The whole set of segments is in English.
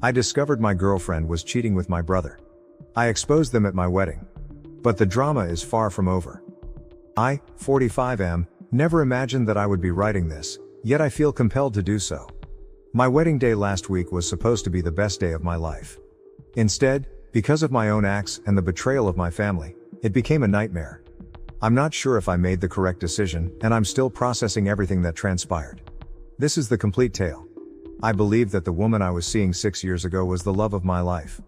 I discovered my girlfriend was cheating with my brother. I exposed them at my wedding. But the drama is far from over. I, 45 am, never imagined that I would be writing this, yet I feel compelled to do so. My wedding day last week was supposed to be the best day of my life. Instead, because of my own acts and the betrayal of my family, it became a nightmare. I'm not sure if I made the correct decision, and I'm still processing everything that transpired. This is the complete tale. I believe that the woman I was seeing 6 years ago was the love of my life.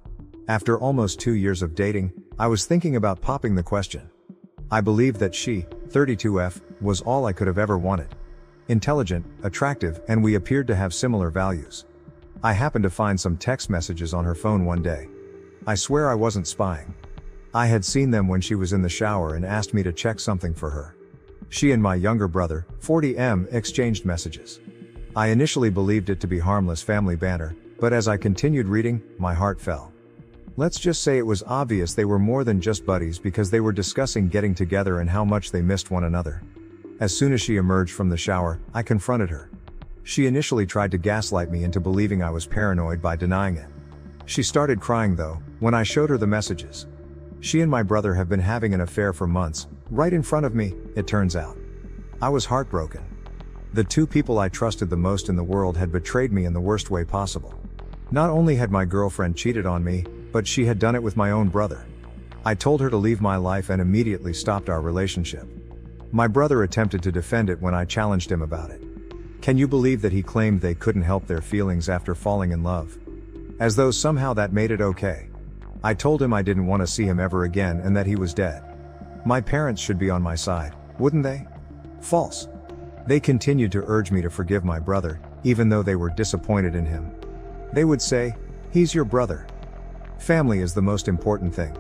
After almost 2 years of dating, I was thinking about popping the question. I believed that she, 32F, was all I could have ever wanted. Intelligent, attractive, and we appeared to have similar values. I happened to find some text messages on her phone one day. I swear I wasn't spying. I had seen them when she was in the shower and asked me to check something for her. She and my younger brother, 40M, exchanged messages. I initially believed it to be harmless family banter, but as I continued reading, my heart fell. Let's just say it was obvious they were more than just buddies because they were discussing getting together and how much they missed one another. As soon as she emerged from the shower, I confronted her. She initially tried to gaslight me into believing I was paranoid by denying it. She started crying though, when I showed her the messages. She and my brother have been having an affair for months, right in front of me, it turns out. I was heartbroken. The two people I trusted the most in the world had betrayed me in the worst way possible. Not only had my girlfriend cheated on me, but she had done it with my own brother. I told her to leave my life and immediately stopped our relationship. My brother attempted to defend it when I challenged him about it. Can you believe that he claimed they couldn't help their feelings after falling in love? As though somehow that made it okay. I told him I didn't want to see him ever again and that he was dead. My parents should be on my side, wouldn't they? False. They continued to urge me to forgive my brother, even though they were disappointed in him. They would say, "He's your brother." Family is the most important thing.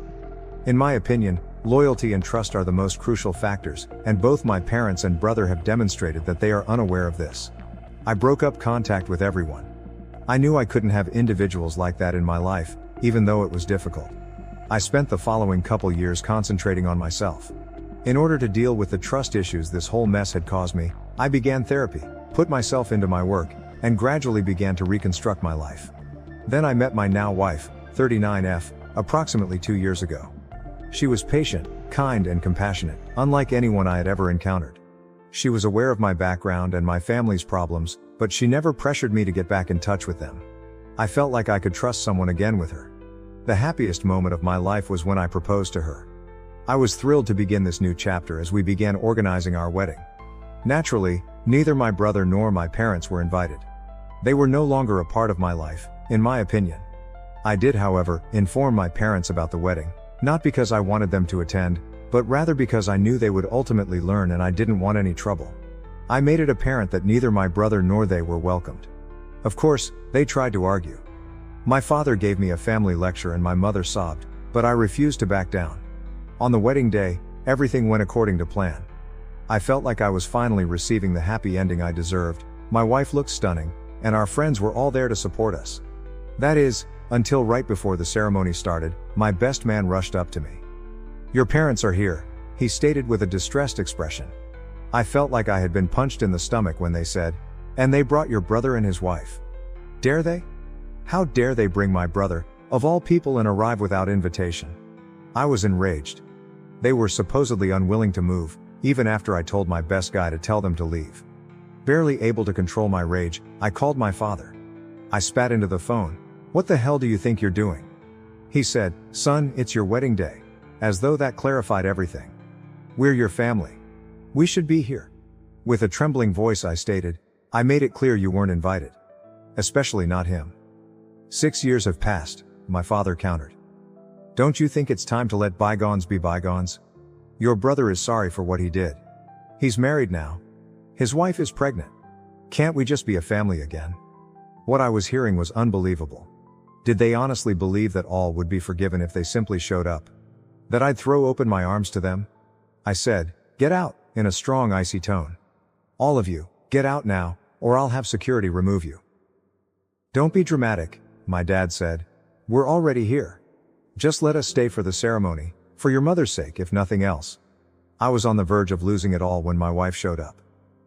In my opinion, loyalty and trust are the most crucial factors, and both my parents and brother have demonstrated that they are unaware of this. I broke up contact with everyone. I knew I couldn't have individuals like that in my life, even though it was difficult. I spent the following couple years concentrating on myself. In order to deal with the trust issues this whole mess had caused me, I began therapy, put myself into my work, and gradually began to reconstruct my life. Then I met my now wife, 39F, approximately 2 years ago. She was patient, kind, and compassionate, unlike anyone I had ever encountered. She was aware of my background and my family's problems, but she never pressured me to get back in touch with them. I felt like I could trust someone again with her. The happiest moment of my life was when I proposed to her. I was thrilled to begin this new chapter as we began organizing our wedding. Naturally, neither my brother nor my parents were invited. They were no longer a part of my life, in my opinion. I did, however, inform my parents about the wedding, not because I wanted them to attend, but rather because I knew they would ultimately learn and I didn't want any trouble. I made it apparent that neither my brother nor they were welcomed. Of course, they tried to argue. My father gave me a family lecture and my mother sobbed, but I refused to back down. On the wedding day, everything went according to plan. I felt like I was finally receiving the happy ending I deserved. My wife looked stunning, and our friends were all there to support us. That is, until right before the ceremony started, my best man rushed up to me. "Your parents are here," he stated with a distressed expression. I felt like I had been punched in the stomach when they said, "And they brought your brother and his wife." Dare they? How dare they bring my brother, of all people, and arrive without invitation? I was enraged. They were supposedly unwilling to move, even after I told my best guy to tell them to leave. Barely able to control my rage, I called my father. I spat into the phone. "What the hell do you think you're doing?" He said, "Son, it's your wedding day." As though that clarified everything. "We're your family. We should be here." With a trembling voice I stated, "I made it clear you weren't invited. Especially not him." 6 years have passed, my father countered. "Don't you think it's time to let bygones be bygones? Your brother is sorry for what he did. He's married now. His wife is pregnant. Can't we just be a family again?" What I was hearing was unbelievable. Did they honestly believe that all would be forgiven if they simply showed up? That I'd throw open my arms to them? I said, "Get out," in a strong, icy tone. "All of you, get out now, or I'll have security remove you." "Don't be dramatic," my dad said. "We're already here. Just let us stay for the ceremony, for your mother's sake if nothing else." I was on the verge of losing it all when my wife showed up.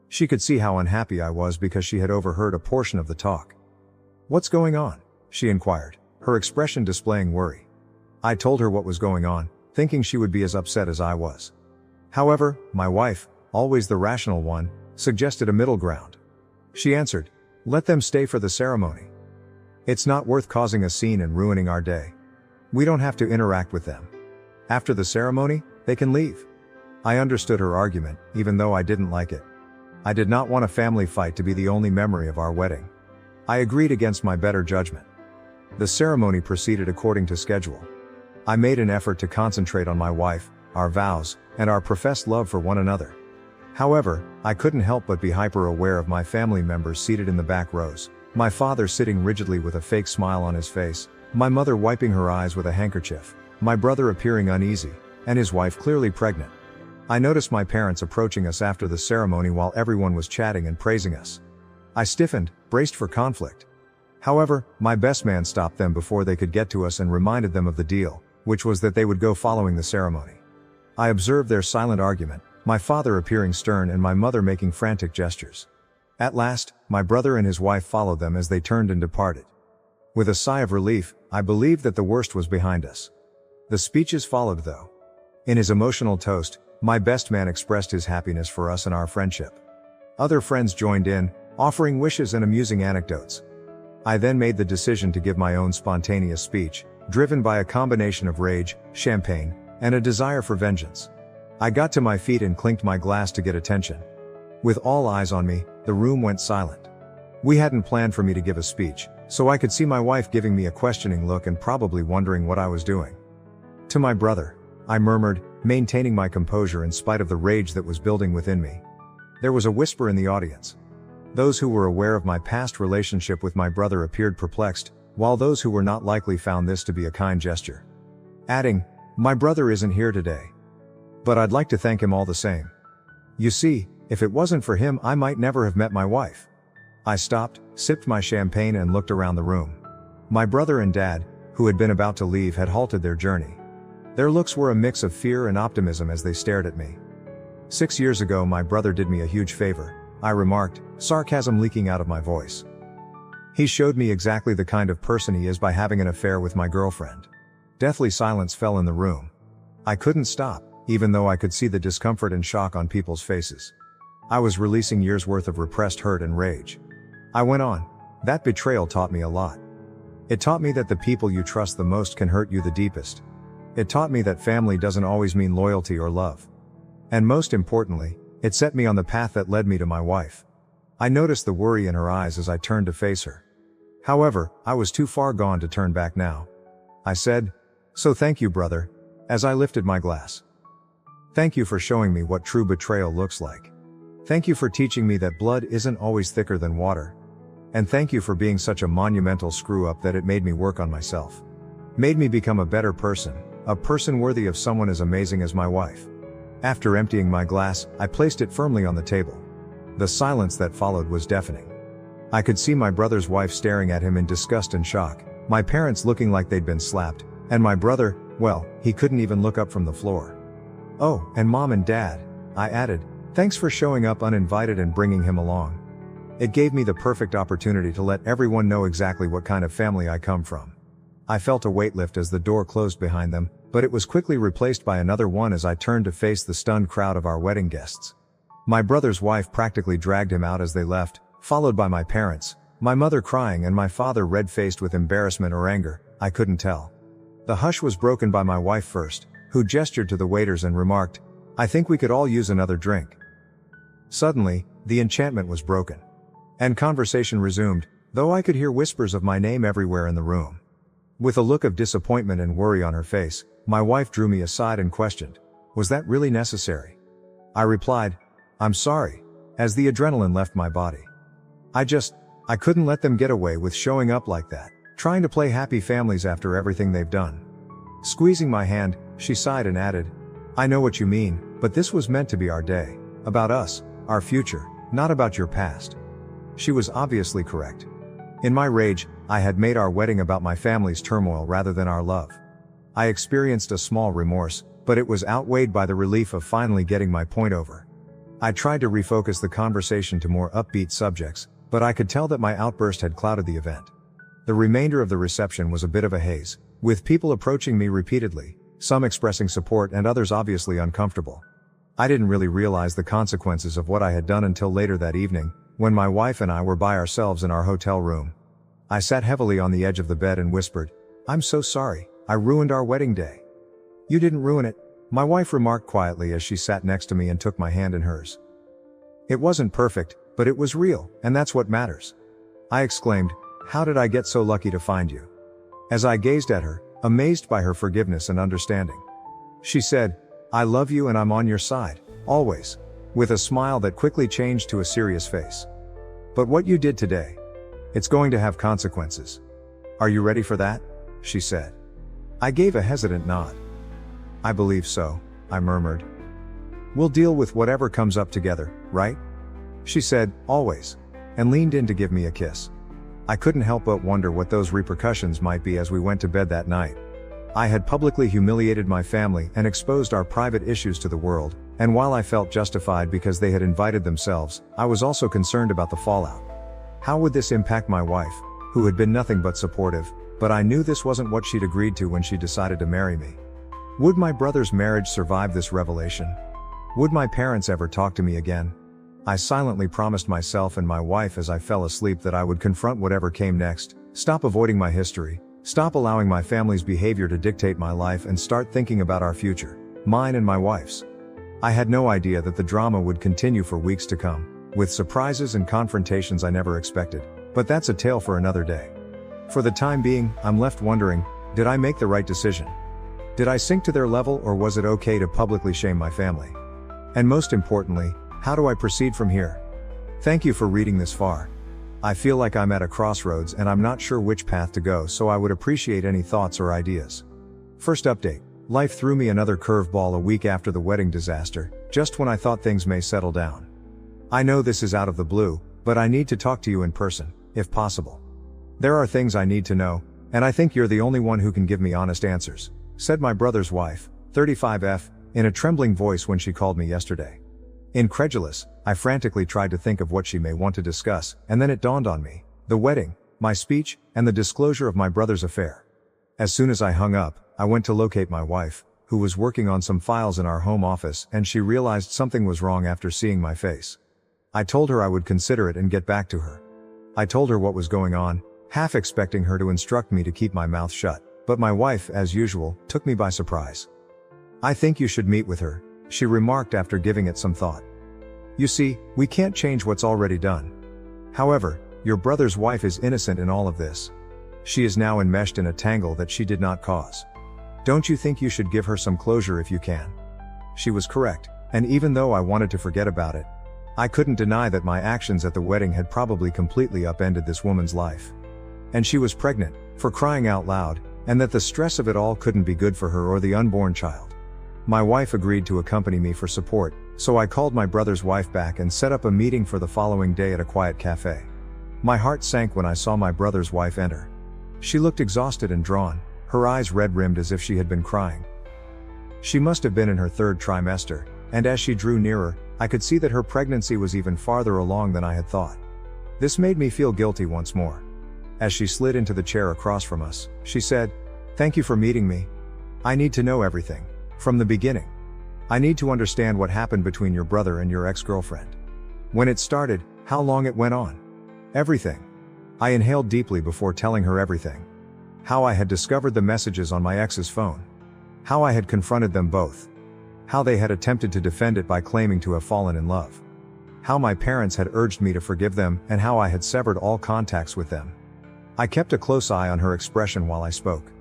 She could see how unhappy I was because she had overheard a portion of the talk. "What's going on?" she inquired, her expression displaying worry. I told her what was going on, thinking she would be as upset as I was. However, my wife, always the rational one, suggested a middle ground. She answered, "Let them stay for the ceremony. It's not worth causing a scene and ruining our day. We don't have to interact with them. After the ceremony, they can leave." I understood her argument, even though I didn't like it. I did not want a family fight to be the only memory of our wedding. I agreed against my better judgment. The ceremony proceeded according to schedule. I made an effort to concentrate on my wife, our vows, and our professed love for one another. However, I couldn't help but be hyper-aware of my family members seated in the back rows, my father sitting rigidly with a fake smile on his face, my mother wiping her eyes with a handkerchief, my brother appearing uneasy, and his wife clearly pregnant. I noticed my parents approaching us after the ceremony while everyone was chatting and praising us. I stiffened, braced for conflict. However, my best man stopped them before they could get to us and reminded them of the deal, which was that they would go following the ceremony. I observed their silent argument, my father appearing stern and my mother making frantic gestures. At last, my brother and his wife followed them as they turned and departed. With a sigh of relief, I believed that the worst was behind us. The speeches followed though. In his emotional toast, my best man expressed his happiness for us and our friendship. Other friends joined in, offering wishes and amusing anecdotes. I then made the decision to give my own spontaneous speech, driven by a combination of rage, champagne, and a desire for vengeance. I got to my feet and clinked my glass to get attention. With all eyes on me, the room went silent. We hadn't planned for me to give a speech, so I could see my wife giving me a questioning look and probably wondering what I was doing. To my brother, I murmured, maintaining my composure in spite of the rage that was building within me. There was a whisper in the audience. Those who were aware of my past relationship with my brother appeared perplexed, while those who were not likely found this to be a kind gesture. Adding, "My brother isn't here today. But I'd like to thank him all the same. You see, if it wasn't for him I might never have met my wife." I stopped, sipped my champagne and looked around the room. My brother and dad, who had been about to leave, had halted their journey. Their looks were a mix of fear and optimism as they stared at me. 6 years ago my brother did me a huge favor, I remarked, sarcasm leaking out of my voice. He showed me exactly the kind of person he is by having an affair with my girlfriend. Deathly silence fell in the room. I couldn't stop, even though I could see the discomfort and shock on people's faces. I was releasing years' worth of repressed hurt and rage. I went on, "That betrayal taught me a lot. It taught me that the people you trust the most can hurt you the deepest. It taught me that family doesn't always mean loyalty or love. And most importantly, it set me on the path that led me to my wife." I noticed the worry in her eyes as I turned to face her. However, I was too far gone to turn back now. I said, "So thank you, brother," as I lifted my glass. "Thank you for showing me what true betrayal looks like. Thank you for teaching me that blood isn't always thicker than water. And thank you for being such a monumental screw-up that it made me work on myself. Made me become a better person, a person worthy of someone as amazing as my wife." After emptying my glass, I placed it firmly on the table. The silence that followed was deafening. I could see my brother's wife staring at him in disgust and shock, my parents looking like they'd been slapped, and my brother, well, he couldn't even look up from the floor. "Oh, and mom and dad," I added, "thanks for showing up uninvited and bringing him along. It gave me the perfect opportunity to let everyone know exactly what kind of family I come from." I felt a weight lift as the door closed behind them, but it was quickly replaced by another one as I turned to face the stunned crowd of our wedding guests. My brother's wife practically dragged him out as they left, followed by my parents, my mother crying and my father red-faced with embarrassment or anger, I couldn't tell. The hush was broken by my wife first, who gestured to the waiters and remarked, "I think we could all use another drink." Suddenly, the enchantment was broken. And conversation resumed, though I could hear whispers of my name everywhere in the room. With a look of disappointment and worry on her face, my wife drew me aside and questioned, "Was that really necessary?" I replied, "I'm sorry," as the adrenaline left my body. I couldn't let them get away with showing up like that, trying to play happy families after everything they've done. Squeezing my hand, she sighed and added, "I know what you mean, but this was meant to be our day, about us, our future, not about your past." She was obviously correct. In my rage, I had made our wedding about my family's turmoil rather than our love. I experienced a small remorse, but it was outweighed by the relief of finally getting my point over. I tried to refocus the conversation to more upbeat subjects, but I could tell that my outburst had clouded the event. The remainder of the reception was a bit of a haze, with people approaching me repeatedly, some expressing support and others obviously uncomfortable. I didn't really realize the consequences of what I had done until later that evening, when my wife and I were by ourselves in our hotel room. I sat heavily on the edge of the bed and whispered, "I'm so sorry, I ruined our wedding day." "You didn't ruin it," my wife remarked quietly as she sat next to me and took my hand in hers. "It wasn't perfect, but it was real, and that's what matters." I exclaimed, "How did I get so lucky to find you?" As I gazed at her, amazed by her forgiveness and understanding. She said, "I love you and I'm on your side, always," with a smile that quickly changed to a serious face. "But what you did today, it's going to have consequences. Are you ready for that?" she said. I gave a hesitant nod. "I believe so," I murmured. "We'll deal with whatever comes up together, right?" she said, "Always," and leaned in to give me a kiss. I couldn't help but wonder what those repercussions might be as we went to bed that night. I had publicly humiliated my family and exposed our private issues to the world, and while I felt justified because they had invited themselves, I was also concerned about the fallout. How would this impact my wife, who had been nothing but supportive, but I knew this wasn't what she'd agreed to when she decided to marry me. Would my brother's marriage survive this revelation? Would my parents ever talk to me again? I silently promised myself and my wife as I fell asleep that I would confront whatever came next, stop avoiding my history, stop allowing my family's behavior to dictate my life and start thinking about our future, mine and my wife's. I had no idea that the drama would continue for weeks to come, with surprises and confrontations I never expected, but that's a tale for another day. For the time being, I'm left wondering, did I make the right decision? Did I sink to their level, or was it okay to publicly shame my family? And most importantly, how do I proceed from here? Thank you for reading this far. I feel like I'm at a crossroads and I'm not sure which path to go, so I would appreciate any thoughts or ideas. First update. Life threw me another curveball a week after the wedding disaster, just when I thought things may settle down. I know this is out of the blue, but I need to talk to you in person, if possible. There are things I need to know, and I think you're the only one who can give me honest answers, said my brother's wife, 35F, in a trembling voice when she called me yesterday. Incredulous, I frantically tried to think of what she may want to discuss, and then it dawned on me: the wedding, my speech, and the disclosure of my brother's affair. As soon as I hung up, I went to locate my wife, who was working on some files in our home office, and she realized something was wrong after seeing my face. I told her I would consider it and get back to her. I told her what was going on, half expecting her to instruct me to keep my mouth shut, but my wife, as usual, took me by surprise. "I think you should meet with her," she remarked after giving it some thought. "You see, we can't change what's already done. However, your brother's wife is innocent in all of this. She is now enmeshed in a tangle that she did not cause. Don't you think you should give her some closure if you can?" She was correct, and even though I wanted to forget about it, I couldn't deny that my actions at the wedding had probably completely upended this woman's life. And she was pregnant, for crying out loud, and that the stress of it all couldn't be good for her or the unborn child. My wife agreed to accompany me for support, so I called my brother's wife back and set up a meeting for the following day at a quiet cafe. My heart sank when I saw my brother's wife enter. She looked exhausted and drawn, her eyes red-rimmed as if she had been crying. She must have been in her third trimester, and as she drew nearer, I could see that her pregnancy was even farther along than I had thought. This made me feel guilty once more. As she slid into the chair across from us, she said, "Thank you for meeting me. I need to know everything, from the beginning. I need to understand what happened between your brother and your ex-girlfriend. When it started, how long it went on. Everything." I inhaled deeply before telling her everything. How I had discovered the messages on my ex's phone. How I had confronted them both. How they had attempted to defend it by claiming to have fallen in love. How my parents had urged me to forgive them, and how I had severed all contacts with them. I kept a close eye on her expression while I spoke.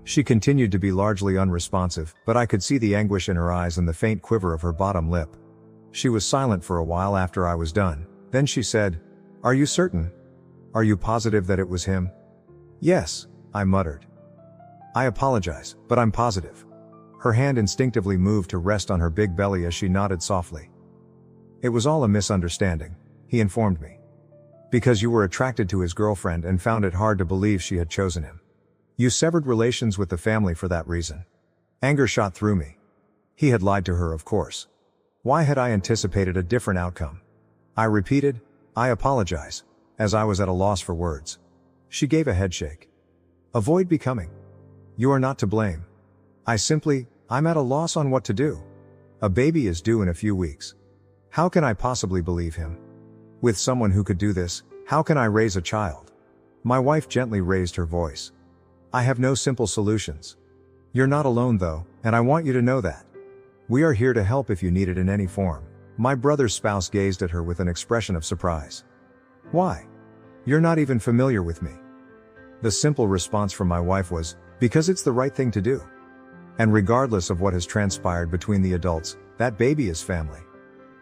She continued to be largely unresponsive, but I could see the anguish in her eyes and the faint quiver of her bottom lip. She was silent for a while after I was done, then she said, "Are you certain? Are you positive that it was him?" "Yes," I muttered. "I apologize, but I'm positive." Her hand instinctively moved to rest on her big belly as she nodded softly. "It was all a misunderstanding," he informed me. "Because you were attracted to his girlfriend and found it hard to believe she had chosen him. You severed relations with the family for that reason." Anger shot through me. He had lied to her, of course. Why had I anticipated a different outcome? I repeated, "I apologize," as I was at a loss for words. She gave a headshake. Avoid becoming. You are not to blame. I'm at a loss on what to do. A baby is due in a few weeks. How can I possibly believe him? With someone who could do this, how can I raise a child? My wife gently raised her voice. I have no simple solutions. You're not alone though, and I want you to know that. We are here to help if you need it in any form. My brother's spouse gazed at her with an expression of surprise. Why? You're not even familiar with me. The simple response from my wife was, because it's the right thing to do. And regardless of what has transpired between the adults, that baby is family.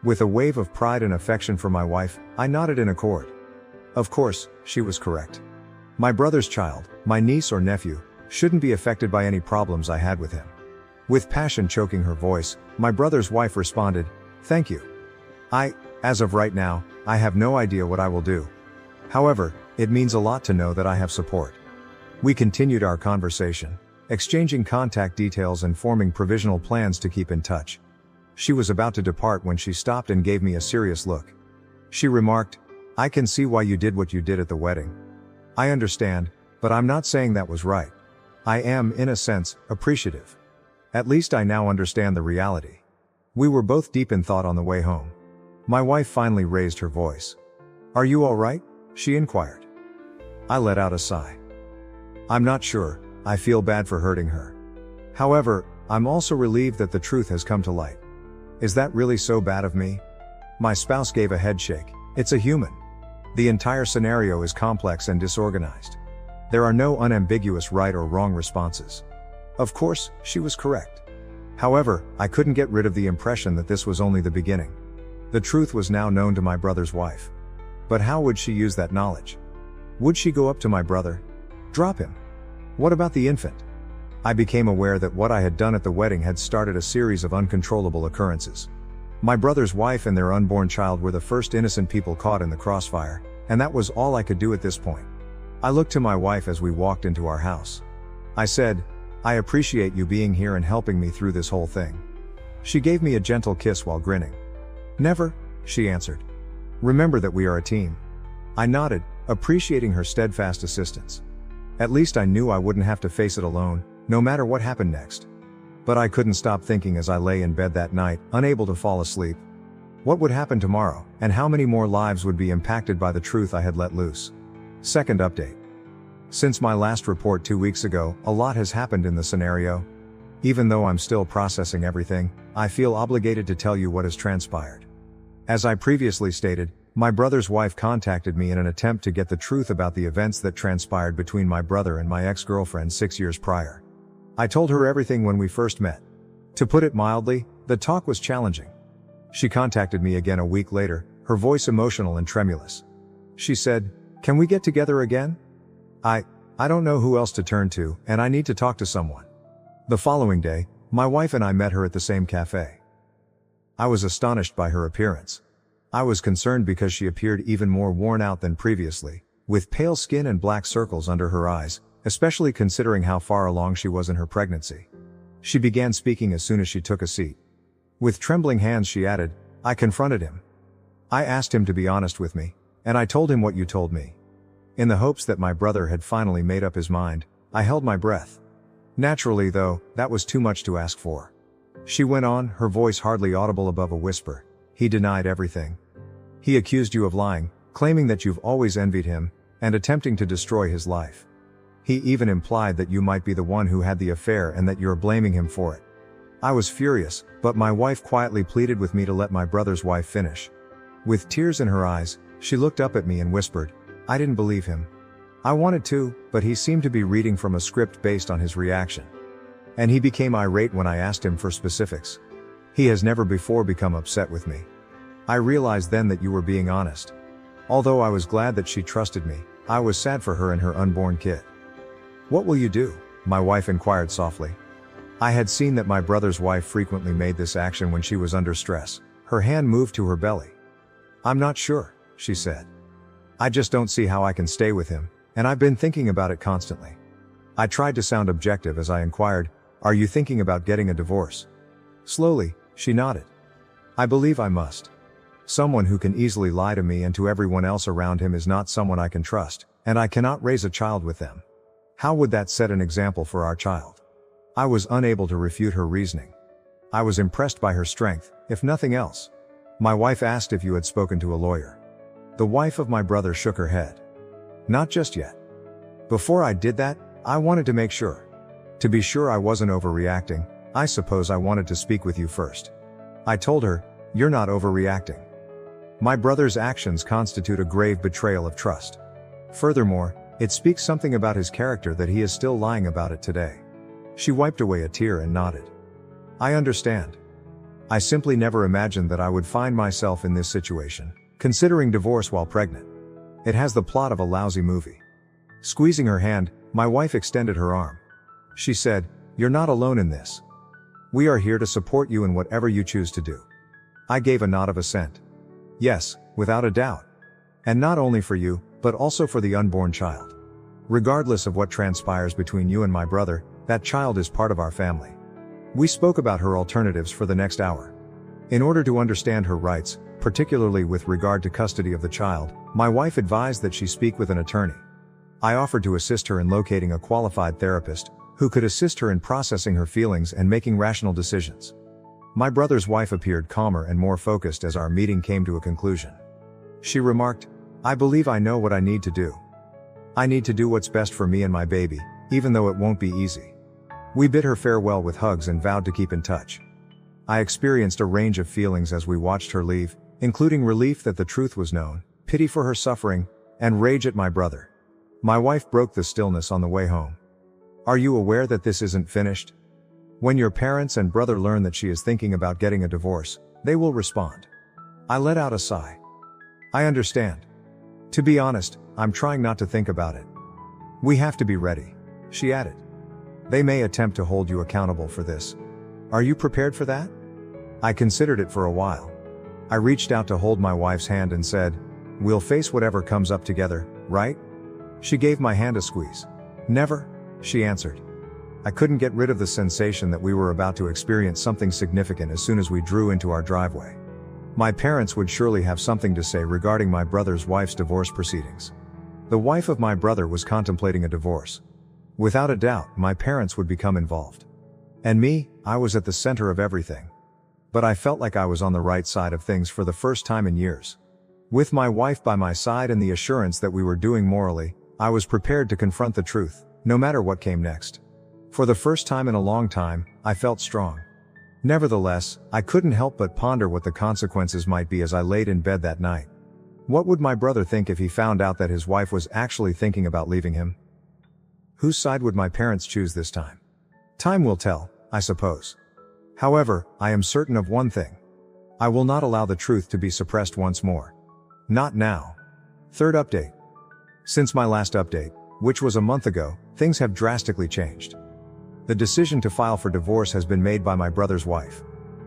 With a wave of pride and affection for my wife, I nodded in accord. Of course, she was correct. My brother's child, my niece or nephew, shouldn't be affected by any problems I had with him. With passion choking her voice, my brother's wife responded, thank you. As of right now, I have no idea what I will do. However, it means a lot to know that I have support. We continued our conversation, exchanging contact details and forming provisional plans to keep in touch. She was about to depart when she stopped and gave me a serious look. She remarked, I can see why you did what you did at the wedding. I understand, but I'm not saying that was right. I am, in a sense, appreciative. At least I now understand the reality. We were both deep in thought on the way home. My wife finally raised her voice. Are you all right? She inquired. I let out a sigh. I'm not sure, I feel bad for hurting her. However, I'm also relieved that the truth has come to light. Is that really so bad of me? My spouse gave a head shake. It's a human. The entire scenario is complex and disorganized. There are no unambiguous right or wrong responses. Of course, she was correct. However, I couldn't get rid of the impression that this was only the beginning. The truth was now known to my brother's wife. But how would she use that knowledge? Would she go up to my brother? Drop him? What about the infant? I became aware that what I had done at the wedding had started a series of uncontrollable occurrences. My brother's wife and their unborn child were the first innocent people caught in the crossfire, and that was all I could do at this point. I looked to my wife as we walked into our house. I said, I appreciate you being here and helping me through this whole thing. She gave me a gentle kiss while grinning. Never, she answered. Remember that we are a team. I nodded, appreciating her steadfast assistance. At least I knew I wouldn't have to face it alone, no matter what happened next. But I couldn't stop thinking as I lay in bed that night, unable to fall asleep. What would happen tomorrow, and how many more lives would be impacted by the truth I had let loose? Second update. Since my last report 2 weeks ago, a lot has happened in the scenario. Even though I'm still processing everything, I feel obligated to tell you what has transpired. As I previously stated, my brother's wife contacted me in an attempt to get the truth about the events that transpired between my brother and my ex-girlfriend 6 years prior. I told her everything when we first met. To put it mildly, the talk was challenging. She contacted me again a week later, her voice emotional and tremulous. She said, "Can we get together again? I don't know who else to turn to, and I need to talk to someone." The following day, my wife and I met her at the same cafe. I was astonished by her appearance. I was concerned because she appeared even more worn out than previously, with pale skin and black circles under her eyes, especially considering how far along she was in her pregnancy. She began speaking as soon as she took a seat. With trembling hands she added, "I confronted him. I asked him to be honest with me, and I told him what you told me." In the hopes that my brother had finally made up his mind, I held my breath. Naturally though, that was too much to ask for. She went on, her voice hardly audible above a whisper. "He denied everything. He accused you of lying, claiming that you've always envied him, and attempting to destroy his life. He even implied that you might be the one who had the affair and that you're blaming him for it." I was furious, but my wife quietly pleaded with me to let my brother's wife finish. With tears in her eyes, she looked up at me and whispered, "I didn't believe him. I wanted to, but he seemed to be reading from a script based on his reaction. And he became irate when I asked him for specifics. He has never before become upset with me. I realized then that you were being honest. Although I was glad that she trusted me, I was sad for her and her unborn kid." "What will you do?" my wife inquired softly. I had seen that my brother's wife frequently made this action when she was under stress. Her hand moved to her belly. "I'm not sure," she said. "I just don't see how I can stay with him, and I've been thinking about it constantly." I tried to sound objective as I inquired, "Are you thinking about getting a divorce?" Slowly, she nodded. "I believe I must. Someone who can easily lie to me and to everyone else around him is not someone I can trust, and I cannot raise a child with them. How would that set an example for our child? I was unable to refute her reasoning. I was impressed by her strength, if nothing else. My wife asked if you had spoken to a lawyer. The wife of my brother shook her head. Not just yet. Before I did that, I wanted to make sure. To be sure I wasn't overreacting, I suppose I wanted to speak with you first. I told her, you're not overreacting. My brother's actions constitute a grave betrayal of trust. Furthermore, it speaks something about his character that he is still lying about it today. She wiped away a tear and nodded. I understand. I simply never imagined that I would find myself in this situation, considering divorce while pregnant. It has the plot of a lousy movie. Squeezing her hand, my wife extended her arm. She said, you're not alone in this. We are here to support you in whatever you choose to do. I gave a nod of assent. Yes, without a doubt. And not only for you, but also for the unborn child. Regardless of what transpires between you and my brother, that child is part of our family. We spoke about her alternatives for the next hour. In order to understand her rights, particularly with regard to custody of the child, my wife advised that she speak with an attorney. I offered to assist her in locating a qualified therapist, who could assist her in processing her feelings and making rational decisions. My brother's wife appeared calmer and more focused as our meeting came to a conclusion. She remarked, I believe I know what I need to do. I need to do what's best for me and my baby, even though it won't be easy. We bid her farewell with hugs and vowed to keep in touch. I experienced a range of feelings as we watched her leave, including relief that the truth was known, pity for her suffering, and rage at my brother. My wife broke the stillness on the way home. Are you aware that this isn't finished? When your parents and brother learn that she is thinking about getting a divorce, they will respond. I let out a sigh. I understand. To be honest, I'm trying not to think about it. We have to be ready, she added. They may attempt to hold you accountable for this. Are you prepared for that? I considered it for a while. I reached out to hold my wife's hand and said, we'll face whatever comes up together, right? She gave my hand a squeeze. Never, she answered. I couldn't get rid of the sensation that we were about to experience something significant as soon as we drew into our driveway. My parents would surely have something to say regarding my brother's wife's divorce proceedings. The wife of my brother was contemplating a divorce. Without a doubt, my parents would become involved. And me, I was at the center of everything. But I felt like I was on the right side of things for the first time in years. With my wife by my side and the assurance that we were doing morally, I was prepared to confront the truth, no matter what came next. For the first time in a long time, I felt strong. Nevertheless, I couldn't help but ponder what the consequences might be as I laid in bed that night. What would my brother think if he found out that his wife was actually thinking about leaving him? Whose side would my parents choose this time? Time will tell, I suppose. However, I am certain of one thing. I will not allow the truth to be suppressed once more. Not now. Third update. Since my last update, which was a month ago, things have drastically changed. The decision to file for divorce has been made by my brother's wife.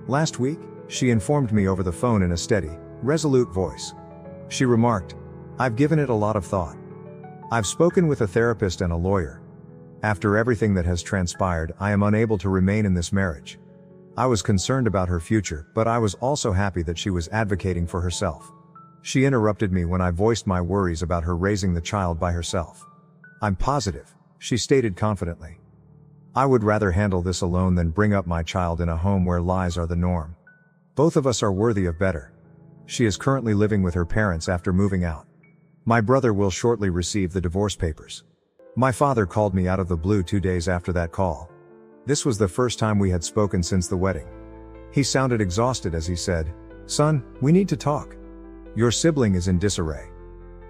Last week, she informed me over the phone in a steady, resolute voice. She remarked, I've given it a lot of thought. I've spoken with a therapist and a lawyer. After everything that has transpired, I am unable to remain in this marriage. I was concerned about her future, but I was also happy that she was advocating for herself. She interrupted me when I voiced my worries about her raising the child by herself. I'm positive, she stated confidently. I would rather handle this alone than bring up my child in a home where lies are the norm. Both of us are worthy of better. She is currently living with her parents after moving out. My brother will shortly receive the divorce papers. My father called me out of the blue 2 days after that call. This was the first time we had spoken since the wedding. He sounded exhausted as he said, Son, we need to talk. Your sibling is in disarray.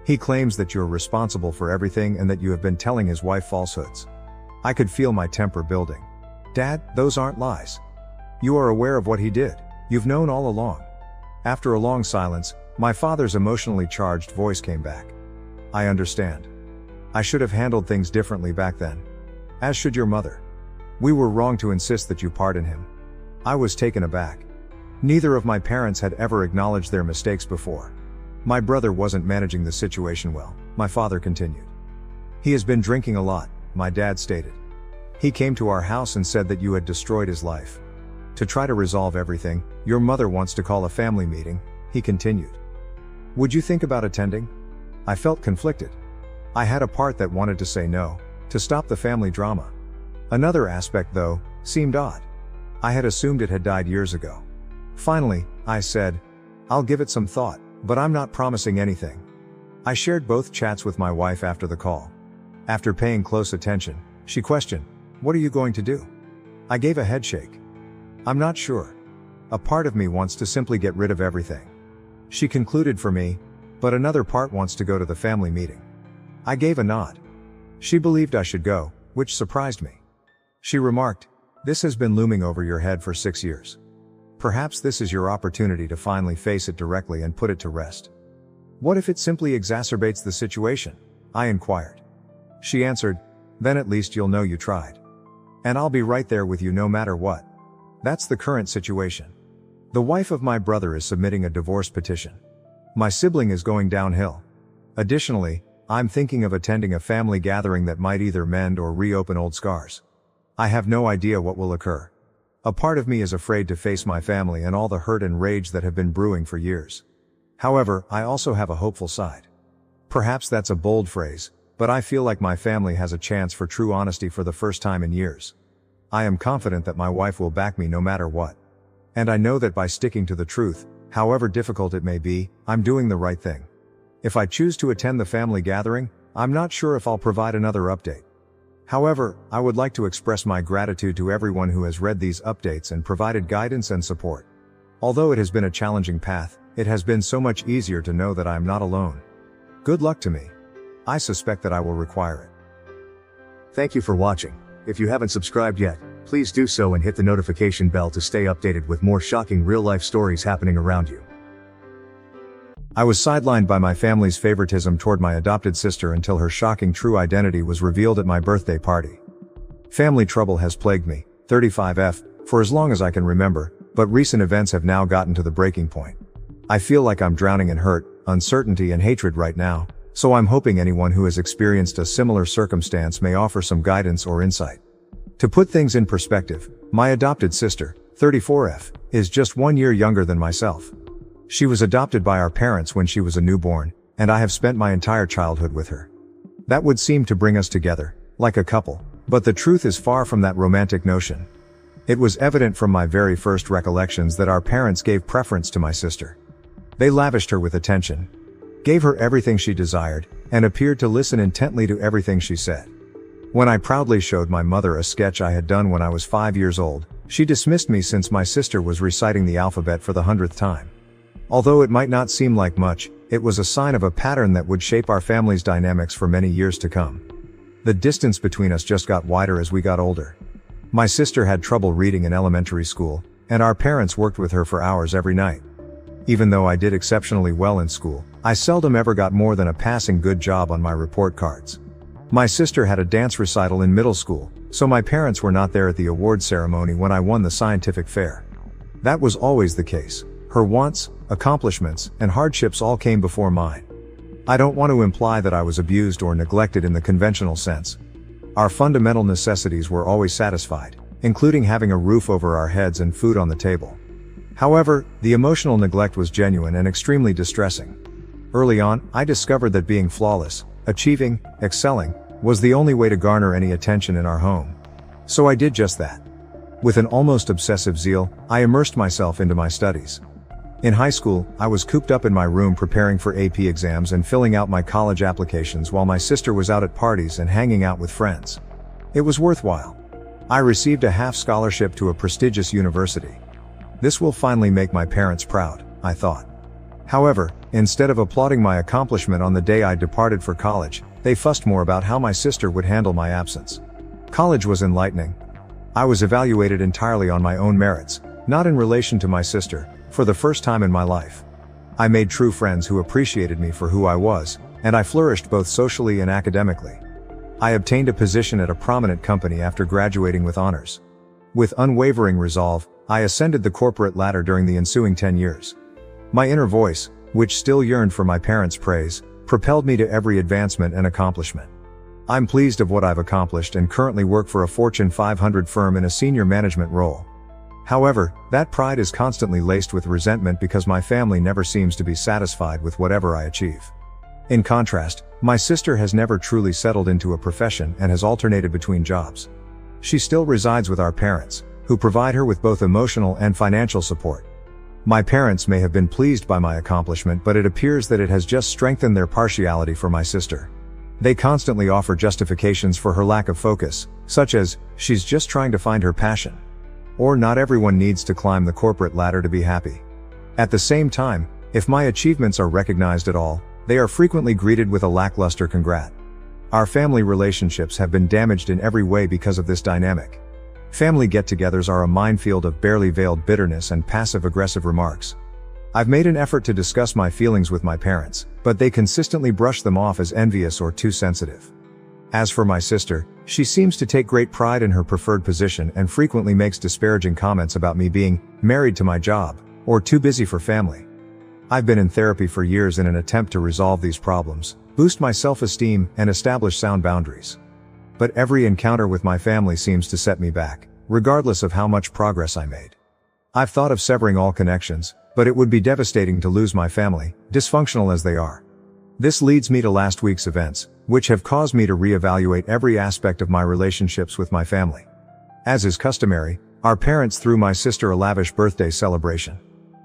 He claims that you're responsible for everything and that you have been telling his wife falsehoods. I could feel my temper building. Dad, those aren't lies. You are aware of what he did. You've known all along. After a long silence, my father's emotionally charged voice came back. I understand. I should have handled things differently back then. As should your mother. We were wrong to insist that you pardon him. I was taken aback. Neither of my parents had ever acknowledged their mistakes before. My brother wasn't managing the situation well, my father continued. He has been drinking a lot, my dad stated. He came to our house and said that you had destroyed his life. To try to resolve everything, your mother wants to call a family meeting, he continued. Would you think about attending? I felt conflicted. I had a part that wanted to say no, to stop the family drama. Another aspect, though, seemed odd. I had assumed it had died years ago. Finally, I said, I'll give it some thought, but I'm not promising anything. I shared both chats with my wife after the call. After paying close attention, she questioned, what are you going to do? I gave a headshake. I'm not sure. A part of me wants to simply get rid of everything. She concluded for me, but another part wants to go to the family meeting. I gave a nod. She believed I should go, which surprised me. She remarked, this has been looming over your head for 6 years. Perhaps this is your opportunity to finally face it directly and put it to rest. What if it simply exacerbates the situation? I inquired. She answered, then at least you'll know you tried. And I'll be right there with you no matter what. That's the current situation. The wife of my brother is submitting a divorce petition. My sibling is going downhill. Additionally, I'm thinking of attending a family gathering that might either mend or reopen old scars. I have no idea what will occur. A part of me is afraid to face my family and all the hurt and rage that have been brewing for years. However, I also have a hopeful side. Perhaps that's a bold phrase, but I feel like my family has a chance for true honesty for the first time in years. I am confident that my wife will back me no matter what. And I know that by sticking to the truth, however difficult it may be, I'm doing the right thing. If I choose to attend the family gathering, I'm not sure if I'll provide another update. However, I would like to express my gratitude to everyone who has read these updates and provided guidance and support. Although it has been a challenging path, it has been so much easier to know that I am not alone. Good luck to me. I suspect that I will require it. Thank you for watching. If you haven't subscribed yet, please do so and hit the notification bell to stay updated with more shocking real-life stories happening around you. I was sidelined by my family's favoritism toward my adopted sister until her shocking true identity was revealed at my birthday party. Family trouble has plagued me, 35F, for as long as I can remember, but recent events have now gotten to the breaking point. I feel like I'm drowning in hurt, uncertainty and hatred right now, so I'm hoping anyone who has experienced a similar circumstance may offer some guidance or insight. To put things in perspective, my adopted sister, 34F, is just 1 year younger than myself. She was adopted by our parents when she was a newborn, and I have spent my entire childhood with her. That would seem to bring us together, like a couple, but the truth is far from that romantic notion. It was evident from my very first recollections that our parents gave preference to my sister. They lavished her with attention, gave her everything she desired, and appeared to listen intently to everything she said. When I proudly showed my mother a sketch I had done when I was 5 years old, she dismissed me since my sister was reciting the alphabet for the 100th time. Although it might not seem like much, it was a sign of a pattern that would shape our family's dynamics for many years to come. The distance between us just got wider as we got older. My sister had trouble reading in elementary school, and our parents worked with her for hours every night. Even though I did exceptionally well in school, I seldom ever got more than a passing good job on my report cards. My sister had a dance recital in middle school, so my parents were not there at the award ceremony when I won the scientific fair. That was always the case. Her wants, accomplishments, and hardships all came before mine. I don't want to imply that I was abused or neglected in the conventional sense. Our fundamental necessities were always satisfied, including having a roof over our heads and food on the table. However, the emotional neglect was genuine and extremely distressing. Early on, I discovered that being flawless, achieving, excelling, was the only way to garner any attention in our home. So I did just that. With an almost obsessive zeal, I immersed myself into my studies. In high school, I was cooped up in my room preparing for AP exams and filling out my college applications while my sister was out at parties and hanging out with friends. It was worthwhile. I received a half scholarship to a prestigious university. This will finally make my parents proud, I thought. However, instead of applauding my accomplishment on the day I departed for college, they fussed more about how my sister would handle my absence. College was enlightening. I was evaluated entirely on my own merits, not in relation to my sister, for the first time in my life. I made true friends who appreciated me for who I was, and I flourished both socially and academically. I obtained a position at a prominent company after graduating with honors. With unwavering resolve, I ascended the corporate ladder during the ensuing 10 years. My inner voice, which still yearned for my parents' praise, propelled me to every advancement and accomplishment. I'm pleased of what I've accomplished and currently work for a Fortune 500 firm in a senior management role. However, that pride is constantly laced with resentment because my family never seems to be satisfied with whatever I achieve. In contrast, my sister has never truly settled into a profession and has alternated between jobs. She still resides with our parents, who provide her with both emotional and financial support. My parents may have been pleased by my accomplishment, but it appears that it has just strengthened their partiality for my sister. They constantly offer justifications for her lack of focus, such as, she's just trying to find her passion. Or not everyone needs to climb the corporate ladder to be happy. At the same time, if my achievements are recognized at all, they are frequently greeted with a lackluster congrat. Our family relationships have been damaged in every way because of this dynamic. Family get-togethers are a minefield of barely veiled bitterness and passive-aggressive remarks. I've made an effort to discuss my feelings with my parents, but they consistently brush them off as envious or too sensitive. As for my sister, she seems to take great pride in her preferred position and frequently makes disparaging comments about me being married to my job or too busy for family. I've been in therapy for years in an attempt to resolve these problems, boost my self-esteem, and establish sound boundaries. But every encounter with my family seems to set me back, regardless of how much progress I made. I've thought of severing all connections, but it would be devastating to lose my family, dysfunctional as they are. This leads me to last week's events, which have caused me to reevaluate every aspect of my relationships with my family. As is customary, our parents threw my sister a lavish birthday celebration.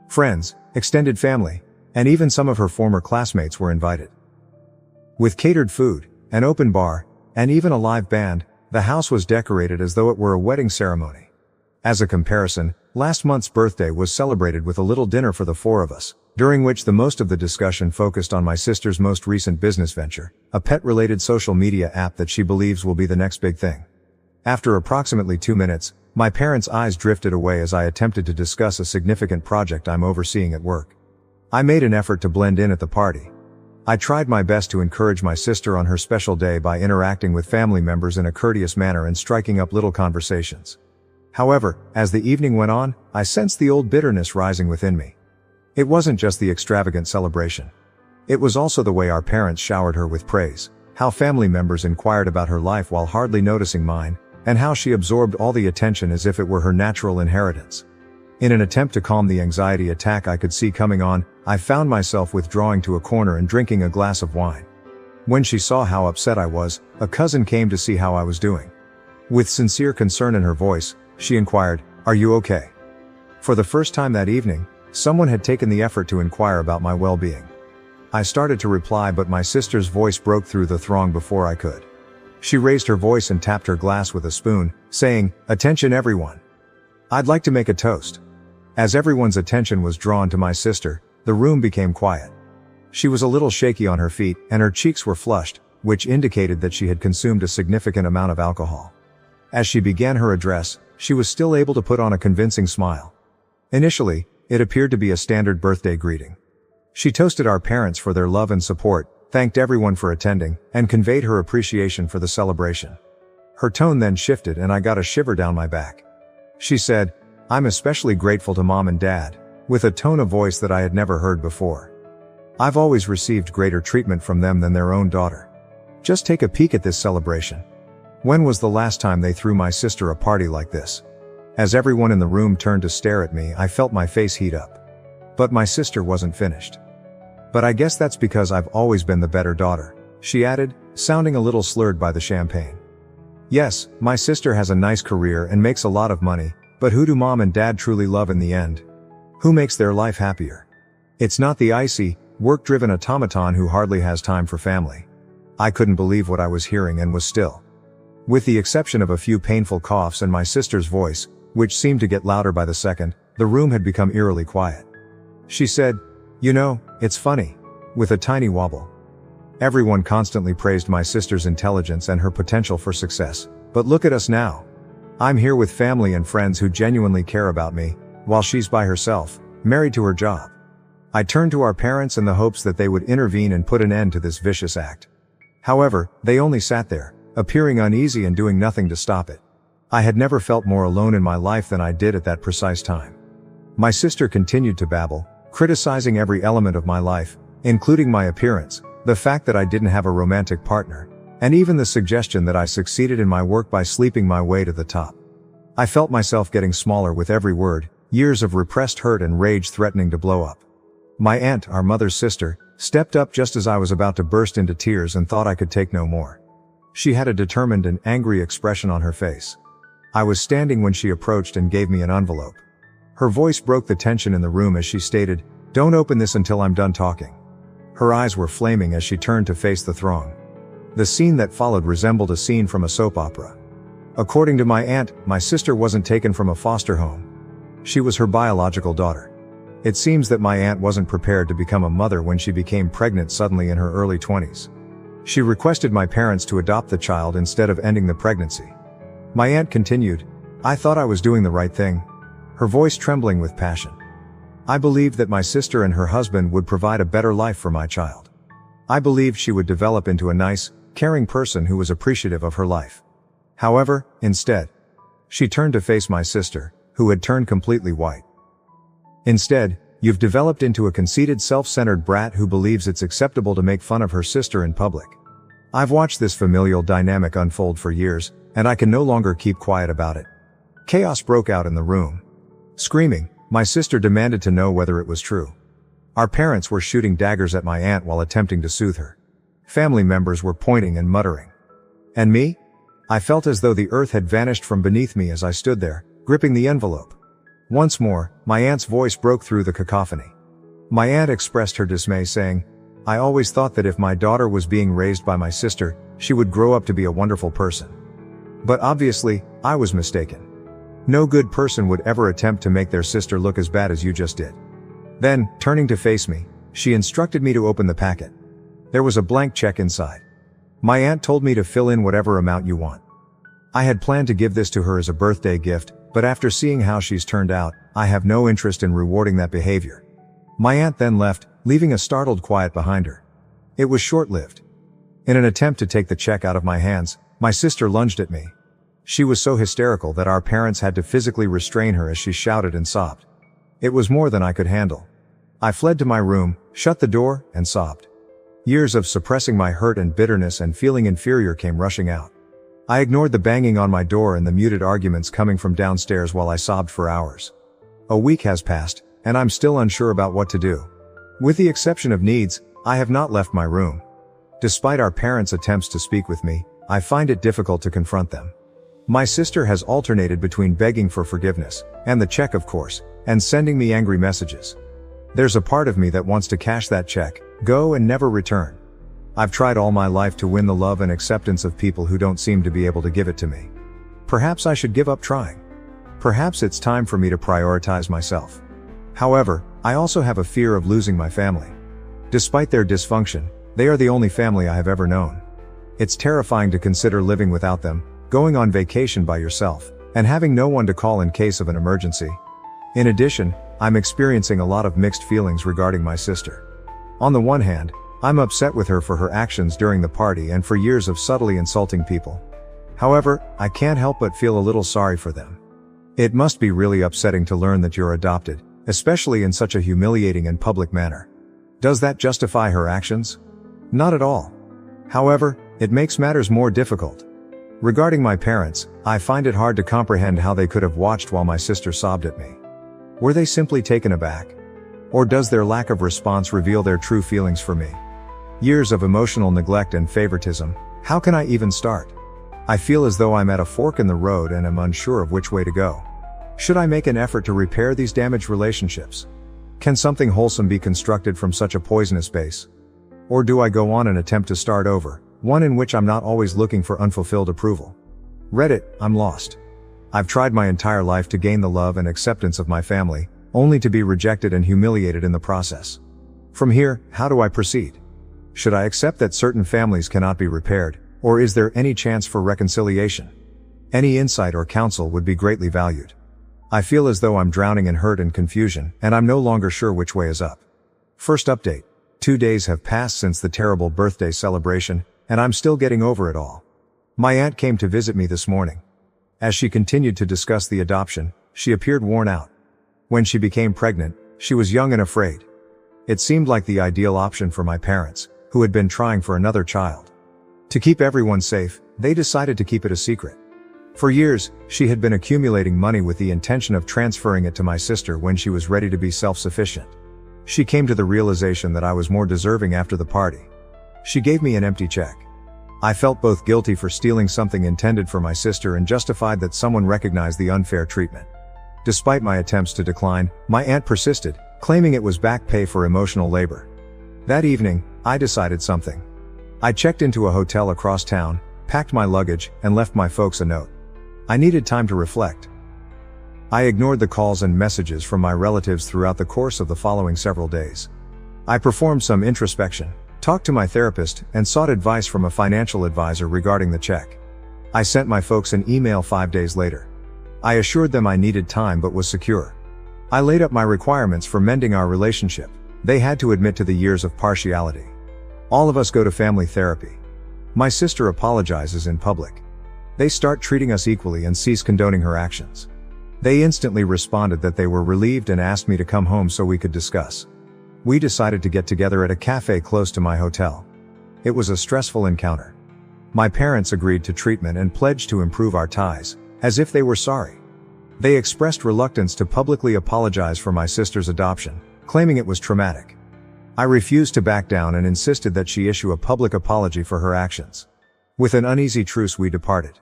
Friends, extended family, and even some of her former classmates were invited. With catered food, an open bar, and even a live band, the house was decorated as though it were a wedding ceremony. As a comparison, last month's birthday was celebrated with a little dinner for the four of us, during which the most of the discussion focused on my sister's most recent business venture, a pet-related social media app that she believes will be the next big thing. After approximately 2 minutes, my parents' eyes drifted away as I attempted to discuss a significant project I'm overseeing at work. I made an effort to blend in at the party. I tried my best to encourage my sister on her special day by interacting with family members in a courteous manner and striking up little conversations. However, as the evening went on, I sensed the old bitterness rising within me. It wasn't just the extravagant celebration. It was also the way our parents showered her with praise, how family members inquired about her life while hardly noticing mine, and how she absorbed all the attention as if it were her natural inheritance. In an attempt to calm the anxiety attack I could see coming on, I found myself withdrawing to a corner and drinking a glass of wine. When she saw how upset I was, a cousin came to see how I was doing. With sincere concern in her voice, she inquired, "Are you okay?" For the first time that evening, someone had taken the effort to inquire about my well-being. I started to reply, but my sister's voice broke through the throng before I could. She raised her voice and tapped her glass with a spoon, saying, "Attention everyone. I'd like to make a toast." As everyone's attention was drawn to my sister, the room became quiet. She was a little shaky on her feet, and her cheeks were flushed, which indicated that she had consumed a significant amount of alcohol. As she began her address, she was still able to put on a convincing smile. Initially, it appeared to be a standard birthday greeting. She toasted our parents for their love and support, thanked everyone for attending, and conveyed her appreciation for the celebration. Her tone then shifted and I got a shiver down my back. She said, "I'm especially grateful to Mom and Dad," with a tone of voice that I had never heard before. "I've always received greater treatment from them than their own daughter. Just take a peek at this celebration. When was the last time they threw my sister a party like this?" As everyone in the room turned to stare at me, I felt my face heat up. But my sister wasn't finished. "But I guess that's because I've always been the better daughter," she added, sounding a little slurred by the champagne. "Yes, my sister has a nice career and makes a lot of money, but who do Mom and Dad truly love in the end? Who makes their life happier? It's not the icy, work-driven automaton who hardly has time for family." I couldn't believe what I was hearing and was still. With the exception of a few painful coughs and my sister's voice, which seemed to get louder by the second, the room had become eerily quiet. She said, "You know, it's funny," with a tiny wobble. Everyone constantly praised my sister's intelligence and her potential for success, but look at us now. I'm here with family and friends who genuinely care about me, while she's by herself, married to her job. I turned to our parents in the hopes that they would intervene and put an end to this vicious act. However, they only sat there, appearing uneasy and doing nothing to stop it. I had never felt more alone in my life than I did at that precise time. My sister continued to babble, criticizing every element of my life, including my appearance, the fact that I didn't have a romantic partner, and even the suggestion that I succeeded in my work by sleeping my way to the top. I felt myself getting smaller with every word, years of repressed hurt and rage threatening to blow up. My aunt, our mother's sister, stepped up just as I was about to burst into tears and thought I could take no more. She had a determined and angry expression on her face. I was standing when she approached and gave me an envelope. Her voice broke the tension in the room as she stated, "Don't open this until I'm done talking." Her eyes were flaming as she turned to face the throng. The scene that followed resembled a scene from a soap opera. According to my aunt, my sister wasn't taken from a foster home. She was her biological daughter. It seems that my aunt wasn't prepared to become a mother when she became pregnant suddenly in her early 20s. She requested my parents to adopt the child instead of ending the pregnancy. My aunt continued, "I thought I was doing the right thing," her voice trembling with passion. "I believed that my sister and her husband would provide a better life for my child. I believed she would develop into a nice, caring person who was appreciative of her life. However, instead, she turned to face my sister, who had turned completely white. Instead, you've developed into a conceited, self-centered brat who believes it's acceptable to make fun of her sister in public." I've watched this familial dynamic unfold for years, and I can no longer keep quiet about it. Chaos broke out in the room. Screaming, my sister demanded to know whether it was true. Our parents were shooting daggers at my aunt while attempting to soothe her. Family members were pointing and muttering. And me? I felt as though the earth had vanished from beneath me as I stood there, gripping the envelope. Once more, my aunt's voice broke through the cacophony. My aunt expressed her dismay, saying, "I always thought that if my daughter was being raised by my sister, she would grow up to be a wonderful person. But obviously, I was mistaken. No good person would ever attempt to make their sister look as bad as you just did." Then, turning to face me, she instructed me to open the packet. There was a blank check inside. My aunt told me to fill in whatever amount you want. I had planned to give this to her as a birthday gift, but after seeing how she's turned out, I have no interest in rewarding that behavior. My aunt then left, leaving a startled quiet behind her. It was short-lived. In an attempt to take the check out of my hands, my sister lunged at me. She was so hysterical that our parents had to physically restrain her as she shouted and sobbed. It was more than I could handle. I fled to my room, shut the door, and sobbed. Years of suppressing my hurt and bitterness and feeling inferior came rushing out. I ignored the banging on my door and the muted arguments coming from downstairs while I sobbed for hours. A week has passed, and I'm still unsure about what to do. With the exception of needs, I have not left my room. Despite our parents' attempts to speak with me, I find it difficult to confront them. My sister has alternated between begging for forgiveness, and the check of course, and sending me angry messages. There's a part of me that wants to cash that check, go and never return. I've tried all my life to win the love and acceptance of people who don't seem to be able to give it to me. Perhaps I should give up trying. Perhaps it's time for me to prioritize myself. However, I also have a fear of losing my family. Despite their dysfunction, they are the only family I have ever known. It's terrifying to consider living without them, going on vacation by yourself, and having no one to call in case of an emergency. In addition, I'm experiencing a lot of mixed feelings regarding my sister. On the one hand, I'm upset with her for her actions during the party and for years of subtly insulting people. However, I can't help but feel a little sorry for them. It must be really upsetting to learn that you're adopted, especially in such a humiliating and public manner. Does that justify her actions? Not at all. However, it makes matters more difficult. Regarding my parents, I find it hard to comprehend how they could have watched while my sister sobbed at me. Were they simply taken aback? Or does their lack of response reveal their true feelings for me? Years of emotional neglect and favoritism, how can I even start? I feel as though I'm at a fork in the road and am unsure of which way to go. Should I make an effort to repair these damaged relationships? Can something wholesome be constructed from such a poisonous base? Or do I go on and attempt to start over, one in which I'm not always looking for unfulfilled approval? Reddit, I'm lost. I've tried my entire life to gain the love and acceptance of my family, only to be rejected and humiliated in the process. From here, how do I proceed? Should I accept that certain families cannot be repaired, or is there any chance for reconciliation? Any insight or counsel would be greatly valued. I feel as though I'm drowning in hurt and confusion, and I'm no longer sure which way is up. First update. 2 days have passed since the terrible birthday celebration, and I'm still getting over it all. My aunt came to visit me this morning. As she continued to discuss the adoption, she appeared worn out. When she became pregnant, she was young and afraid. It seemed like the ideal option for my parents, who had been trying for another child. To keep everyone safe, they decided to keep it a secret. For years, she had been accumulating money with the intention of transferring it to my sister when she was ready to be self-sufficient. She came to the realization that I was more deserving after the party. She gave me an empty check. I felt both guilty for stealing something intended for my sister and justified that someone recognized the unfair treatment. Despite my attempts to decline, my aunt persisted, claiming it was back pay for emotional labor. That evening, I decided something. I checked into a hotel across town, packed my luggage, and left my folks a note. I needed time to reflect. I ignored the calls and messages from my relatives throughout the course of the following several days. I performed some introspection, talked to my therapist, and sought advice from a financial advisor regarding the check. I sent my folks an email 5 days later. I assured them I needed time but was secure. I laid up my requirements for mending our relationship. They had to admit to the years of partiality. All of us go to family therapy. My sister apologizes in public. They start treating us equally and cease condoning her actions. They instantly responded that they were relieved and asked me to come home so we could discuss. We decided to get together at a cafe close to my hotel. It was a stressful encounter. My parents agreed to treatment and pledged to improve our ties, as if they were sorry. They expressed reluctance to publicly apologize for my sister's adoption, claiming it was traumatic. I refused to back down and insisted that she issue a public apology for her actions. With an uneasy truce, we departed.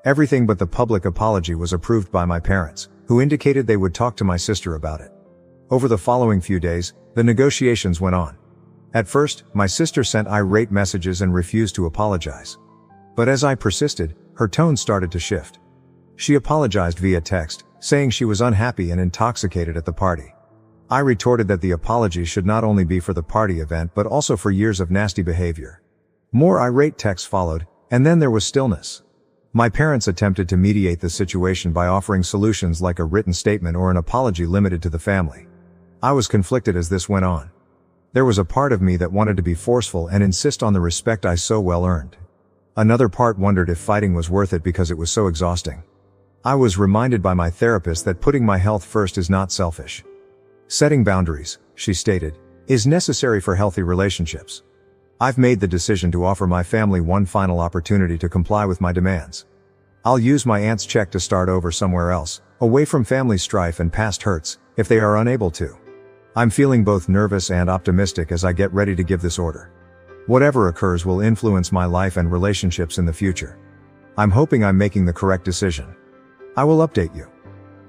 Everything but the public apology was approved by my parents, who indicated they would talk to my sister about it. Over the following few days, the negotiations went on. At first, my sister sent irate messages and refused to apologize. But as I persisted, her tone started to shift. She apologized via text, saying she was unhappy and intoxicated at the party. I retorted that the apology should not only be for the party event but also for years of nasty behavior. More irate texts followed, and then there was stillness. My parents attempted to mediate the situation by offering solutions like a written statement or an apology limited to the family. I was conflicted as this went on. There was a part of me that wanted to be forceful and insist on the respect I so well earned. Another part wondered if fighting was worth it because it was so exhausting. I was reminded by my therapist that putting my health first is not selfish. Setting boundaries, she stated, is necessary for healthy relationships. I've made the decision to offer my family one final opportunity to comply with my demands. I'll use my aunt's check to start over somewhere else, away from family strife and past hurts, if they are unable to. I'm feeling both nervous and optimistic as I get ready to give this order. Whatever occurs will influence my life and relationships in the future. I'm hoping I'm making the correct decision. I will update you.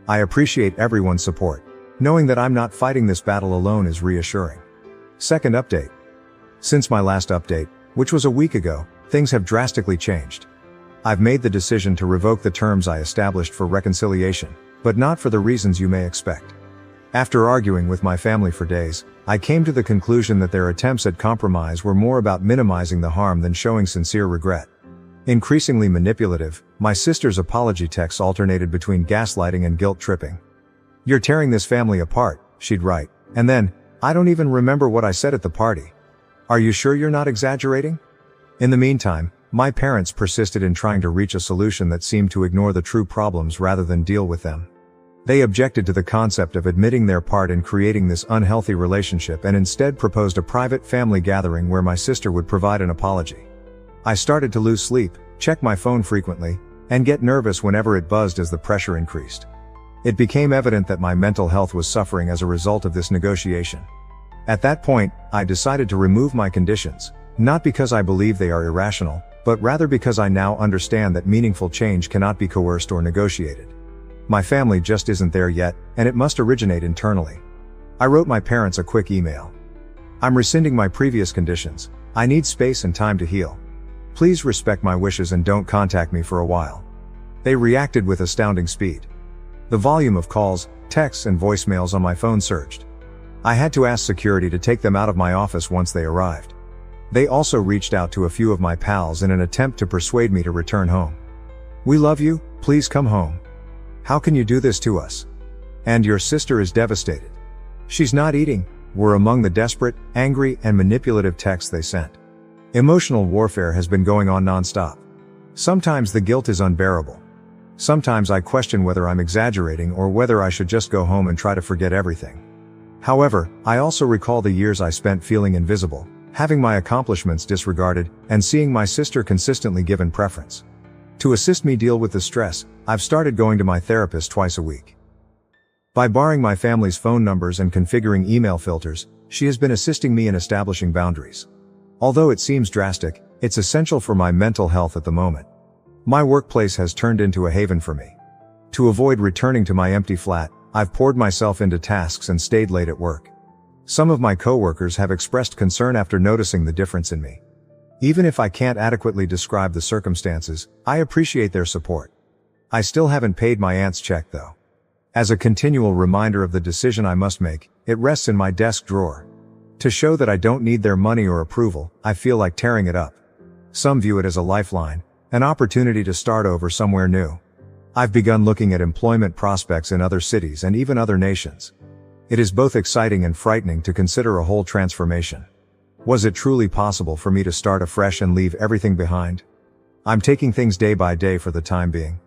I appreciate everyone's support. Knowing that I'm not fighting this battle alone is reassuring. Second update. Since my last update, which was a week ago, things have drastically changed. I've made the decision to revoke the terms I established for reconciliation, but not for the reasons you may expect. After arguing with my family for days, I came to the conclusion that their attempts at compromise were more about minimizing the harm than showing sincere regret. Increasingly manipulative, my sister's apology texts alternated between gaslighting and guilt tripping. "You're tearing this family apart," she'd write, and then, "I don't even remember what I said at the party. Are you sure you're not exaggerating?" In the meantime, my parents persisted in trying to reach a solution that seemed to ignore the true problems rather than deal with them. They objected to the concept of admitting their part in creating this unhealthy relationship and instead proposed a private family gathering where my sister would provide an apology. I started to lose sleep, check my phone frequently, and get nervous whenever it buzzed as the pressure increased. It became evident that my mental health was suffering as a result of this negotiation. At that point, I decided to remove my conditions, not because I believe they are irrational, but rather because I now understand that meaningful change cannot be coerced or negotiated. My family just isn't there yet, and it must originate internally. I wrote my parents a quick email. "I'm rescinding my previous conditions. I need space and time to heal. Please respect my wishes and don't contact me for a while." They reacted with astounding speed. The volume of calls, texts, and voicemails on my phone surged. I had to ask security to take them out of my office once they arrived. They also reached out to a few of my pals in an attempt to persuade me to return home. "We love you, please come home. How can you do this to us? And your sister is devastated. She's not eating," were among the desperate, angry, and manipulative texts they sent. Emotional warfare has been going on nonstop. Sometimes the guilt is unbearable. Sometimes I question whether I'm exaggerating or whether I should just go home and try to forget everything. However, I also recall the years I spent feeling invisible, having my accomplishments disregarded, and seeing my sister consistently given preference. To assist me deal with the stress, I've started going to my therapist twice a week. By borrowing my family's phone numbers and configuring email filters, she has been assisting me in establishing boundaries. Although it seems drastic, it's essential for my mental health at the moment. My workplace has turned into a haven for me. To avoid returning to my empty flat, I've poured myself into tasks and stayed late at work. Some of my coworkers have expressed concern after noticing the difference in me. Even if I can't adequately describe the circumstances, I appreciate their support. I still haven't paid my aunt's check though. As a continual reminder of the decision I must make, it rests in my desk drawer. To show that I don't need their money or approval, I feel like tearing it up. Some view it as a lifeline, an opportunity to start over somewhere new. I've begun looking at employment prospects in other cities and even other nations. It is both exciting and frightening to consider a whole transformation. Was it truly possible for me to start afresh and leave everything behind? I'm taking things day by day for the time being.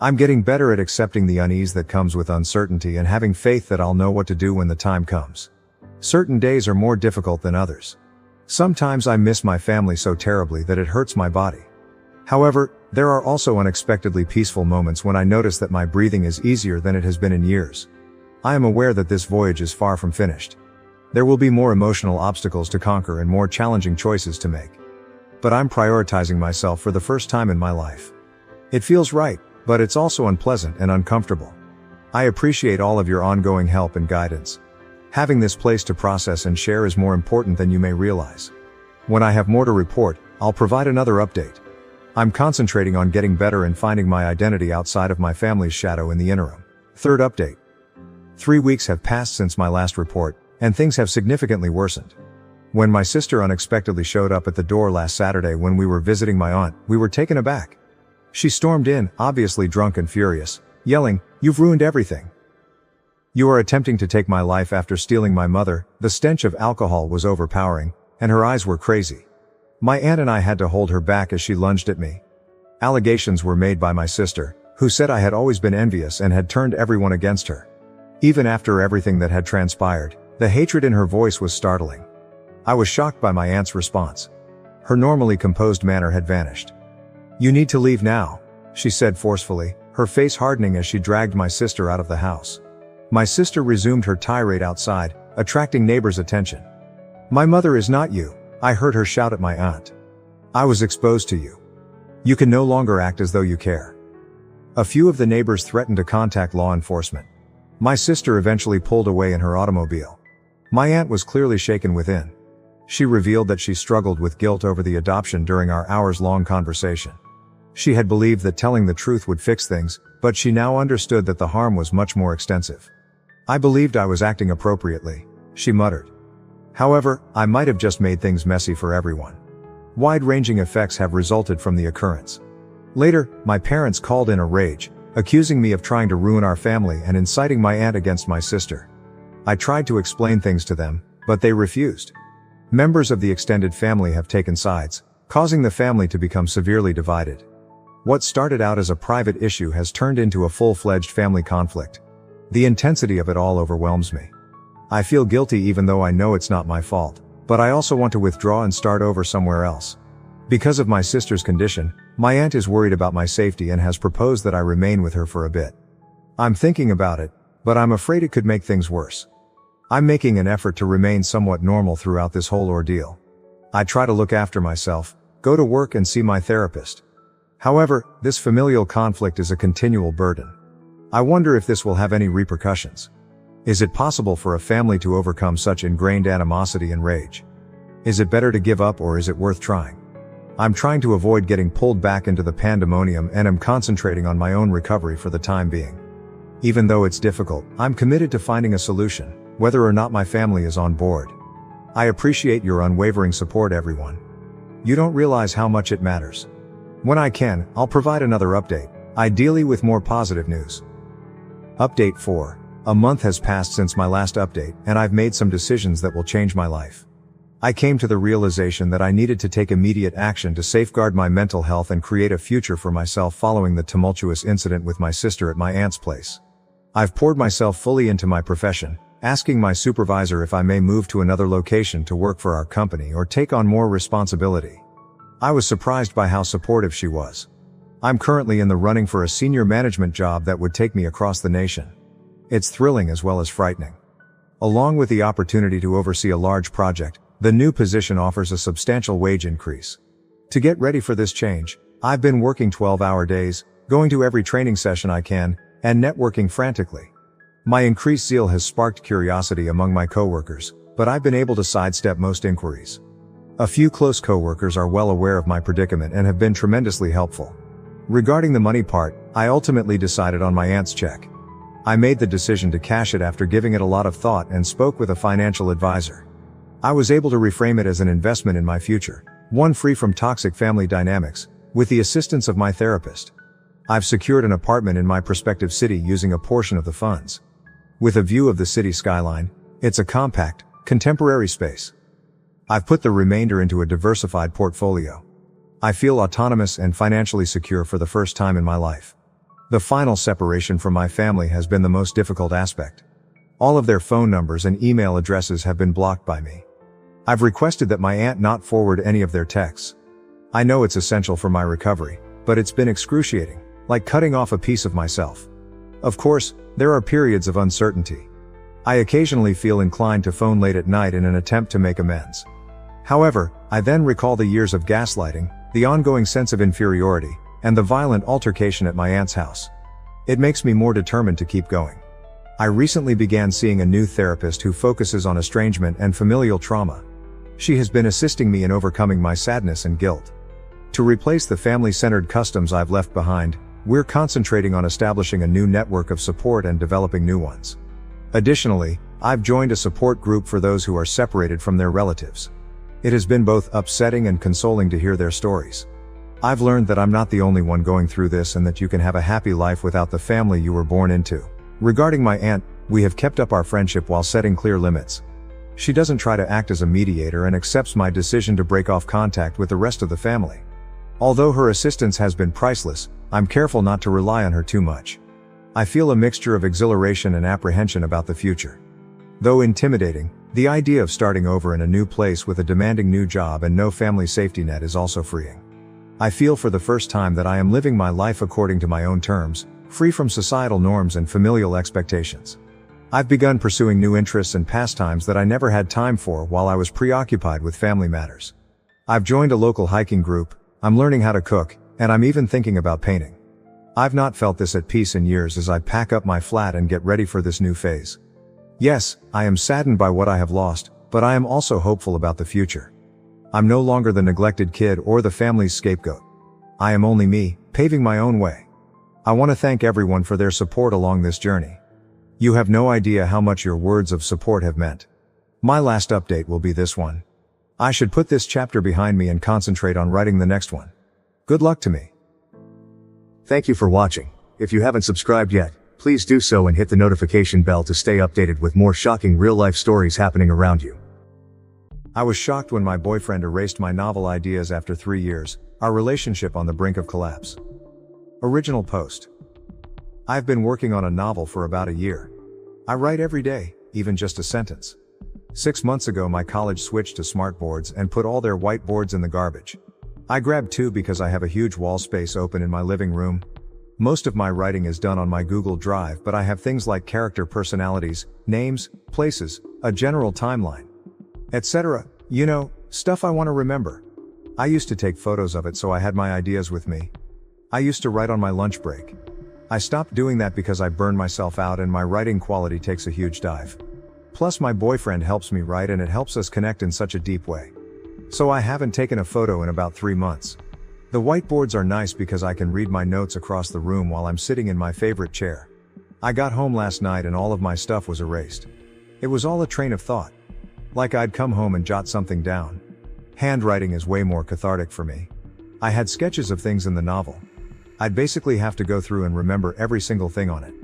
I'm getting better at accepting the unease that comes with uncertainty and having faith that I'll know what to do when the time comes. Certain days are more difficult than others. Sometimes I miss my family so terribly that it hurts my body. However, there are also unexpectedly peaceful moments when I notice that my breathing is easier than it has been in years. I am aware that this voyage is far from finished. There will be more emotional obstacles to conquer and more challenging choices to make. But I'm prioritizing myself for the first time in my life. It feels right, but it's also unpleasant and uncomfortable. I appreciate all of your ongoing help and guidance. Having this place to process and share is more important than you may realize. When I have more to report, I'll provide another update. I'm concentrating on getting better and finding my identity outside of my family's shadow in the interim. Third update. 3 weeks have passed since my last report, and things have significantly worsened. When my sister unexpectedly showed up at the door last Saturday when we were visiting my aunt, we were taken aback. She stormed in, obviously drunk and furious, yelling, "You've ruined everything. You are attempting to take my life after stealing my mother." The stench of alcohol was overpowering, and her eyes were crazy. My aunt and I had to hold her back as she lunged at me. Allegations were made by my sister, who said I had always been envious and had turned everyone against her. Even after everything that had transpired, the hatred in her voice was startling. I was shocked by my aunt's response. Her normally composed manner had vanished. "You need to leave now," she said forcefully, her face hardening as she dragged my sister out of the house. My sister resumed her tirade outside, attracting neighbors' attention. "My mother is not you," I heard her shout at my aunt. "I was exposed to you. You can no longer act as though you care." A few of the neighbors threatened to contact law enforcement. My sister eventually pulled away in her automobile. My aunt was clearly shaken within. She revealed that she struggled with guilt over the adoption during our hours-long conversation. She had believed that telling the truth would fix things, but she now understood that the harm was much more extensive. "I believed I was acting appropriately," she muttered. "However, I might have just made things messy for everyone. Wide-ranging effects have resulted from the occurrence." Later, my parents called in a rage, accusing me of trying to ruin our family and inciting my aunt against my sister. I tried to explain things to them, but they refused. Members of the extended family have taken sides, causing the family to become severely divided. What started out as a private issue has turned into a full-fledged family conflict. The intensity of it all overwhelms me. I feel guilty even though I know it's not my fault, but I also want to withdraw and start over somewhere else. Because of my sister's condition, my aunt is worried about my safety and has proposed that I remain with her for a bit. I'm thinking about it, but I'm afraid it could make things worse. I'm making an effort to remain somewhat normal throughout this whole ordeal. I try to look after myself, go to work and see my therapist. However, this familial conflict is a continual burden. I wonder if this will have any repercussions. Is it possible for a family to overcome such ingrained animosity and rage? Is it better to give up or is it worth trying? I'm trying to avoid getting pulled back into the pandemonium and am concentrating on my own recovery for the time being. Even though it's difficult, I'm committed to finding a solution, whether or not my family is on board. I appreciate your unwavering support, everyone. You don't realize how much it matters. When I can, I'll provide another update, ideally with more positive news. Update 4. A month has passed since my last update, and I've made some decisions that will change my life. I came to the realization that I needed to take immediate action to safeguard my mental health and create a future for myself following the tumultuous incident with my sister at my aunt's place. I've poured myself fully into my profession, asking my supervisor if I may move to another location to work for our company or take on more responsibility. I was surprised by how supportive she was. I'm currently in the running for a senior management job that would take me across the nation. It's thrilling as well as frightening. Along with the opportunity to oversee a large project, the new position offers a substantial wage increase. To get ready for this change, I've been working 12-hour days, going to every training session I can, and networking frantically. My increased zeal has sparked curiosity among my coworkers, but I've been able to sidestep most inquiries. A few close coworkers are well aware of my predicament and have been tremendously helpful. Regarding the money part, I ultimately decided on my aunt's check. I made the decision to cash it after giving it a lot of thought and spoke with a financial advisor. I was able to reframe it as an investment in my future, one free from toxic family dynamics, with the assistance of my therapist. I've secured an apartment in my prospective city using a portion of the funds. With a view of the city skyline, it's a compact, contemporary space. I've put the remainder into a diversified portfolio. I feel autonomous and financially secure for the first time in my life. The final separation from my family has been the most difficult aspect. All of their phone numbers and email addresses have been blocked by me. I've requested that my aunt not forward any of their texts. I know it's essential for my recovery, but it's been excruciating, like cutting off a piece of myself. Of course, there are periods of uncertainty. I occasionally feel inclined to phone late at night in an attempt to make amends. However, I then recall the years of gaslighting, the ongoing sense of inferiority, and the violent altercation at my aunt's house. It makes me more determined to keep going. I recently began seeing a new therapist who focuses on estrangement and familial trauma. She has been assisting me in overcoming my sadness and guilt. To replace the family-centered customs I've left behind, we're concentrating on establishing a new network of support and developing new ones. Additionally, I've joined a support group for those who are separated from their relatives. It has been both upsetting and consoling to hear their stories. I've learned that I'm not the only one going through this and that you can have a happy life without the family you were born into. Regarding my aunt, we have kept up our friendship while setting clear limits. She doesn't try to act as a mediator and accepts my decision to break off contact with the rest of the family. Although her assistance has been priceless, I'm careful not to rely on her too much. I feel a mixture of exhilaration and apprehension about the future. Though intimidating, the idea of starting over in a new place with a demanding new job and no family safety net is also freeing. I feel for the first time that I am living my life according to my own terms, free from societal norms and familial expectations. I've begun pursuing new interests and pastimes that I never had time for while I was preoccupied with family matters. I've joined a local hiking group, I'm learning how to cook, and I'm even thinking about painting. I've not felt this at peace in years as I pack up my flat and get ready for this new phase. Yes, I am saddened by what I have lost, but I am also hopeful about the future. I'm no longer the neglected kid or the family's scapegoat. I am only me, paving my own way. I want to thank everyone for their support along this journey. You have no idea how much your words of support have meant. My last update will be this one. I should put this chapter behind me and concentrate on writing the next one. Good luck to me. Thank you for watching. If you haven't subscribed yet, please do so and hit the notification bell to stay updated with more shocking real-life stories happening around you. I was shocked when my boyfriend erased my novel ideas after 3 years, our relationship on the brink of collapse. Original post. I've been working on a novel for about a year. I write every day, even just a sentence. 6 months ago my college switched to smartboards and put all their whiteboards in the garbage. I grabbed 2 because I have a huge wall space open in my living room. Most of my writing is done on my Google Drive, but I have things like character personalities, names, places, a general timeline, etc. You know, stuff I want to remember. I used to take photos of it so I had my ideas with me. I used to write on my lunch break. I stopped doing that because I burned myself out and my writing quality takes a huge dive. Plus my boyfriend helps me write and it helps us connect in such a deep way. So I haven't taken a photo in about 3 months. The whiteboards are nice because I can read my notes across the room while I'm sitting in my favorite chair. I got home last night and all of my stuff was erased. It was all a train of thought. Like I'd come home and jot something down. Handwriting is way more cathartic for me. I had sketches of things in the novel. I'd basically have to go through and remember every single thing on it.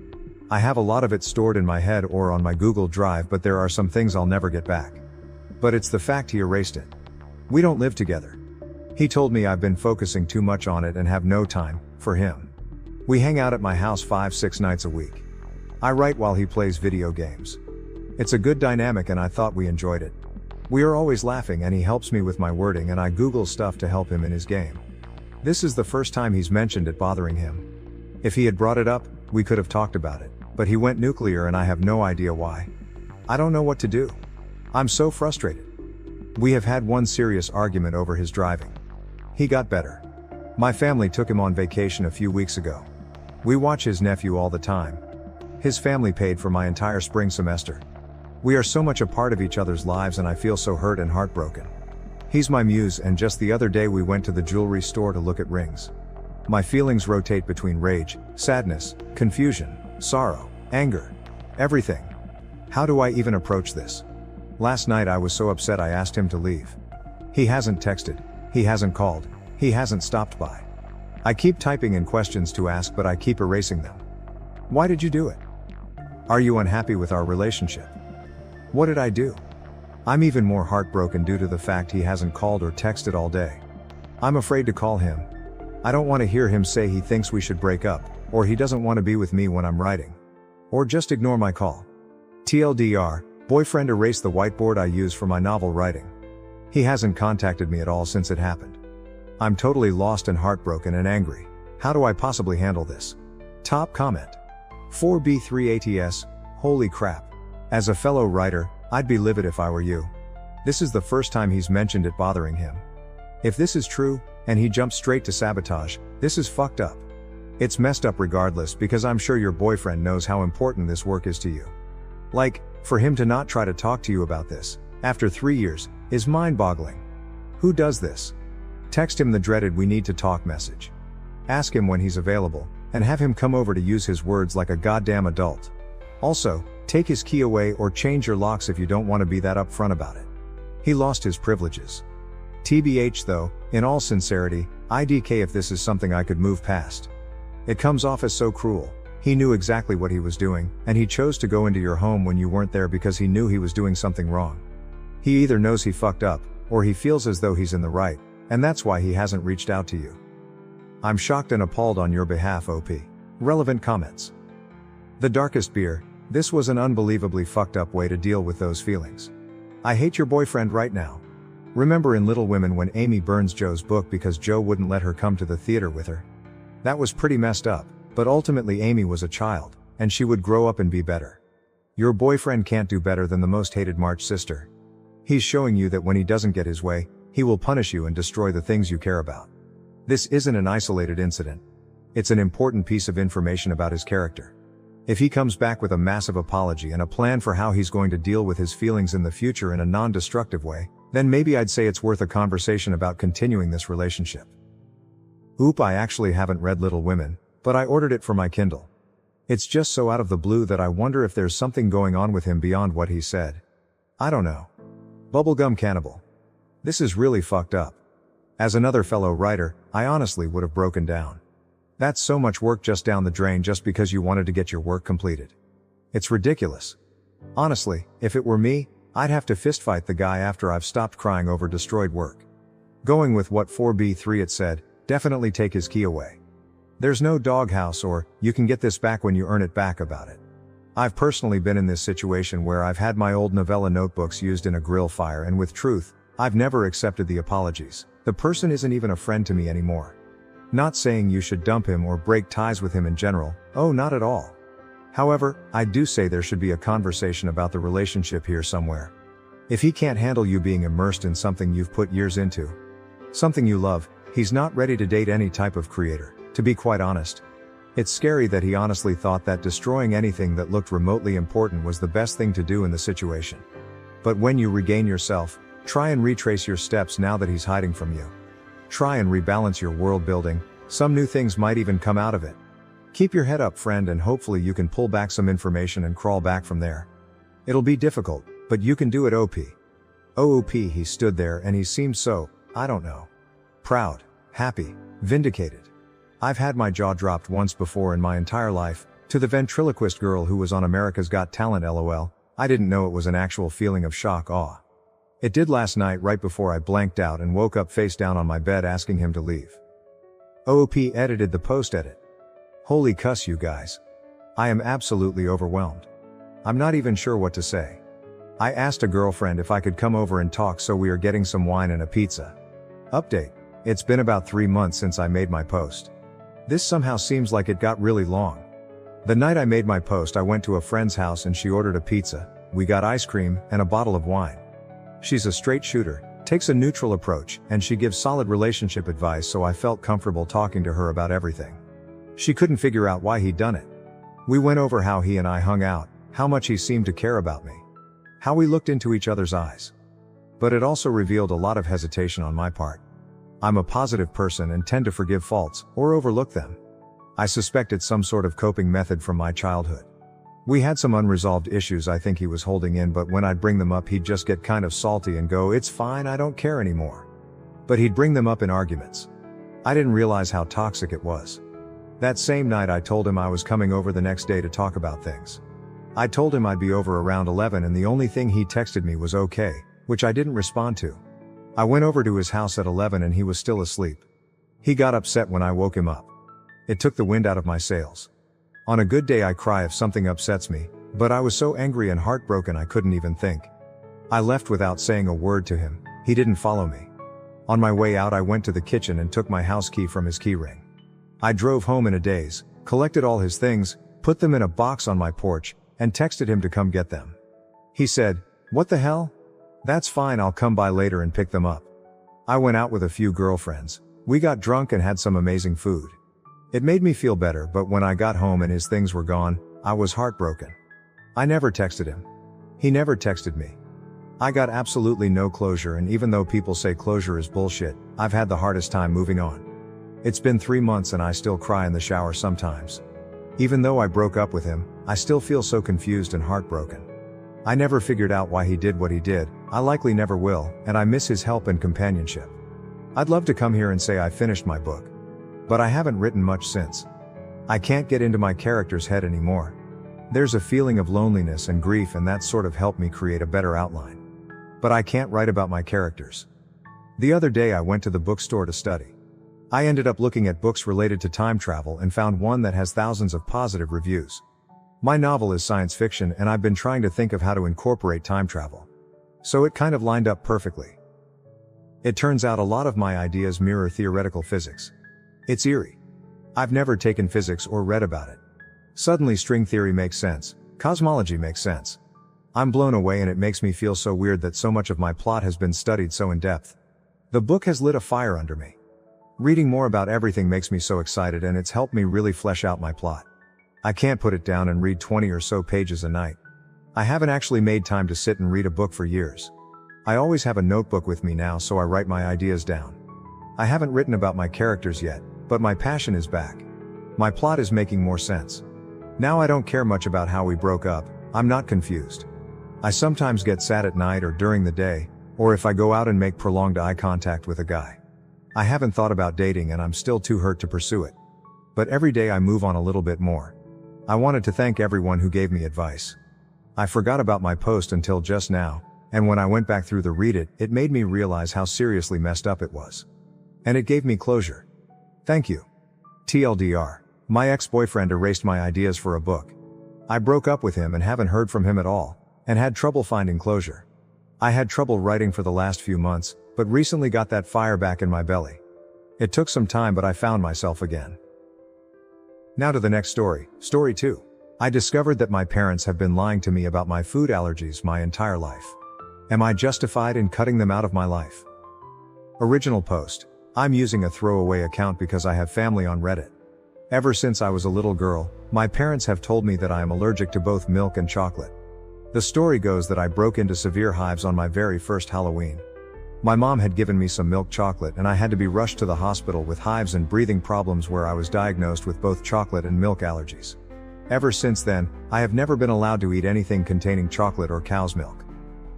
I have a lot of it stored in my head or on my Google Drive, but there are some things I'll never get back. But it's the fact he erased it. We don't live together. He told me I've been focusing too much on it and have no time for him. We hang out at my house 5-6 nights a week. I write while he plays video games. It's a good dynamic and I thought we enjoyed it. We are always laughing and he helps me with my wording and I Google stuff to help him in his game. This is the first time he's mentioned it bothering him. If he had brought it up, we could have talked about it, but he went nuclear and I have no idea why. I don't know what to do. I'm so frustrated. We have had one serious argument over his driving. He got better. My family took him on vacation a few weeks ago. We watch his nephew all the time. His family paid for my entire spring semester. We are so much a part of each other's lives and I feel so hurt and heartbroken. He's my muse and just the other day we went to the jewelry store to look at rings. My feelings rotate between rage, sadness, confusion, sorrow, anger, everything. How do I even approach this? Last night I was so upset I asked him to leave. He hasn't texted, he hasn't called, he hasn't stopped by. I keep typing in questions to ask but I keep erasing them. Why did you do it? Are you unhappy with our relationship? What did I do? I'm even more heartbroken due to the fact he hasn't called or texted all day. I'm afraid to call him. I don't want to hear him say he thinks we should break up, or he doesn't want to be with me when I'm writing. Or just ignore my call. TLDR, boyfriend erased the whiteboard I use for my novel writing. He hasn't contacted me at all since it happened. I'm totally lost and heartbroken and angry. How do I possibly handle this? Top comment. 4B3ATS, holy crap. As a fellow writer, I'd be livid if I were you. This is the first time he's mentioned it bothering him. If this is true, and he jumped straight to sabotage, this is fucked up. It's messed up regardless because I'm sure your boyfriend knows how important this work is to you. Like, for him to not try to talk to you about this, after 3 years, is mind-boggling. Who does this? Text him the dreaded "we need to talk" message. Ask him when he's available, and have him come over to use his words like a goddamn adult. Also, take his key away or change your locks if you don't want to be that upfront about it. He lost his privileges. TBH though, in all sincerity, IDK if this is something I could move past. It comes off as so cruel. He knew exactly what he was doing, and he chose to go into your home when you weren't there because he knew he was doing something wrong. He either knows he fucked up, or he feels as though he's in the right, and that's why he hasn't reached out to you. I'm shocked and appalled on your behalf, OP. Relevant comments. The darkest beer. This was an unbelievably fucked up way to deal with those feelings. I hate your boyfriend right now. Remember in Little Women when Amy burns Joe's book because Joe wouldn't let her come to the theater with her? That was pretty messed up, but ultimately Amy was a child, and she would grow up and be better. Your boyfriend can't do better than the most hated March sister. He's showing you that when he doesn't get his way, he will punish you and destroy the things you care about. This isn't an isolated incident. It's an important piece of information about his character. If he comes back with a massive apology and a plan for how he's going to deal with his feelings in the future in a non-destructive way, then maybe I'd say it's worth a conversation about continuing this relationship. Oop, I actually haven't read Little Women, but I ordered it for my Kindle. It's just so out of the blue that I wonder if there's something going on with him beyond what he said. I don't know. Bubblegum cannibal. This is really fucked up. As another fellow writer, I honestly would have broken down. That's so much work just down the drain just because you wanted to get your work completed. It's ridiculous. Honestly, if it were me, I'd have to fistfight the guy after I've stopped crying over destroyed work. Going with what 4B3 it said, definitely take his key away. There's no doghouse or, you can get this back when you earn it back about it. I've personally been in this situation where I've had my old novella notebooks used in a grill fire and with truth, I've never accepted the apologies. The person isn't even a friend to me anymore. Not saying you should dump him or break ties with him in general, oh not at all. However, I do say there should be a conversation about the relationship here somewhere. If he can't handle you being immersed in something you've put years into, something you love, he's not ready to date any type of creator, to be quite honest. It's scary that he honestly thought that destroying anything that looked remotely important was the best thing to do in the situation. But when you regain yourself, try and retrace your steps now that he's hiding from you. Try and rebalance your world building, some new things might even come out of it. Keep your head up, friend, and hopefully you can pull back some information and crawl back from there. It'll be difficult, but you can do it, OP. OOP, he stood there and he seemed so, I don't know. Proud, happy, vindicated. I've had my jaw dropped once before in my entire life, to the ventriloquist girl who was on America's Got Talent LOL, I didn't know it was an actual feeling of shock awe. It did last night right before I blanked out and woke up face down on my bed asking him to leave. OOP edited the post edit. Holy cuss you guys. I am absolutely overwhelmed. I'm not even sure what to say. I asked a girlfriend if I could come over and talk so we are getting some wine and a pizza. Update. It's been about 3 months since I made my post. This somehow seems like it got really long. The night I made my post, I went to a friend's house and she ordered a pizza. We got ice cream and a bottle of wine. She's a straight shooter, takes a neutral approach, and she gives solid relationship advice, so I felt comfortable talking to her about everything. She couldn't figure out why he'd done it. We went over how he and I hung out, how much he seemed to care about me, how we looked into each other's eyes. But it also revealed a lot of hesitation on my part. I'm a positive person and tend to forgive faults, or overlook them. I suspect it's some sort of coping method from my childhood. We had some unresolved issues I think he was holding in, but when I'd bring them up he'd just get kind of salty and go, "It's fine, I don't care anymore." But he'd bring them up in arguments. I didn't realize how toxic it was. That same night I told him I was coming over the next day to talk about things. I told him I'd be over around 11 and the only thing he texted me was okay, which I didn't respond to. I went over to his house at 11 and he was still asleep. He got upset when I woke him up. It took the wind out of my sails. On a good day I cry if something upsets me, but I was so angry and heartbroken I couldn't even think. I left without saying a word to him. He didn't follow me. On my way out I went to the kitchen and took my house key from his key ring. I drove home in a daze, collected all his things, put them in a box on my porch, and texted him to come get them. He said, "What the hell? That's fine, I'll come by later and pick them up." I went out with a few girlfriends. We got drunk and had some amazing food. It made me feel better, but when I got home and his things were gone, I was heartbroken. I never texted him. He never texted me. I got absolutely no closure, and even though people say closure is bullshit, I've had the hardest time moving on. It's been 3 months and I still cry in the shower sometimes. Even though I broke up with him, I still feel so confused and heartbroken. I never figured out why he did what he did, I likely never will, and I miss his help and companionship. I'd love to come here and say I finished my book. But I haven't written much since. I can't get into my character's head anymore. There's a feeling of loneliness and grief, and that sort of helped me create a better outline. But I can't write about my characters. The other day I went to the bookstore to study. I ended up looking at books related to time travel and found one that has thousands of positive reviews. My novel is science fiction and I've been trying to think of how to incorporate time travel. So it kind of lined up perfectly. It turns out a lot of my ideas mirror theoretical physics. It's eerie. I've never taken physics or read about it. Suddenly string theory makes sense, cosmology makes sense. I'm blown away, and it makes me feel so weird that so much of my plot has been studied so in depth. The book has lit a fire under me. Reading more about everything makes me so excited, and it's helped me really flesh out my plot. I can't put it down and read 20 or so pages a night. I haven't actually made time to sit and read a book for years. I always have a notebook with me now, so I write my ideas down. I haven't written about my characters yet, but my passion is back. My plot is making more sense. Now I don't care much about how we broke up. I'm not confused. I sometimes get sad at night or during the day, or if I go out and make prolonged eye contact with a guy. I haven't thought about dating and I'm still too hurt to pursue it. But every day I move on a little bit more. I wanted to thank everyone who gave me advice. I forgot about my post until just now, and when I went back through the read it, it made me realize how seriously messed up it was. And it gave me closure. Thank you. TLDR. My ex-boyfriend erased my ideas for a book. I broke up with him and haven't heard from him at all, and had trouble finding closure. I had trouble writing for the last few months, but recently got that fire back in my belly. It took some time, but I found myself again. Now to the next story, story 2. I discovered that my parents have been lying to me about my food allergies my entire life. Am I justified in cutting them out of my life? Original post. I'm using a throwaway account because I have family on Reddit. Ever since I was a little girl, my parents have told me that I am allergic to both milk and chocolate. The story goes that I broke into severe hives on my very first Halloween. My mom had given me some milk chocolate and I had to be rushed to the hospital with hives and breathing problems, where I was diagnosed with both chocolate and milk allergies. Ever since then, I have never been allowed to eat anything containing chocolate or cow's milk.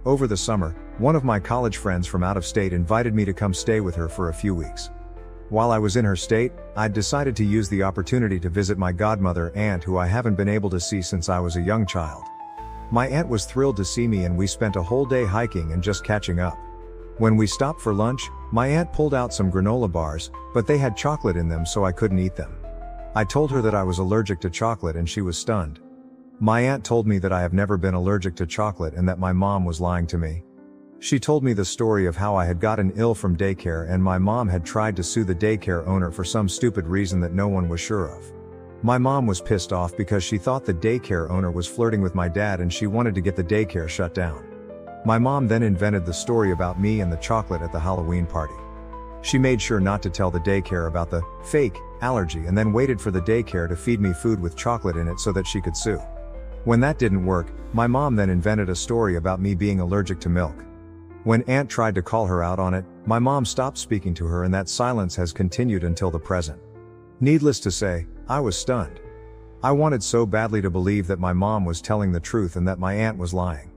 Over the summer, one of my college friends from out of state invited me to come stay with her for a few weeks. While I was in her state, I'd decided to use the opportunity to visit my godmother aunt, who I haven't been able to see since I was a young child. My aunt was thrilled to see me and we spent a whole day hiking and just catching up. When we stopped for lunch, my aunt pulled out some granola bars, but they had chocolate in them, so I couldn't eat them. I told her that I was allergic to chocolate and she was stunned. My aunt told me that I have never been allergic to chocolate and that my mom was lying to me. She told me the story of how I had gotten ill from daycare and my mom had tried to sue the daycare owner for some stupid reason that no one was sure of. My mom was pissed off because she thought the daycare owner was flirting with my dad and she wanted to get the daycare shut down. My mom then invented the story about me and the chocolate at the Halloween party. She made sure not to tell the daycare about the fake allergy and then waited for the daycare to feed me food with chocolate in it so that she could sue. When that didn't work, my mom then invented a story about me being allergic to milk. When Aunt tried to call her out on it, my mom stopped speaking to her and that silence has continued until the present. Needless to say, I was stunned. I wanted so badly to believe that my mom was telling the truth and that my aunt was lying.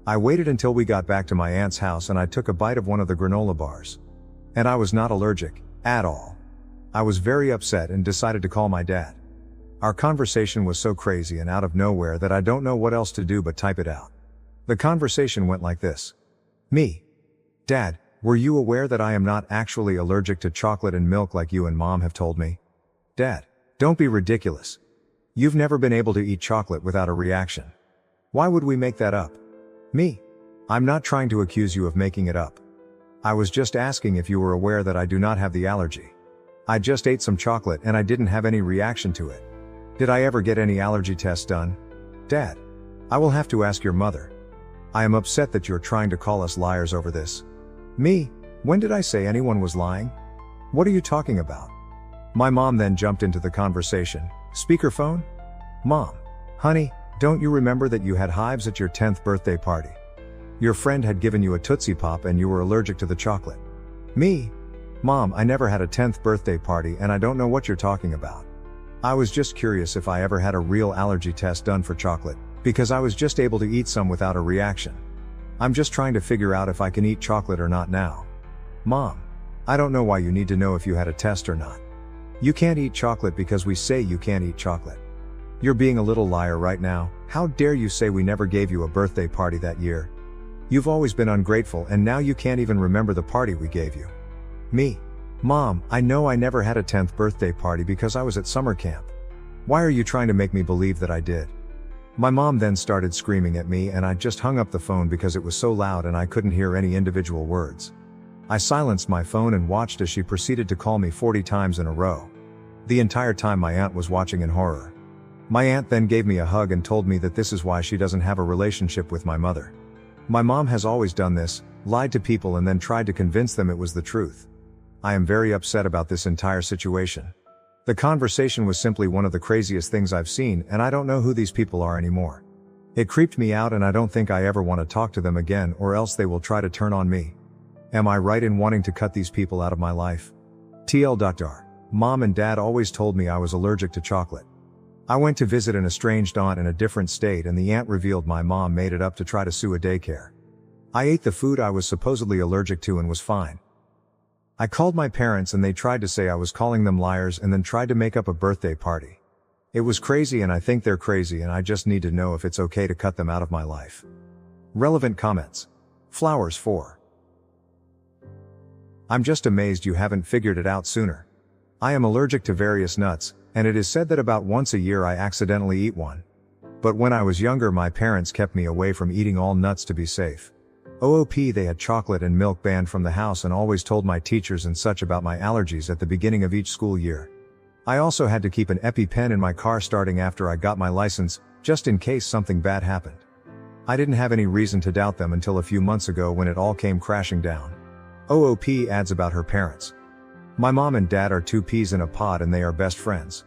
I waited until we got back to my aunt's house and I took a bite of one of the granola bars. And I was not allergic, at all. I was very upset and decided to call my dad. Our conversation was so crazy and out of nowhere that I don't know what else to do but type it out. The conversation went like this. Me. Dad, were you aware that I am not actually allergic to chocolate and milk like you and Mom have told me? Dad, don't be ridiculous. You've never been able to eat chocolate without a reaction. Why would we make that up? Me. I'm not trying to accuse you of making it up. I was just asking if you were aware that I do not have the allergy. I just ate some chocolate and I didn't have any reaction to it. Did I ever get any allergy tests done? Dad. I will have to ask your mother. I am upset that you're trying to call us liars over this. Me? When did I say anyone was lying? What are you talking about? My mom then jumped into the conversation. Speakerphone? Mom. Honey, don't you remember that you had hives at your 10th birthday party? Your friend had given you a Tootsie Pop and you were allergic to the chocolate. Me? Mom, I never had a 10th birthday party and I don't know what you're talking about. I was just curious if I ever had a real allergy test done for chocolate, because I was just able to eat some without a reaction. I'm just trying to figure out if I can eat chocolate or not now. Mom. I don't know why you need to know if you had a test or not. You can't eat chocolate because we say you can't eat chocolate. You're being a little liar right now. How dare you say we never gave you a birthday party that year? You've always been ungrateful and now you can't even remember the party we gave you. Me. Mom, I know I never had a 10th birthday party because I was at summer camp. Why are you trying to make me believe that I did? My mom then started screaming at me and I just hung up the phone because it was so loud and I couldn't hear any individual words. I silenced my phone and watched as she proceeded to call me 40 times in a row. The entire time my aunt was watching in horror. My aunt then gave me a hug and told me that this is why she doesn't have a relationship with my mother. My mom has always done this, lied to people and then tried to convince them it was the truth. I am very upset about this entire situation. The conversation was simply one of the craziest things I've seen and I don't know who these people are anymore. It creeped me out and I don't think I ever want to talk to them again or else they will try to turn on me. Am I right in wanting to cut these people out of my life? TL. Mom and Dad always told me I was allergic to chocolate. I went to visit an estranged aunt in a different state and the aunt revealed my mom made it up to try to sue a daycare. I ate the food I was supposedly allergic to and was fine. I called my parents and they tried to say I was calling them liars and then tried to make up a birthday party. It was crazy and I think they're crazy and I just need to know if it's okay to cut them out of my life. Relevant comments. Flowers 4. I'm just amazed you haven't figured it out sooner. I am allergic to various nuts, and it is said that about once a year I accidentally eat one. But when I was younger my parents kept me away from eating all nuts to be safe. They had chocolate and milk banned from the house and always told my teachers and such about my allergies at the beginning of each school year. I also had to keep an EpiPen in my car starting after I got my license, just in case something bad happened. I didn't have any reason to doubt them until a few months ago when it all came crashing down. adds about her parents. My mom and dad are two peas in a pod and they are best friends.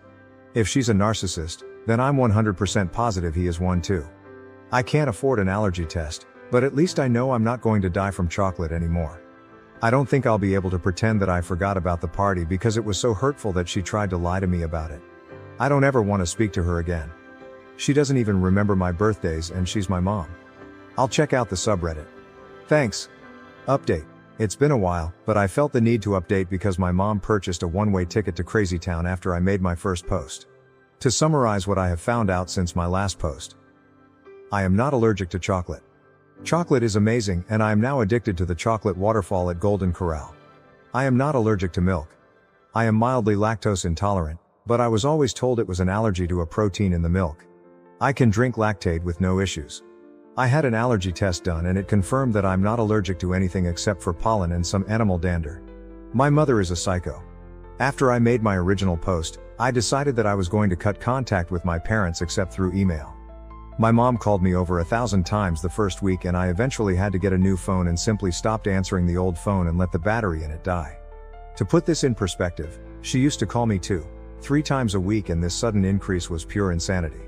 If she's a narcissist, then I'm 100% positive he is one too. I can't afford an allergy test, but at least I know I'm not going to die from chocolate anymore. I don't think I'll be able to pretend that I forgot about the party because it was so hurtful that she tried to lie to me about it. I don't ever want to speak to her again. She doesn't even remember my birthdays and she's my mom. I'll check out the subreddit. Thanks. Update. It's been a while, but I felt the need to update because my mom purchased a one-way ticket to Crazy Town after I made my first post. To summarize what I have found out since my last post. I am not allergic to chocolate. Chocolate is amazing and I am now addicted to the chocolate waterfall at Golden Corral. I am not allergic to milk. I am mildly lactose intolerant, but I was always told it was an allergy to a protein in the milk. I can drink Lactaid with no issues. I had an allergy test done and it confirmed that I'm not allergic to anything except for pollen and some animal dander. My mother is a psycho. After I made my original post, I decided that I was going to cut contact with my parents except through email. My mom called me over 1,000 times the first week and I eventually had to get a new phone and simply stopped answering the old phone and let the battery in it die. To put this in perspective, she used to call me 2-3 times a week and this sudden increase was pure insanity.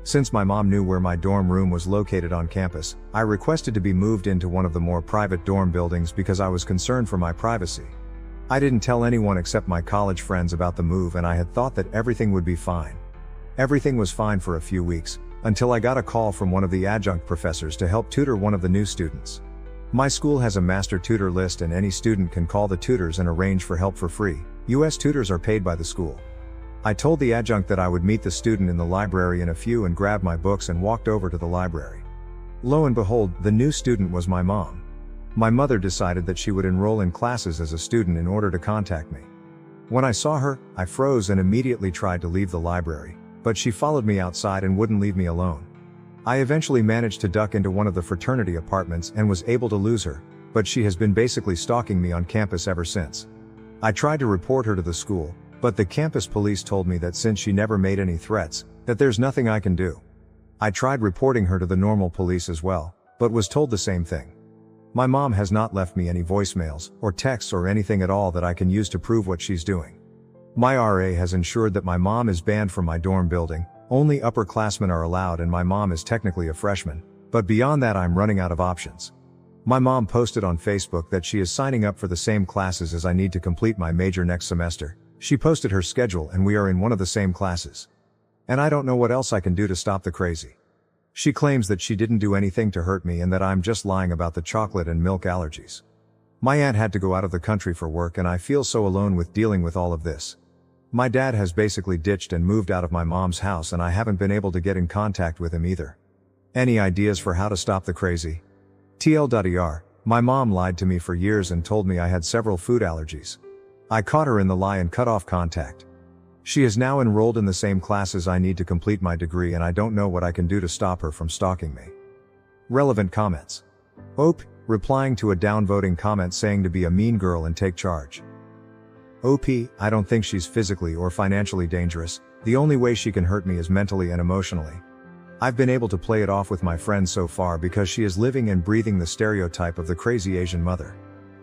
Since my mom knew where my dorm room was located on campus, I requested to be moved into one of the more private dorm buildings because I was concerned for my privacy. I didn't tell anyone except my college friends about the move and I had thought that everything would be fine. Everything was fine for a few weeks, until I got a call from one of the adjunct professors to help tutor one of the new students. My school has a master tutor list and any student can call the tutors and arrange for help for free. US tutors are paid by the school. I told the adjunct that I would meet the student in the library in a few and grabbed my books and walked over to the library. Lo and behold, the new student was my mom. My mother decided that she would enroll in classes as a student in order to contact me. When I saw her, I froze and immediately tried to leave the library, but she followed me outside and wouldn't leave me alone. I eventually managed to duck into one of the fraternity apartments and was able to lose her, but she has been basically stalking me on campus ever since. I tried to report her to the school, but the campus police told me that since she never made any threats, that there's nothing I can do. I tried reporting her to the normal police as well, but was told the same thing. My mom has not left me any voicemails, or texts or anything at all that I can use to prove what she's doing. My RA has ensured that my mom is banned from my dorm building, only upperclassmen are allowed and my mom is technically a freshman, but beyond that I'm running out of options. My mom posted on Facebook that she is signing up for the same classes as I need to complete my major next semester. She posted her schedule and we are in one of the same classes. And I don't know what else I can do to stop the crazy. She claims that she didn't do anything to hurt me and that I'm just lying about the chocolate and milk allergies. My aunt had to go out of the country for work and I feel so alone with dealing with all of this. My dad has basically ditched and moved out of my mom's house and I haven't been able to get in contact with him either. Any ideas for how to stop the crazy? TL.ER, my mom lied to me for years and told me I had several food allergies. I caught her in the lie and cut off contact. She is now enrolled in the same classes I need to complete my degree and I don't know what I can do to stop her from stalking me. Relevant comments. OP, replying to a downvoting comment saying to be a mean girl and take charge. OP, I don't think she's physically or financially dangerous, the only way she can hurt me is mentally and emotionally. I've been able to play it off with my friends so far because she is living and breathing the stereotype of the crazy Asian mother.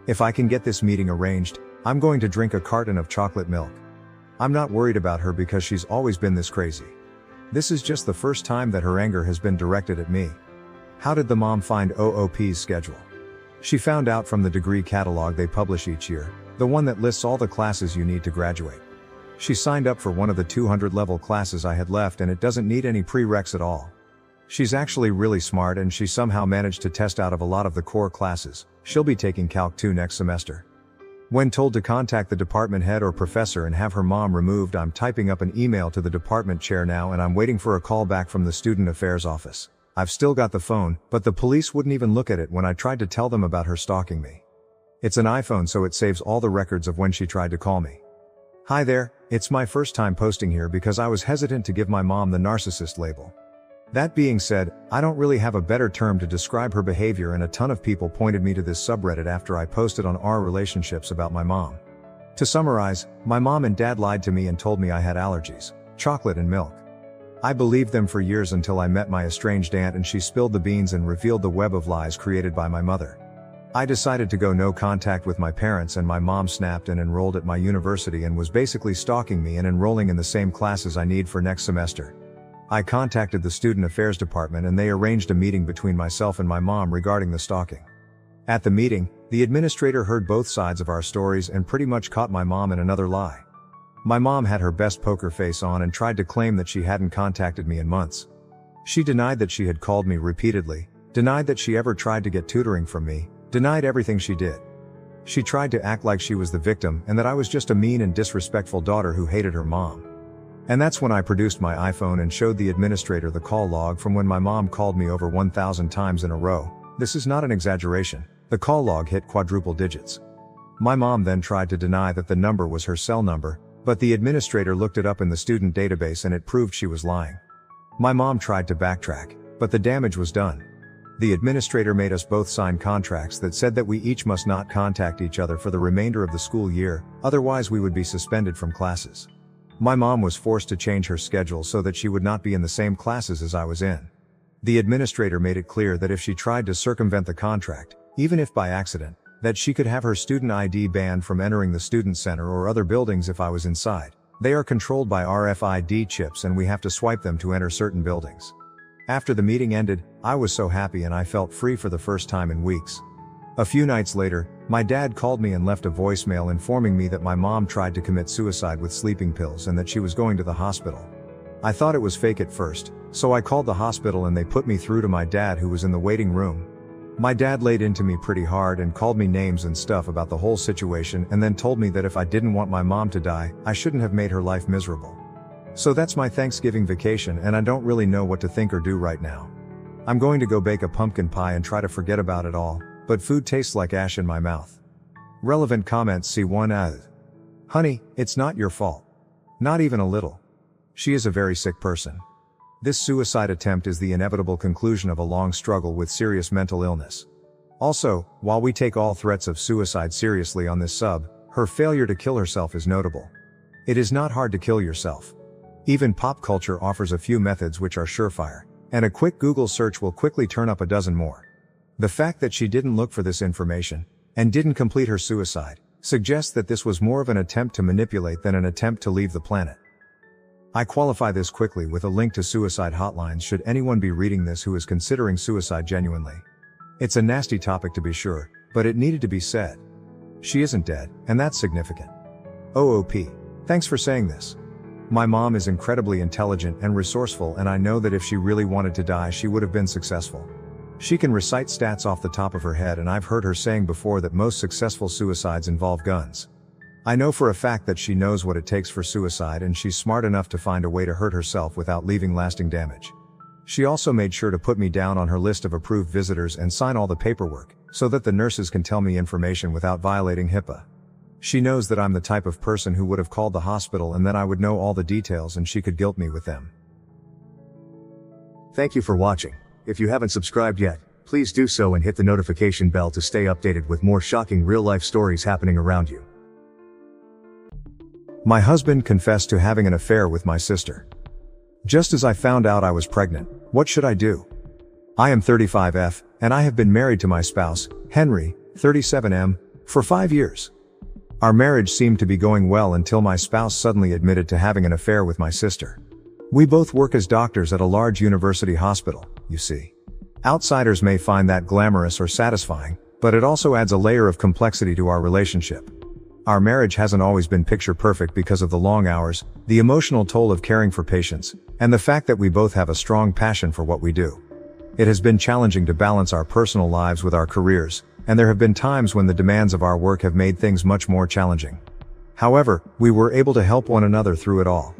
If I can get this meeting arranged, I'm going to drink a carton of chocolate milk. I'm not worried about her because she's always been this crazy. This is just the first time that her anger has been directed at me. How did the mom find OOP's schedule? She found out from the degree catalog they publish each year, the one that lists all the classes you need to graduate. She signed up for one of the 200 level classes I had left and it doesn't need any prereqs at all. She's actually really smart and she somehow managed to test out of a lot of the core classes. She'll be taking Calc 2 next semester. When told to contact the department head or professor and have her mom removed, I'm typing up an email to the department chair now and I'm waiting for a call back from the student affairs office. I've still got the phone, but the police wouldn't even look at it when I tried to tell them about her stalking me. It's an iPhone so it saves all the records of when she tried to call me. Hi there, it's my first time posting here because I was hesitant to give my mom the narcissist label. That being said, I don't really have a better term to describe her behavior and a ton of people pointed me to this subreddit after I posted on our relationships about my mom. To summarize, my mom and dad lied to me and told me I had allergies, chocolate and milk. I believed them for years until I met my estranged aunt and she spilled the beans and revealed the web of lies created by my mother. I decided to go no contact with my parents and my mom snapped and enrolled at my university and was basically stalking me and enrolling in the same classes I need for next semester. I contacted the student affairs department and they arranged a meeting between myself and my mom regarding the stalking. At the meeting, the administrator heard both sides of our stories and pretty much caught my mom in another lie. My mom had her best poker face on and tried to claim that she hadn't contacted me in months. She denied that she had called me repeatedly, denied that she ever tried to get tutoring from me, denied everything she did. She tried to act like she was the victim and that I was just a mean and disrespectful daughter who hated her mom. And that's when I produced my iPhone and showed the administrator the call log from when my mom called me over 1,000 times in a row. This is not an exaggeration. The call log hit quadruple digits. My mom then tried to deny that the number was her cell number, but the administrator looked it up in the student database and it proved she was lying. My mom tried to backtrack, but the damage was done. The administrator made us both sign contracts that said that we each must not contact each other for the remainder of the school year, otherwise we would be suspended from classes. My mom was forced to change her schedule so that she would not be in the same classes as I was in. The administrator made it clear that if she tried to circumvent the contract, even if by accident, that she could have her student ID banned from entering the student center or other buildings if I was inside. They are controlled by RFID chips and we have to swipe them to enter certain buildings. After the meeting ended, I was so happy and I felt free for the first time in weeks. A few nights later, my dad called me and left a voicemail informing me that my mom tried to commit suicide with sleeping pills and that she was going to the hospital. I thought it was fake at first, so I called the hospital and they put me through to my dad who was in the waiting room. My dad laid into me pretty hard and called me names and stuff about the whole situation and then told me that if I didn't want my mom to die, I shouldn't have made her life miserable. So that's my Thanksgiving vacation and I don't really know what to think or do right now. I'm going to go bake a pumpkin pie and try to forget about it all, but food tastes like ash in my mouth. Relevant comments C1 as. Honey, it's not your fault. Not even a little. She is a very sick person. This suicide attempt is the inevitable conclusion of a long struggle with serious mental illness. Also, while we take all threats of suicide seriously on this sub, her failure to kill herself is notable. It is not hard to kill yourself. Even pop culture offers a few methods which are surefire, and a quick Google search will quickly turn up a dozen more. The fact that she didn't look for this information, and didn't complete her suicide, suggests that this was more of an attempt to manipulate than an attempt to leave the planet. I qualify this quickly with a link to suicide hotlines should anyone be reading this who is considering suicide genuinely. It's a nasty topic to be sure, but it needed to be said. She isn't dead, and that's significant. OOP. Thanks for saying this. My mom is incredibly intelligent and resourceful and I know that if she really wanted to die she would have been successful. She can recite stats off the top of her head and I've heard her saying before that most successful suicides involve guns. I know for a fact that she knows what it takes for suicide and she's smart enough to find a way to hurt herself without leaving lasting damage. She also made sure to put me down on her list of approved visitors and sign all the paperwork, so that the nurses can tell me information without violating HIPAA. She knows that I'm the type of person who would have called the hospital and then I would know all the details and she could guilt me with them. Thank you for watching. If you haven't subscribed yet, please do so and hit the notification bell to stay updated with more shocking real-life stories happening around you. My husband confessed to having an affair with my sister. Just as I found out I was pregnant, what should I do? I am 35F, and I have been married to my spouse, Henry, 37M, for 5 years. Our marriage seemed to be going well until my spouse suddenly admitted to having an affair with my sister. We both work as doctors at a large university hospital, you see. Outsiders may find that glamorous or satisfying, but it also adds a layer of complexity to our relationship. Our marriage hasn't always been picture perfect because of the long hours, the emotional toll of caring for patients, and the fact that we both have a strong passion for what we do. It has been challenging to balance our personal lives with our careers, and there have been times when the demands of our work have made things much more challenging. However, we were able to help one another through it all.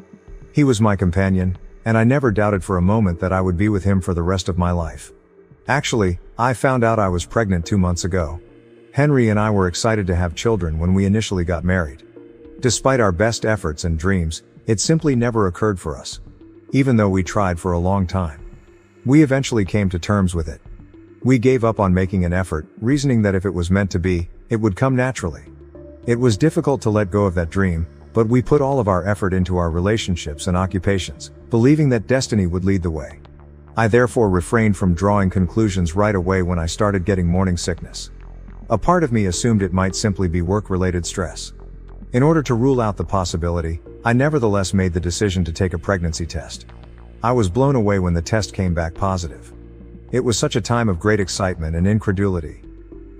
He was my companion, and I never doubted for a moment that I would be with him for the rest of my life. Actually, I found out I was pregnant 2 months ago. Henry and I were excited to have children when we initially got married. Despite our best efforts and dreams, it simply never occurred for us. Even though we tried for a long time. We eventually came to terms with it. We gave up on making an effort, reasoning that if it was meant to be, it would come naturally. It was difficult to let go of that dream, but we put all of our effort into our relationships and occupations, believing that destiny would lead the way. I therefore refrained from drawing conclusions right away when I started getting morning sickness. A part of me assumed it might simply be work-related stress. In order to rule out the possibility, I nevertheless made the decision to take a pregnancy test. I was blown away when the test came back positive. It was such a time of great excitement and incredulity.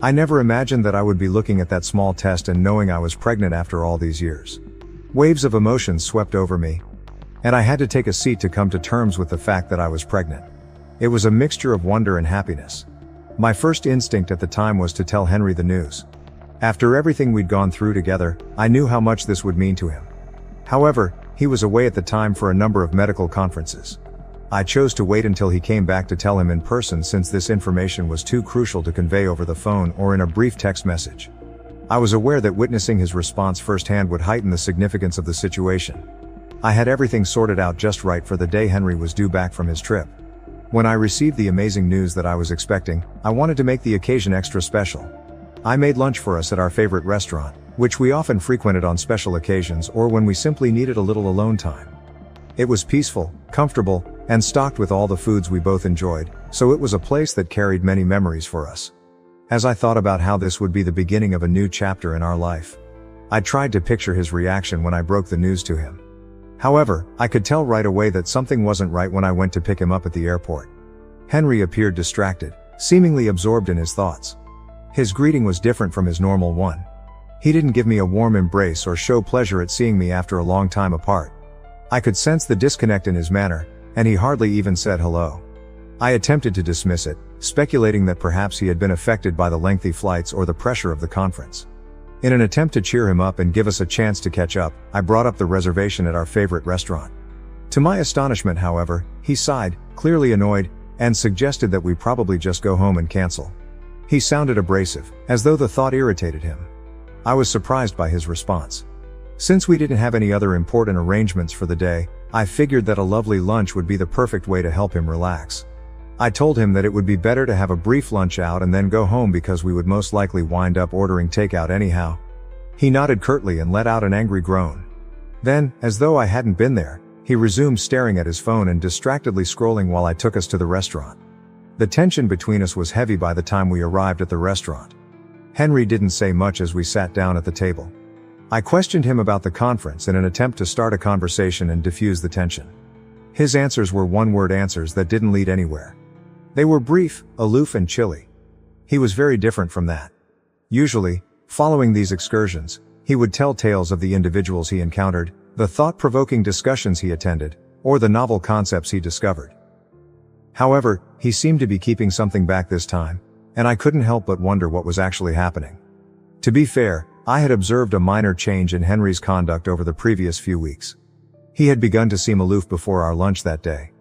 I never imagined that I would be looking at that small test and knowing I was pregnant after all these years. Waves of emotions swept over me, and I had to take a seat to come to terms with the fact that I was pregnant. It was a mixture of wonder and happiness. My first instinct at the time was to tell Henry the news. After everything we'd gone through together, I knew how much this would mean to him. However, he was away at the time for a number of medical conferences. I chose to wait until he came back to tell him in person since this information was too crucial to convey over the phone or in a brief text message. I was aware that witnessing his response firsthand would heighten the significance of the situation. I had everything sorted out just right for the day Henry was due back from his trip. When I received the amazing news that I was expecting, I wanted to make the occasion extra special. I made lunch for us at our favorite restaurant, which we often frequented on special occasions or when we simply needed a little alone time. It was peaceful, comfortable, and stocked with all the foods we both enjoyed, so it was a place that carried many memories for us. As I thought about how this would be the beginning of a new chapter in our life, I tried to picture his reaction when I broke the news to him. However, I could tell right away that something wasn't right when I went to pick him up at the airport. Henry appeared distracted, seemingly absorbed in his thoughts. His greeting was different from his normal one. He didn't give me a warm embrace or show pleasure at seeing me after a long time apart. I could sense the disconnect in his manner, and he hardly even said hello. I attempted to dismiss it, speculating that perhaps he had been affected by the lengthy flights or the pressure of the conference. In an attempt to cheer him up and give us a chance to catch up, I brought up the reservation at our favorite restaurant. To my astonishment, however, he sighed, clearly annoyed, and suggested that we probably just go home and cancel. He sounded abrasive, as though the thought irritated him. I was surprised by his response. Since we didn't have any other important arrangements for the day, I figured that a lovely lunch would be the perfect way to help him relax. I told him that it would be better to have a brief lunch out and then go home because we would most likely wind up ordering takeout anyhow. He nodded curtly and let out an angry groan. Then, as though I hadn't been there, he resumed staring at his phone and distractedly scrolling while I took us to the restaurant. The tension between us was heavy by the time we arrived at the restaurant. Henry didn't say much as we sat down at the table. I questioned him about the conference in an attempt to start a conversation and diffuse the tension. His answers were one-word answers that didn't lead anywhere. They were brief, aloof, and chilly. He was very different from that. Usually, following these excursions, he would tell tales of the individuals he encountered, the thought-provoking discussions he attended, or the novel concepts he discovered. However, he seemed to be keeping something back this time, and I couldn't help but wonder what was actually happening. To be fair, I had observed a minor change in Henry's conduct over the previous few weeks. He had begun to seem aloof before our lunch that day.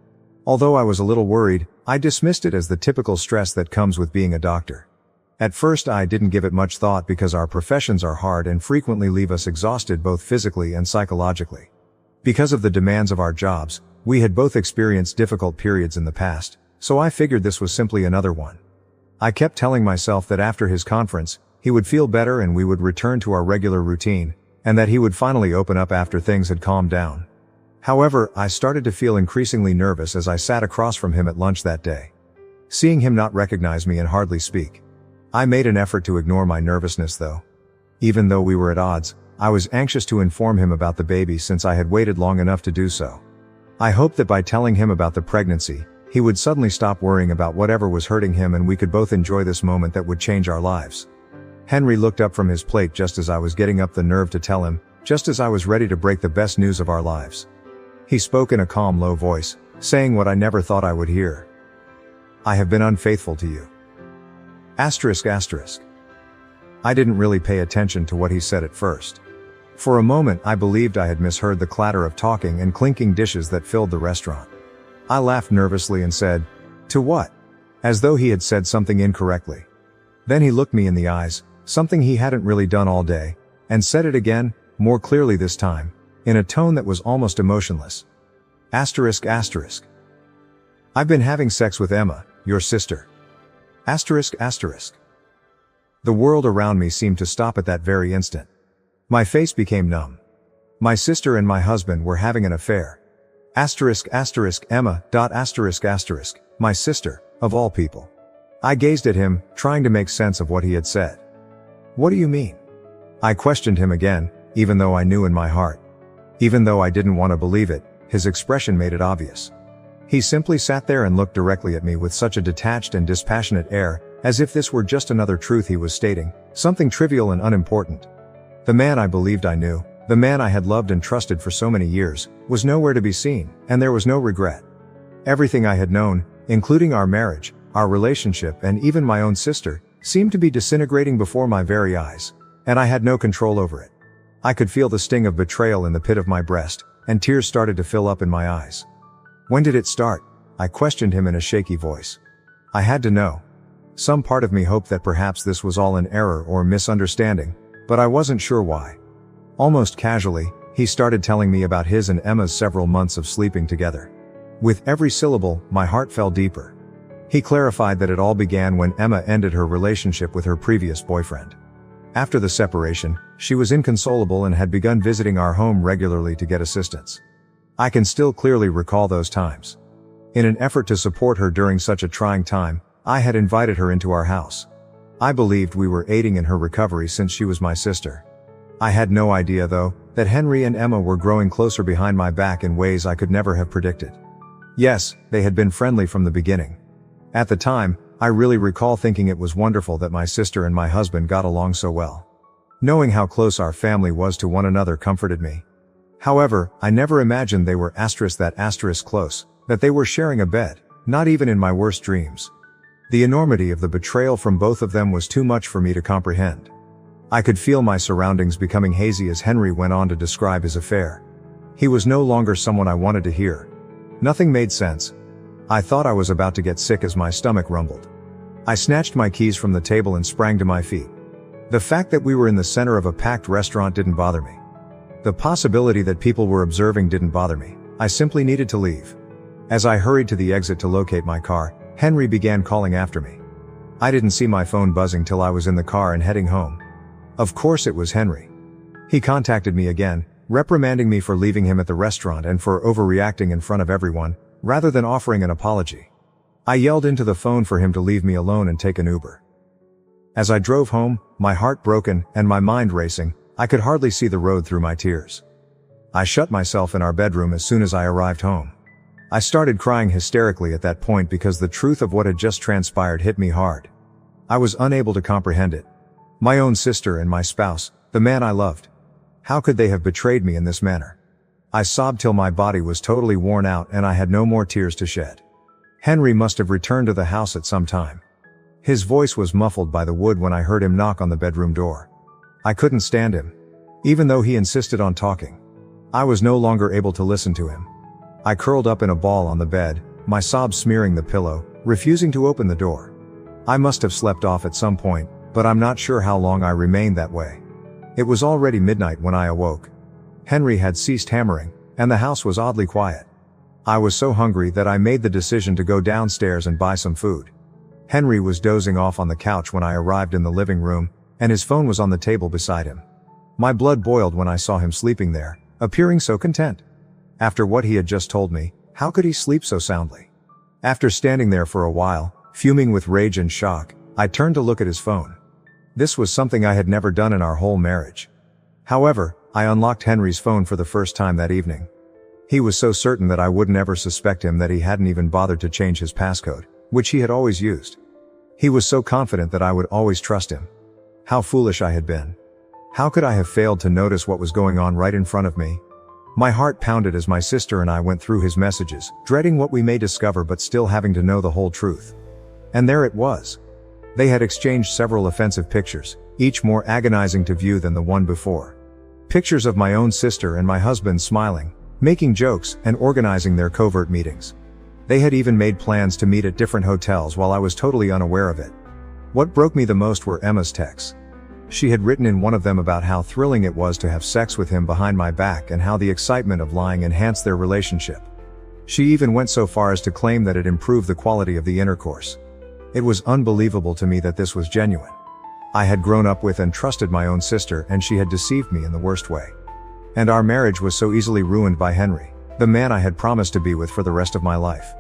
Although I was a little worried, I dismissed it as the typical stress that comes with being a doctor. At first I didn't give it much thought because our professions are hard and frequently leave us exhausted both physically and psychologically. Because of the demands of our jobs, we had both experienced difficult periods in the past, so I figured this was simply another one. I kept telling myself that after his conference, he would feel better and we would return to our regular routine, and that he would finally open up after things had calmed down. However, I started to feel increasingly nervous as I sat across from him at lunch that day. Seeing him not recognize me and hardly speak. I made an effort to ignore my nervousness though. Even though we were at odds, I was anxious to inform him about the baby since I had waited long enough to do so. I hoped that by telling him about the pregnancy, he would suddenly stop worrying about whatever was hurting him and we could both enjoy this moment that would change our lives. Henry looked up from his plate just as I was getting up the nerve to tell him, just as I was ready to break the best news of our lives. He spoke in a calm, low voice, saying what I never thought I would hear. I have been unfaithful to you. ****. I didn't really pay attention to what he said at first. For a moment I believed I had misheard the clatter of talking and clinking dishes that filled the restaurant. I laughed nervously and said, "To what?" as though he had said something incorrectly. Then he looked me in the eyes, something he hadn't really done all day, and said it again, more clearly this time, in a tone that was almost emotionless. ****. I've been having sex with Emma, your sister. ****. The world around me seemed to stop at that very instant. My face became numb. My sister and my husband were having an affair. Emma. My sister, of all people. I gazed at him, trying to make sense of what he had said. What do you mean? I questioned him again, even though I knew in my heart. Even though I didn't want to believe it, his expression made it obvious. He simply sat there and looked directly at me with such a detached and dispassionate air, as if this were just another truth he was stating, something trivial and unimportant. The man I believed I knew, the man I had loved and trusted for so many years, was nowhere to be seen, and there was no regret. Everything I had known, including our marriage, our relationship, and even my own sister, seemed to be disintegrating before my very eyes, and I had no control over it. I could feel the sting of betrayal in the pit of my breast, and tears started to fill up in my eyes. When did it start? I questioned him in a shaky voice. I had to know. Some part of me hoped that perhaps this was all an error or misunderstanding, but I wasn't sure why. Almost casually, he started telling me about his and Emma's several months of sleeping together. With every syllable, my heart fell deeper. He clarified that it all began when Emma ended her relationship with her previous boyfriend. After the separation, she was inconsolable and had begun visiting our home regularly to get assistance. I can still clearly recall those times. In an effort to support her during such a trying time, I had invited her into our house. I believed we were aiding in her recovery since she was my sister. I had no idea, though, that Henry and Emma were growing closer behind my back in ways I could never have predicted. Yes, they had been friendly from the beginning. At the time, I really recall thinking it was wonderful that my sister and my husband got along so well. Knowing how close our family was to one another comforted me. However, I never imagined they were *that* close, that they were sharing a bed, not even in my worst dreams. The enormity of the betrayal from both of them was too much for me to comprehend. I could feel my surroundings becoming hazy as Henry went on to describe his affair. He was no longer someone I wanted to hear. Nothing made sense. I thought I was about to get sick as my stomach rumbled. I snatched my keys from the table and sprang to my feet. The fact that we were in the center of a packed restaurant didn't bother me. The possibility that people were observing didn't bother me. I simply needed to leave. As I hurried to the exit to locate my car, Henry began calling after me. I didn't see my phone buzzing till I was in the car and heading home. Of course it was Henry. He contacted me again, reprimanding me for leaving him at the restaurant and for overreacting in front of everyone, rather than offering an apology. I yelled into the phone for him to leave me alone and take an Uber. As I drove home, my heart broken and my mind racing, I could hardly see the road through my tears. I shut myself in our bedroom as soon as I arrived home. I started crying hysterically at that point because the truth of what had just transpired hit me hard. I was unable to comprehend it. My own sister and my spouse, the man I loved. How could they have betrayed me in this manner? I sobbed till my body was totally worn out and I had no more tears to shed. Henry must have returned to the house at some time. His voice was muffled by the wood when I heard him knock on the bedroom door. I couldn't stand him. Even though he insisted on talking, I was no longer able to listen to him. I curled up in a ball on the bed, my sobs smearing the pillow, refusing to open the door. I must have slept off at some point, but I'm not sure how long I remained that way. It was already midnight when I awoke. Henry had ceased hammering, and the house was oddly quiet. I was so hungry that I made the decision to go downstairs and buy some food. Henry was dozing off on the couch when I arrived in the living room, and his phone was on the table beside him. My blood boiled when I saw him sleeping there, appearing so content. After what he had just told me, how could he sleep so soundly? After standing there for a while, fuming with rage and shock, I turned to look at his phone. This was something I had never done in our whole marriage. However, I unlocked Henry's phone for the first time that evening. He was so certain that I wouldn't ever suspect him that he hadn't even bothered to change his passcode, which he had always used. He was so confident that I would always trust him. How foolish I had been. How could I have failed to notice what was going on right in front of me? My heart pounded as my sister and I went through his messages, dreading what we may discover but still having to know the whole truth. And there it was. They had exchanged several offensive pictures, each more agonizing to view than the one before. Pictures of my own sister and my husband smiling, making jokes, and organizing their covert meetings. They had even made plans to meet at different hotels while I was totally unaware of it. What broke me the most were Emma's texts. She had written in one of them about how thrilling it was to have sex with him behind my back and how the excitement of lying enhanced their relationship. She even went so far as to claim that it improved the quality of the intercourse. It was unbelievable to me that this was genuine. I had grown up with and trusted my own sister, and she had deceived me in the worst way. And our marriage was so easily ruined by Henry, the man I had promised to be with for the rest of my life.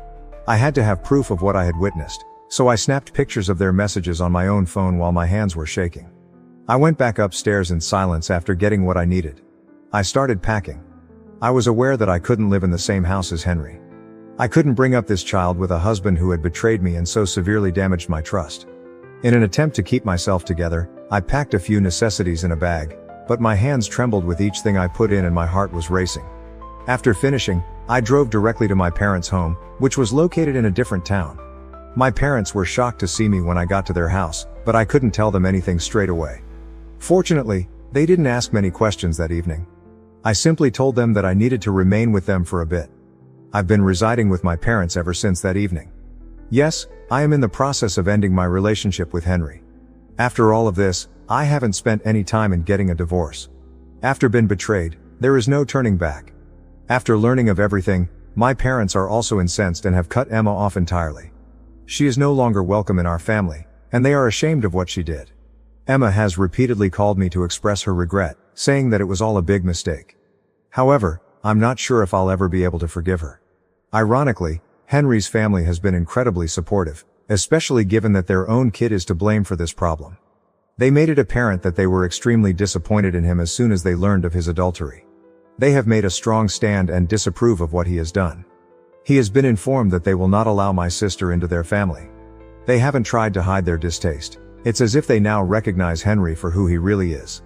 I had to have proof of what I had witnessed, so I snapped pictures of their messages on my own phone while my hands were shaking. I went back upstairs in silence after getting what I needed. I started packing. I was aware that I couldn't live in the same house as Henry. I couldn't bring up this child with a husband who had betrayed me and so severely damaged my trust. In an attempt to keep myself together, I packed a few necessities in a bag, but my hands trembled with each thing I put in and my heart was racing. After finishing, I drove directly to my parents' home, which was located in a different town. My parents were shocked to see me when I got to their house, but I couldn't tell them anything straight away. Fortunately, they didn't ask many questions that evening. I simply told them that I needed to remain with them for a bit. I've been residing with my parents ever since that evening. Yes, I am in the process of ending my relationship with Henry. After all of this, I haven't spent any time in getting a divorce. After being betrayed, there is no turning back. After learning of everything, My parents are also incensed and have cut Emma off entirely. She is no longer welcome in our family, and they are ashamed of what she did. Emma has repeatedly called me to express her regret, saying that it was all a big mistake. However, I'm not sure if I'll ever be able to forgive her. Ironically, Henry's family has been incredibly supportive, especially given that their own kid is to blame for this problem. They made it apparent that they were extremely disappointed in him as soon as they learned of his adultery. They have made a strong stand and disapprove of what he has done. He has been informed that they will not allow my sister into their family. They haven't tried to hide their distaste. It's as if they now recognize Henry for who he really is.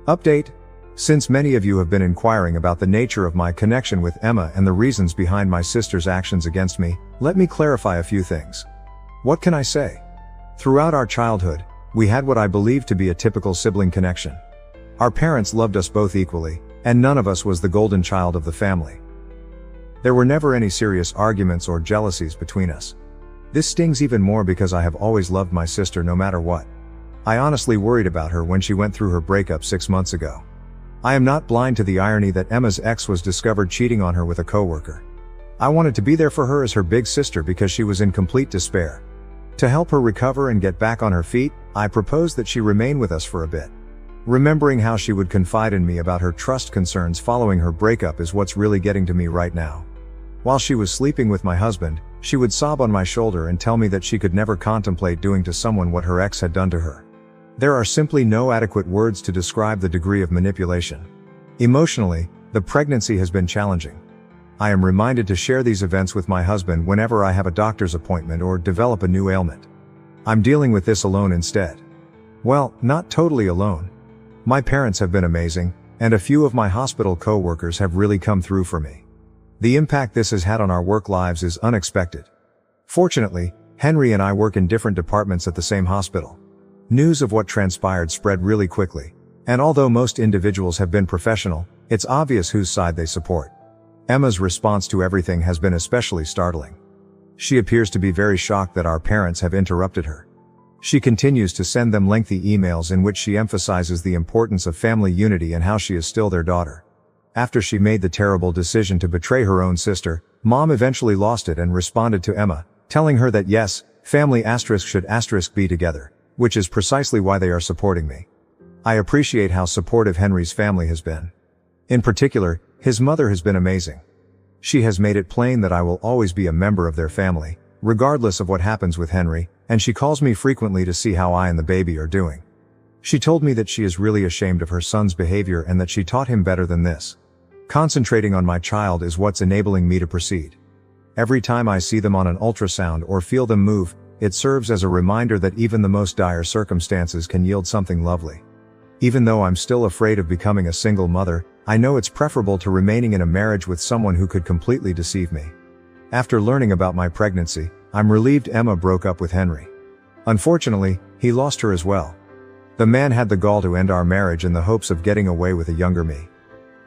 Update: since many of you have been inquiring about the nature of my connection with Emma and the reasons behind my sister's actions against me, let me clarify a few things. What can I say? Throughout our childhood, we had what I believe to be a typical sibling connection. Our parents loved us both equally, and none of us was the golden child of the family. There were never any serious arguments or jealousies between us. This stings even more because I have always loved my sister no matter what. I honestly worried about her when she went through her breakup 6 months ago. I am not blind to the irony that Emma's ex was discovered cheating on her with a coworker. I wanted to be there for her as her big sister because she was in complete despair. To help her recover and get back on her feet, I proposed that she remain with us for a bit. Remembering how she would confide in me about her trust concerns following her breakup is what's really getting to me right now. While she was sleeping with my husband, she would sob on my shoulder and tell me that she could never contemplate doing to someone what her ex had done to her. There are simply no adequate words to describe the degree of manipulation. Emotionally, the pregnancy has been challenging. I am reminded to share these events with my husband whenever I have a doctor's appointment or develop a new ailment. I'm dealing with this alone instead. Well, not totally alone. My parents have been amazing, and a few of my hospital co-workers have really come through for me. The impact this has had on our work lives is unexpected. Fortunately, Henry and I work in different departments at the same hospital. News of what transpired spread really quickly, and although most individuals have been professional, it's obvious whose side they support. Emma's response to everything has been especially startling. She appears to be very shocked that our parents have interrupted her. She continues to send them lengthy emails in which she emphasizes the importance of family unity and how she is still their daughter. After she made the terrible decision to betray her own sister, Mom eventually lost it and responded to Emma, telling her that yes, family should be together, which is precisely why they are supporting me. I appreciate how supportive Henry's family has been. In particular, his mother has been amazing. She has made it plain that I will always be a member of their family, regardless of what happens with Henry, and she calls me frequently to see how I and the baby are doing. She told me that she is really ashamed of her son's behavior and that she taught him better than this. Concentrating on my child is what's enabling me to proceed. Every time I see them on an ultrasound or feel them move, it serves as a reminder that even the most dire circumstances can yield something lovely. Even though I'm still afraid of becoming a single mother, I know it's preferable to remaining in a marriage with someone who could completely deceive me. After learning about my pregnancy, I'm relieved Emma broke up with Henry. Unfortunately, he lost her as well. The man had the gall to end our marriage in the hopes of getting away with a younger me.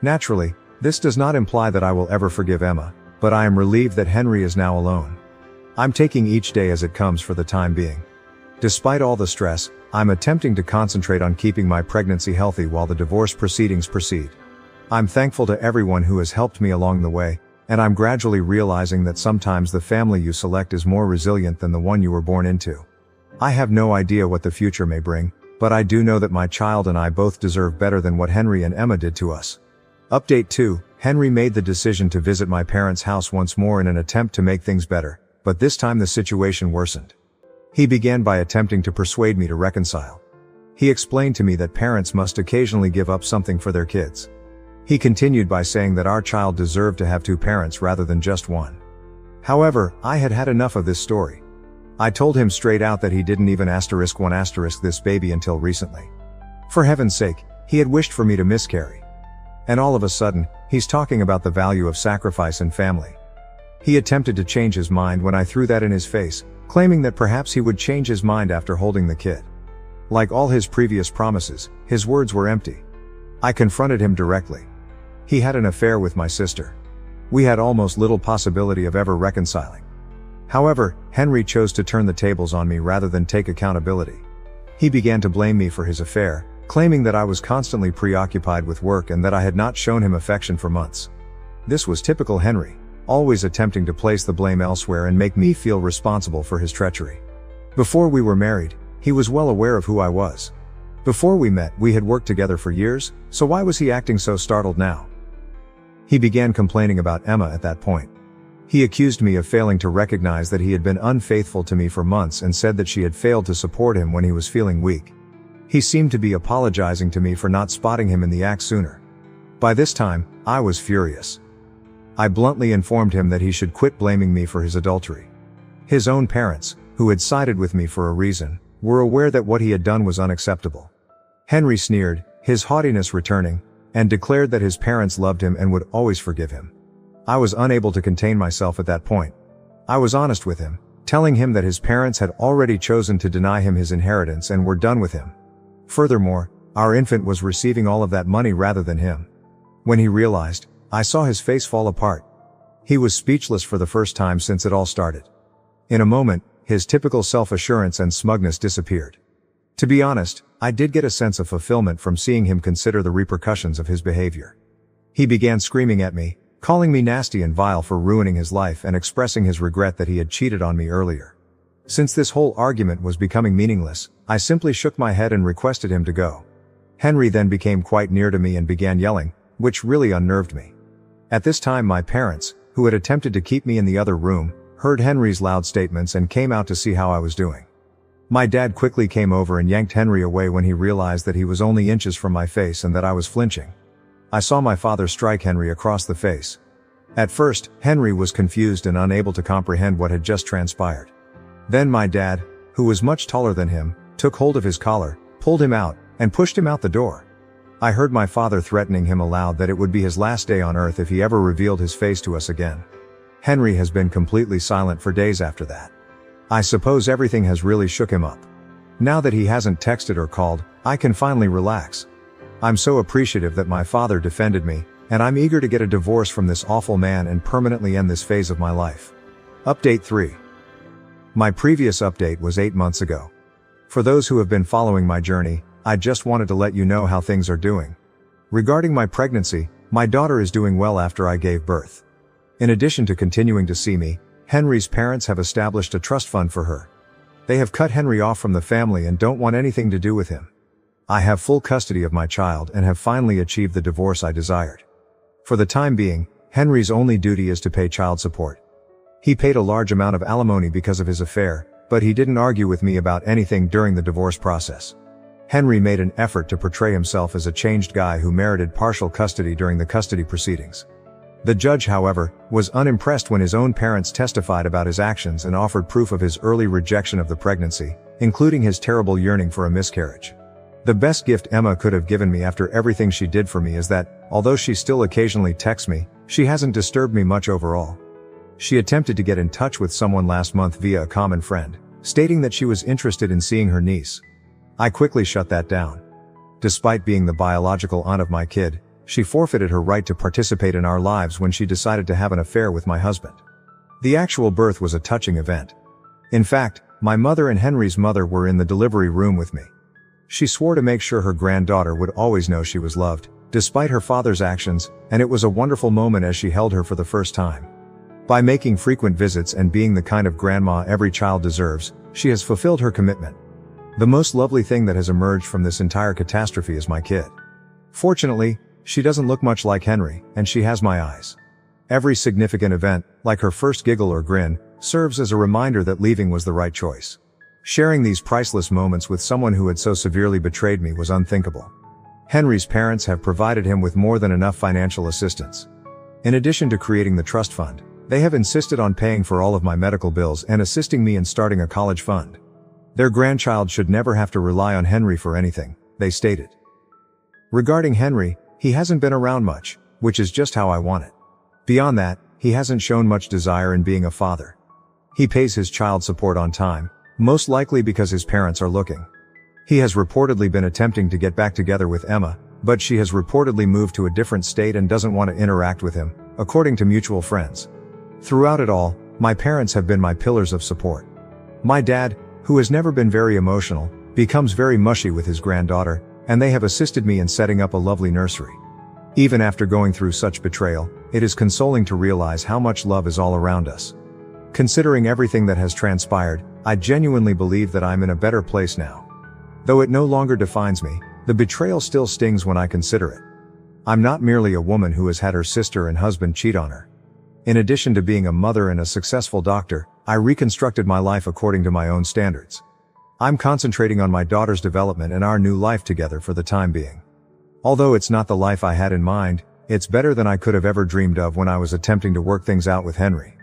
Naturally, this does not imply that I will ever forgive Emma, but I am relieved that Henry is now alone. I'm taking each day as it comes for the time being. Despite all the stress, I'm attempting to concentrate on keeping my pregnancy healthy while the divorce proceedings proceed. I'm thankful to everyone who has helped me along the way, and I'm gradually realizing that sometimes the family you select is more resilient than the one you were born into. I have no idea what the future may bring, but I do know that my child and I both deserve better than what Henry and Emma did to us. Update 2. Henry made the decision to visit my parents' house once more in an attempt to make things better, but this time the situation worsened. He began by attempting to persuade me to reconcile. He explained to me that parents must occasionally give up something for their kids. He continued by saying that our child deserved to have 2 parents rather than just one. However, I had had enough of this story. I told him straight out that he didn't even *1* this baby until recently. For heaven's sake, he had wished for me to miscarry. And all of a sudden, he's talking about the value of sacrifice and family. He attempted to change his mind when I threw that in his face, claiming that perhaps he would change his mind after holding the kid. Like all his previous promises, his words were empty. I confronted him directly. He had an affair with my sister. We had almost little possibility of ever reconciling. However, Henry chose to turn the tables on me rather than take accountability. He began to blame me for his affair, claiming that I was constantly preoccupied with work and that I had not shown him affection for months. This was typical Henry. always attempting to place the blame elsewhere and make me feel responsible for his treachery. Before we were married, he was well aware of who I was. Before we met, we had worked together for years, so why was he acting so startled now? He began complaining about Emma at that point. He accused me of failing to recognize that he had been unfaithful to me for months and said that she had failed to support him when he was feeling weak. He seemed to be apologizing to me for not spotting him in the act sooner. By this time, I was furious. I bluntly informed him that he should quit blaming me for his adultery. His own parents, who had sided with me for a reason, were aware that what he had done was unacceptable. Henry sneered, his haughtiness returning, and declared that his parents loved him and would always forgive him. I was unable to contain myself at that point. I was honest with him, telling him that his parents had already chosen to deny him his inheritance and were done with him. Furthermore, our infant was receiving all of that money rather than him. When he realized, I saw his face fall apart. He was speechless for the first time since it all started. In a moment, his typical self-assurance and smugness disappeared. To be honest, I did get a sense of fulfillment from seeing him consider the repercussions of his behavior. He began screaming at me, calling me nasty and vile for ruining his life and expressing his regret that he had cheated on me earlier. Since this whole argument was becoming meaningless, I simply shook my head and requested him to go. Henry then became quite near to me and began yelling, which really unnerved me. At this time my parents, who had attempted to keep me in the other room, heard Henry's loud statements and came out to see how I was doing. My dad quickly came over and yanked Henry away when he realized that he was only inches from my face and that I was flinching. I saw my father strike Henry across the face. At first, Henry was confused and unable to comprehend what had just transpired. Then my dad, who was much taller than him, took hold of his collar, pulled him out, and pushed him out the door. I heard my father threatening him aloud that it would be his last day on earth if he ever revealed his face to us again. Henry has been completely silent for days after that. I suppose everything has really shook him up. Now that he hasn't texted or called, I can finally relax. I'm so appreciative that my father defended me, and I'm eager to get a divorce from this awful man and permanently end this phase of my life. Update 3. My previous update was 8 months ago. For those who have been following my journey, I just wanted to let you know how things are doing. Regarding my pregnancy, my daughter is doing well after I gave birth. In addition to continuing to see me, Henry's parents have established a trust fund for her. They have cut Henry off from the family and don't want anything to do with him. I have full custody of my child and have finally achieved the divorce I desired. For the time being, Henry's only duty is to pay child support. He paid a large amount of alimony because of his affair, but he didn't argue with me about anything during the divorce process. Henry made an effort to portray himself as a changed guy who merited partial custody during the custody proceedings. The judge, however, was unimpressed when his own parents testified about his actions and offered proof of his early rejection of the pregnancy, including his terrible yearning for a miscarriage. The best gift Emma could have given me after everything she did for me is that, although she still occasionally texts me, she hasn't disturbed me much overall. She attempted to get in touch with someone last month via a common friend, stating that she was interested in seeing her niece. I quickly shut that down. Despite being the biological aunt of my kid, she forfeited her right to participate in our lives when she decided to have an affair with my husband. The actual birth was a touching event. In fact, my mother and Henry's mother were in the delivery room with me. She swore to make sure her granddaughter would always know she was loved, despite her father's actions, and it was a wonderful moment as she held her for the first time. By making frequent visits and being the kind of grandma every child deserves, she has fulfilled her commitment. The most lovely thing that has emerged from this entire catastrophe is my kid. Fortunately, she doesn't look much like Henry, and she has my eyes. Every significant event, like her first giggle or grin, serves as a reminder that leaving was the right choice. Sharing these priceless moments with someone who had so severely betrayed me was unthinkable. Henry's parents have provided him with more than enough financial assistance. In addition to creating the trust fund, they have insisted on paying for all of my medical bills and assisting me in starting a college fund. Their grandchild should never have to rely on Henry for anything, they stated. Regarding Henry, he hasn't been around much, which is just how I want it. Beyond that, he hasn't shown much desire in being a father. He pays his child support on time, most likely because his parents are looking. He has reportedly been attempting to get back together with Emma, but she has reportedly moved to a different state and doesn't want to interact with him, according to mutual friends. Throughout it all, my parents have been my pillars of support. My dad, who has never been very emotional, becomes very mushy with his granddaughter, and they have assisted me in setting up a lovely nursery. Even after going through such betrayal, it is consoling to realize how much love is all around us. Considering everything that has transpired, I genuinely believe that I'm in a better place now. Though it no longer defines me, the betrayal still stings when I consider it. I'm not merely a woman who has had her sister and husband cheat on her. In addition to being a mother and a successful doctor, I reconstructed my life according to my own standards. I'm concentrating on my daughter's development and our new life together for the time being. Although it's not the life I had in mind, it's better than I could have ever dreamed of when I was attempting to work things out with Henry.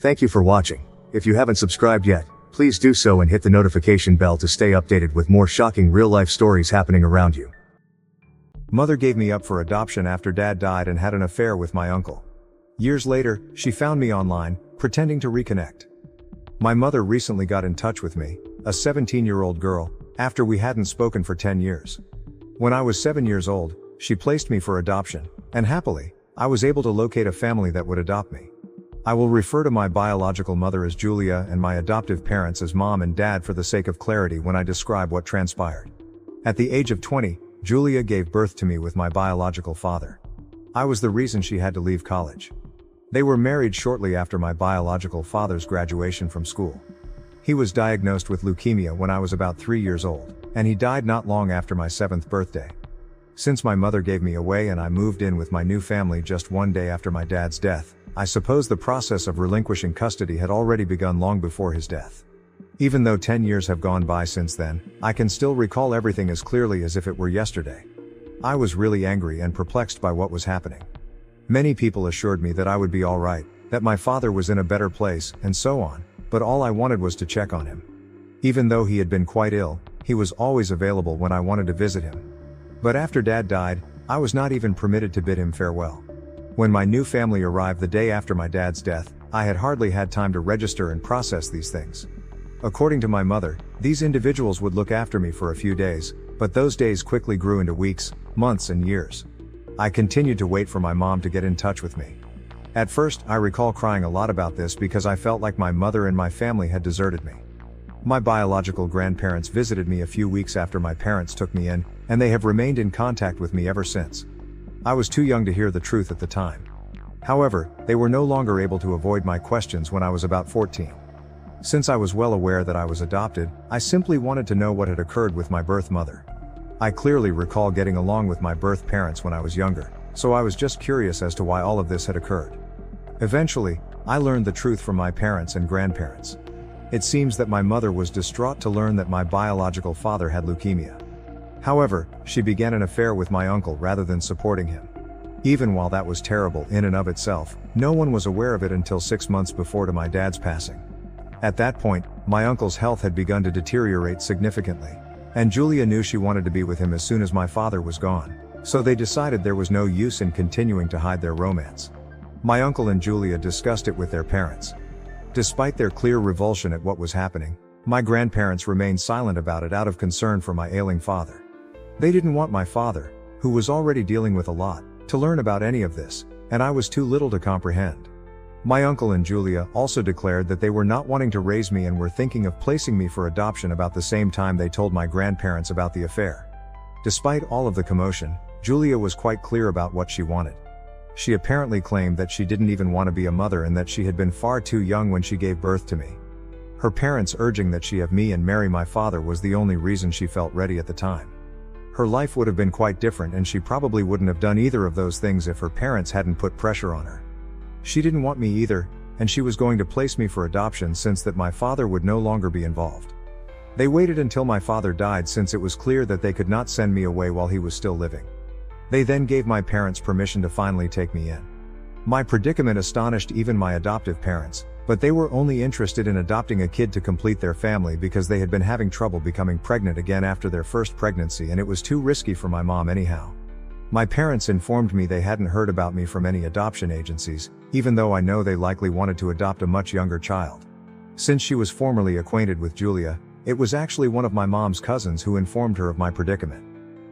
Thank you for watching. If you haven't subscribed yet, please do so and hit the notification bell to stay updated with more shocking real-life stories happening around you. Mother gave me up for adoption after Dad died and had an affair with my uncle. Years later, she found me online, pretending to reconnect. My mother recently got in touch with me, a 17-year-old girl, after we hadn't spoken for 10 years. When I was 7 years old, she placed me for adoption, and happily, I was able to locate a family that would adopt me. I will refer to my biological mother as Julia and my adoptive parents as Mom and Dad for the sake of clarity when I describe what transpired. At the age of 20, Julia gave birth to me with my biological father. I was the reason she had to leave college. They were married shortly after my biological father's graduation from school. He was diagnosed with leukemia when I was about 3 years old, and he died not long after my 7th birthday. Since my mother gave me away and I moved in with my new family just one day after my dad's death, I suppose the process of relinquishing custody had already begun long before his death. Even though 10 years have gone by since then, I can still recall everything as clearly as if it were yesterday. I was really angry and perplexed by what was happening. Many people assured me that I would be alright, that my father was in a better place, and so on, but all I wanted was to check on him. Even though he had been quite ill, he was always available when I wanted to visit him. But after Dad died, I was not even permitted to bid him farewell. When my new family arrived the day after my dad's death, I had hardly had time to register and process these things. According to my mother, these individuals would look after me for a few days, but those days quickly grew into weeks, months, and years. I continued to wait for my mom to get in touch with me. At first, I recall crying a lot about this because I felt like my mother and my family had deserted me. My biological grandparents visited me a few weeks after my parents took me in, and they have remained in contact with me ever since. I was too young to hear the truth at the time. However, they were no longer able to avoid my questions when I was about 14. Since I was well aware that I was adopted, I simply wanted to know what had occurred with my birth mother. I clearly recall getting along with my birth parents when I was younger, so I was just curious as to why all of this had occurred. Eventually, I learned the truth from my parents and grandparents. It seems that my mother was distraught to learn that my biological father had leukemia. However, she began an affair with my uncle rather than supporting him. Even while that was terrible in and of itself, no one was aware of it until 6 months before my dad's passing. At that point, my uncle's health had begun to deteriorate significantly, and Julia knew she wanted to be with him as soon as my father was gone, so they decided there was no use in continuing to hide their romance. My uncle and Julia discussed it with their parents. Despite their clear revulsion at what was happening, my grandparents remained silent about it out of concern for my ailing father. They didn't want my father, who was already dealing with a lot, to learn about any of this, and I was too little to comprehend. My uncle and Julia also declared that they were not wanting to raise me and were thinking of placing me for adoption about the same time they told my grandparents about the affair. Despite all of the commotion, Julia was quite clear about what she wanted. She apparently claimed that she didn't even want to be a mother and that she had been far too young when she gave birth to me. Her parents urging that she have me and marry my father was the only reason she felt ready at the time. Her life would have been quite different and she probably wouldn't have done either of those things if her parents hadn't put pressure on her. She didn't want me either, and she was going to place me for adoption since that my father would no longer be involved. They waited until my father died since it was clear that they could not send me away while he was still living. They then gave my parents permission to finally take me in. My predicament astonished even my adoptive parents, but they were only interested in adopting a kid to complete their family because they had been having trouble becoming pregnant again after their first pregnancy and it was too risky for my mom anyhow. My parents informed me they hadn't heard about me from any adoption agencies, even though I know they likely wanted to adopt a much younger child. Since she was formerly acquainted with Julia, it was actually one of my mom's cousins who informed her of my predicament.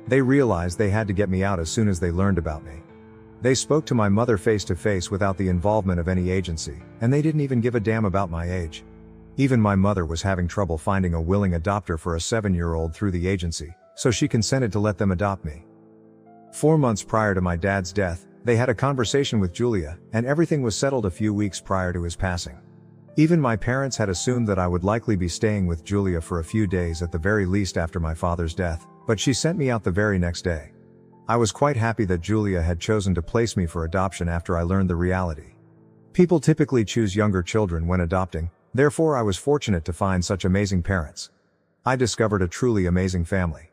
They realized they had to get me out as soon as they learned about me. They spoke to my mother face to face without the involvement of any agency, and they didn't even give a damn about my age. Even my mother was having trouble finding a willing adopter for a 7-year-old through the agency, so she consented to let them adopt me. 4 months prior to my dad's death, they had a conversation with Julia, and everything was settled a few weeks prior to his passing. Even my parents had assumed that I would likely be staying with Julia for a few days at the very least after my father's death, but she sent me out the very next day. I was quite happy that Julia had chosen to place me for adoption after I learned the reality. People typically choose younger children when adopting, therefore I was fortunate to find such amazing parents. I discovered a truly amazing family.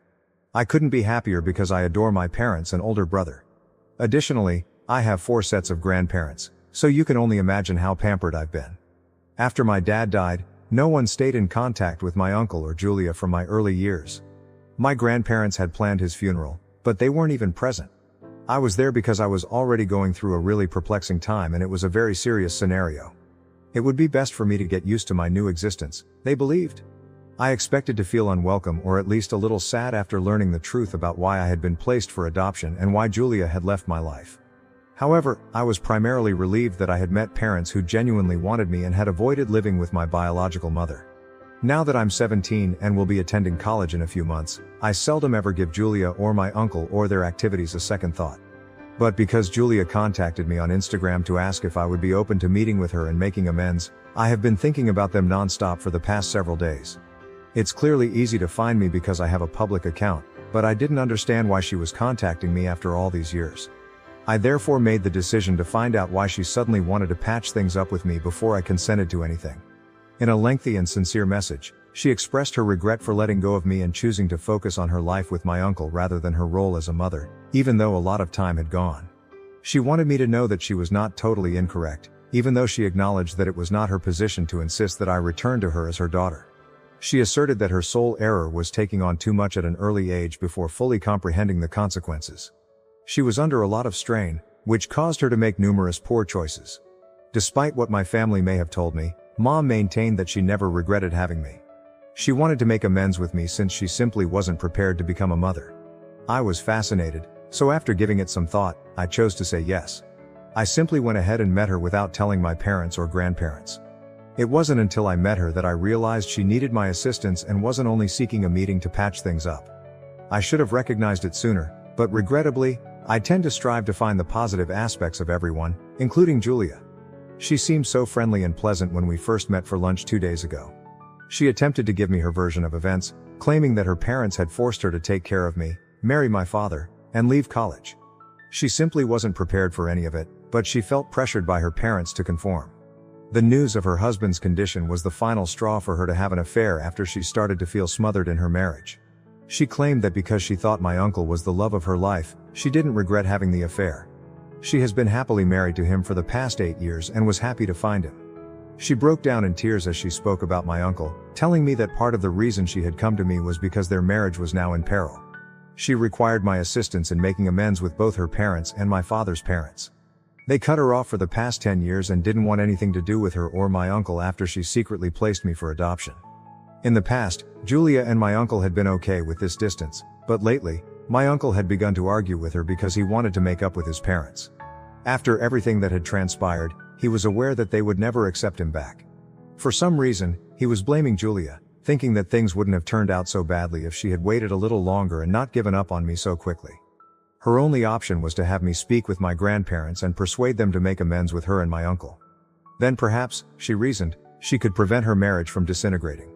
I couldn't be happier because I adore my parents and older brother. Additionally, I have 4 sets of grandparents, so you can only imagine how pampered I've been. After my dad died, no one stayed in contact with my uncle or Julia from my early years. My grandparents had planned his funeral, but they weren't even present. I was there because I was already going through a really perplexing time and it was a very serious scenario. It would be best for me to get used to my new existence, they believed. I expected to feel unwelcome or at least a little sad after learning the truth about why I had been placed for adoption and why Julia had left my life. However, I was primarily relieved that I had met parents who genuinely wanted me and had avoided living with my biological mother. Now that I'm 17 and will be attending college in a few months, I seldom ever give Julia or my uncle or their activities a second thought. But because Julia contacted me on Instagram to ask if I would be open to meeting with her and making amends, I have been thinking about them non-stop for the past several days. It's clearly easy to find me because I have a public account, but I didn't understand why she was contacting me after all these years. I therefore made the decision to find out why she suddenly wanted to patch things up with me before I consented to anything. In a lengthy and sincere message, she expressed her regret for letting go of me and choosing to focus on her life with my uncle rather than her role as a mother, even though a lot of time had gone. She wanted me to know that she was not totally incorrect, even though she acknowledged that it was not her position to insist that I return to her as her daughter. She asserted that her sole error was taking on too much at an early age before fully comprehending the consequences. She was under a lot of strain, which caused her to make numerous poor choices. Despite what my family may have told me, Mom maintained that she never regretted having me. She wanted to make amends with me since she simply wasn't prepared to become a mother. I was fascinated, so after giving it some thought, I chose to say yes. I simply went ahead and met her without telling my parents or grandparents. It wasn't until I met her that I realized she needed my assistance and wasn't only seeking a meeting to patch things up. I should have recognized it sooner, but regrettably, I tend to strive to find the positive aspects of everyone, including Julia. She seemed so friendly and pleasant when we first met for lunch 2 days ago. She attempted to give me her version of events, claiming that her parents had forced her to take care of me, marry my father, and leave college. She simply wasn't prepared for any of it, but she felt pressured by her parents to conform. The news of her husband's condition was the final straw for her to have an affair after she started to feel smothered in her marriage. She claimed that because she thought my uncle was the love of her life, she didn't regret having the affair. She has been happily married to him for the past 8 years and was happy to find him. She broke down in tears as she spoke about my uncle, telling me that part of the reason she had come to me was because their marriage was now in peril. She required my assistance in making amends with both her parents and my father's parents. They cut her off for the past 10 years and didn't want anything to do with her or my uncle after she secretly placed me for adoption. In the past, Julia and my uncle had been okay with this distance, but lately, my uncle had begun to argue with her because he wanted to make up with his parents. After everything that had transpired, he was aware that they would never accept him back. For some reason, he was blaming Julia, thinking that things wouldn't have turned out so badly if she had waited a little longer and not given up on me so quickly. Her only option was to have me speak with my grandparents and persuade them to make amends with her and my uncle. Then perhaps, she reasoned, she could prevent her marriage from disintegrating.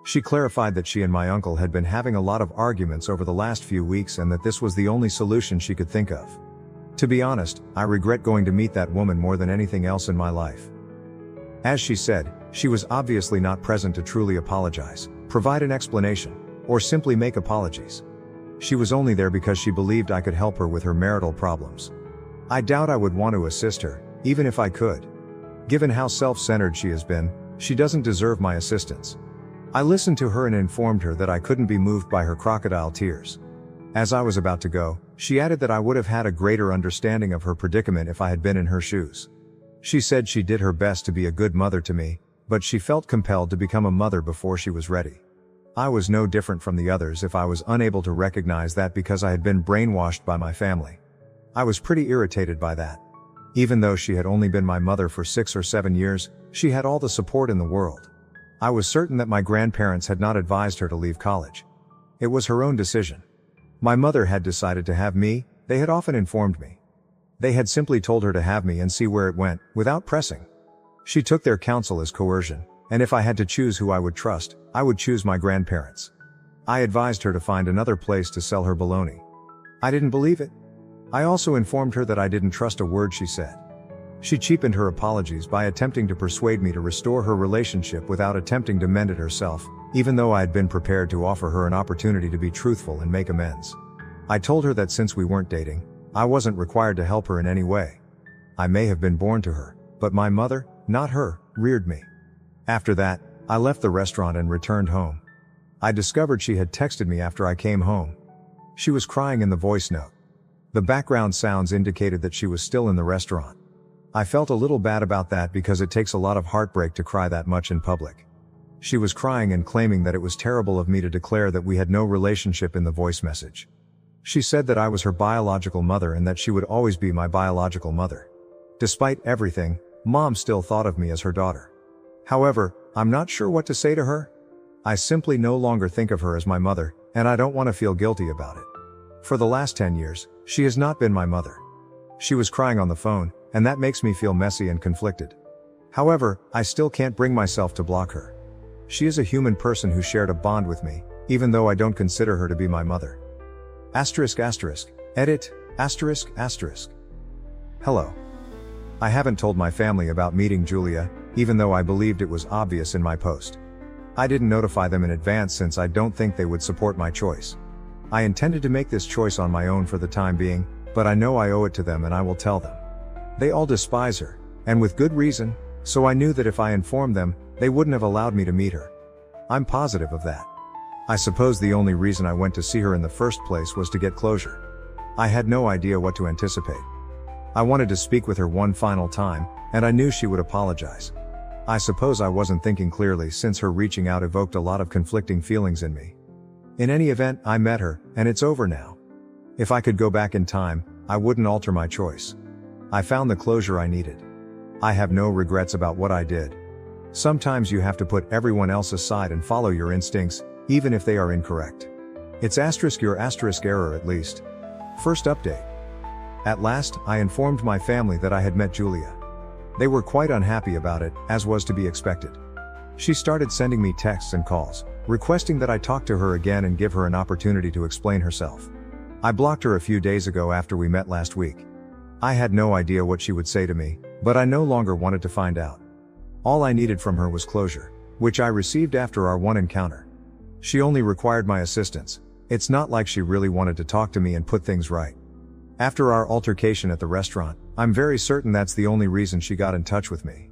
She clarified that she and my uncle had been having a lot of arguments over the last few weeks and that this was the only solution she could think of. To be honest, I regret going to meet that woman more than anything else in my life. As she said, she was obviously not present to truly apologize, provide an explanation, or simply make apologies. She was only there because she believed I could help her with her marital problems. I doubt I would want to assist her, even if I could. Given how self-centered she has been, she doesn't deserve my assistance. I listened to her and informed her that I couldn't be moved by her crocodile tears. As I was about to go, she added that I would have had a greater understanding of her predicament if I had been in her shoes. She said she did her best to be a good mother to me, but she felt compelled to become a mother before she was ready. I was no different from the others if I was unable to recognize that because I had been brainwashed by my family. I was pretty irritated by that. Even though she had only been my mother for 6 or 7 years, she had all the support in the world. I was certain that my grandparents had not advised her to leave college. It was her own decision. My mother had decided to have me, they had often informed me. They had simply told her to have me and see where it went, without pressing. She took their counsel as coercion, and if I had to choose who I would trust, I would choose my grandparents. I advised her to find another place to sell her baloney. I didn't believe it. I also informed her that I didn't trust a word she said. She cheapened her apologies by attempting to persuade me to restore her relationship without attempting to mend it herself, even though I had been prepared to offer her an opportunity to be truthful and make amends. I told her that since we weren't dating, I wasn't required to help her in any way. I may have been born to her, but my mother, not her, reared me. After that, I left the restaurant and returned home. I discovered she had texted me after I came home. She was crying in the voice note. The background sounds indicated that she was still in the restaurant. I felt a little bad about that because it takes a lot of heartbreak to cry that much in public. She was crying and claiming that it was terrible of me to declare that we had no relationship in the voice message. She said that I was her biological mother and that she would always be my biological mother. Despite everything, Mom still thought of me as her daughter. However, I'm not sure what to say to her. I simply no longer think of her as my mother, and I don't want to feel guilty about it. For the last 10 years, she has not been my mother. She was crying on the phone, and that makes me feel messy and conflicted. However, I still can't bring myself to block her. She is a human person who shared a bond with me, even though I don't consider her to be my mother. Edit, Hello. I haven't told my family about meeting Julia, even though I believed it was obvious in my post. I didn't notify them in advance since I don't think they would support my choice. I intended to make this choice on my own for the time being, but I know I owe it to them and I will tell them. They all despise her, and with good reason, so I knew that if I informed them, they wouldn't have allowed me to meet her. I'm positive of that. I suppose the only reason I went to see her in the first place was to get closure. I had no idea what to anticipate. I wanted to speak with her one final time, and I knew she would apologize. I suppose I wasn't thinking clearly since her reaching out evoked a lot of conflicting feelings in me. In any event, I met her, and it's over now. If I could go back in time, I wouldn't alter my choice. I found the closure I needed. I have no regrets about what I did. Sometimes you have to put everyone else aside and follow your instincts, even if they are incorrect. It's your error at least. First update. At last, I informed my family that I had met Julia. They were quite unhappy about it, as was to be expected. She started sending me texts and calls, requesting that I talk to her again and give her an opportunity to explain herself. I blocked her a few days ago after we met last week. I had no idea what she would say to me, but I no longer wanted to find out. All I needed from her was closure, which I received after our one encounter. She only required my assistance. It's not like she really wanted to talk to me and put things right. After our altercation at the restaurant, I'm very certain that's the only reason she got in touch with me.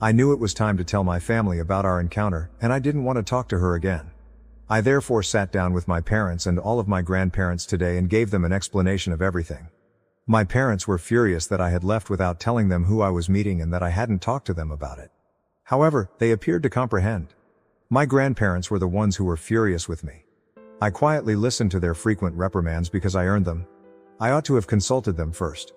I knew it was time to tell my family about our encounter, and I didn't want to talk to her again. I therefore sat down with my parents and all of my grandparents today and gave them an explanation of everything. My parents were furious that I had left without telling them who I was meeting and that I hadn't talked to them about it. However, they appeared to comprehend. My grandparents were the ones who were furious with me. I quietly listened to their frequent reprimands because I earned them. I ought to have consulted them first.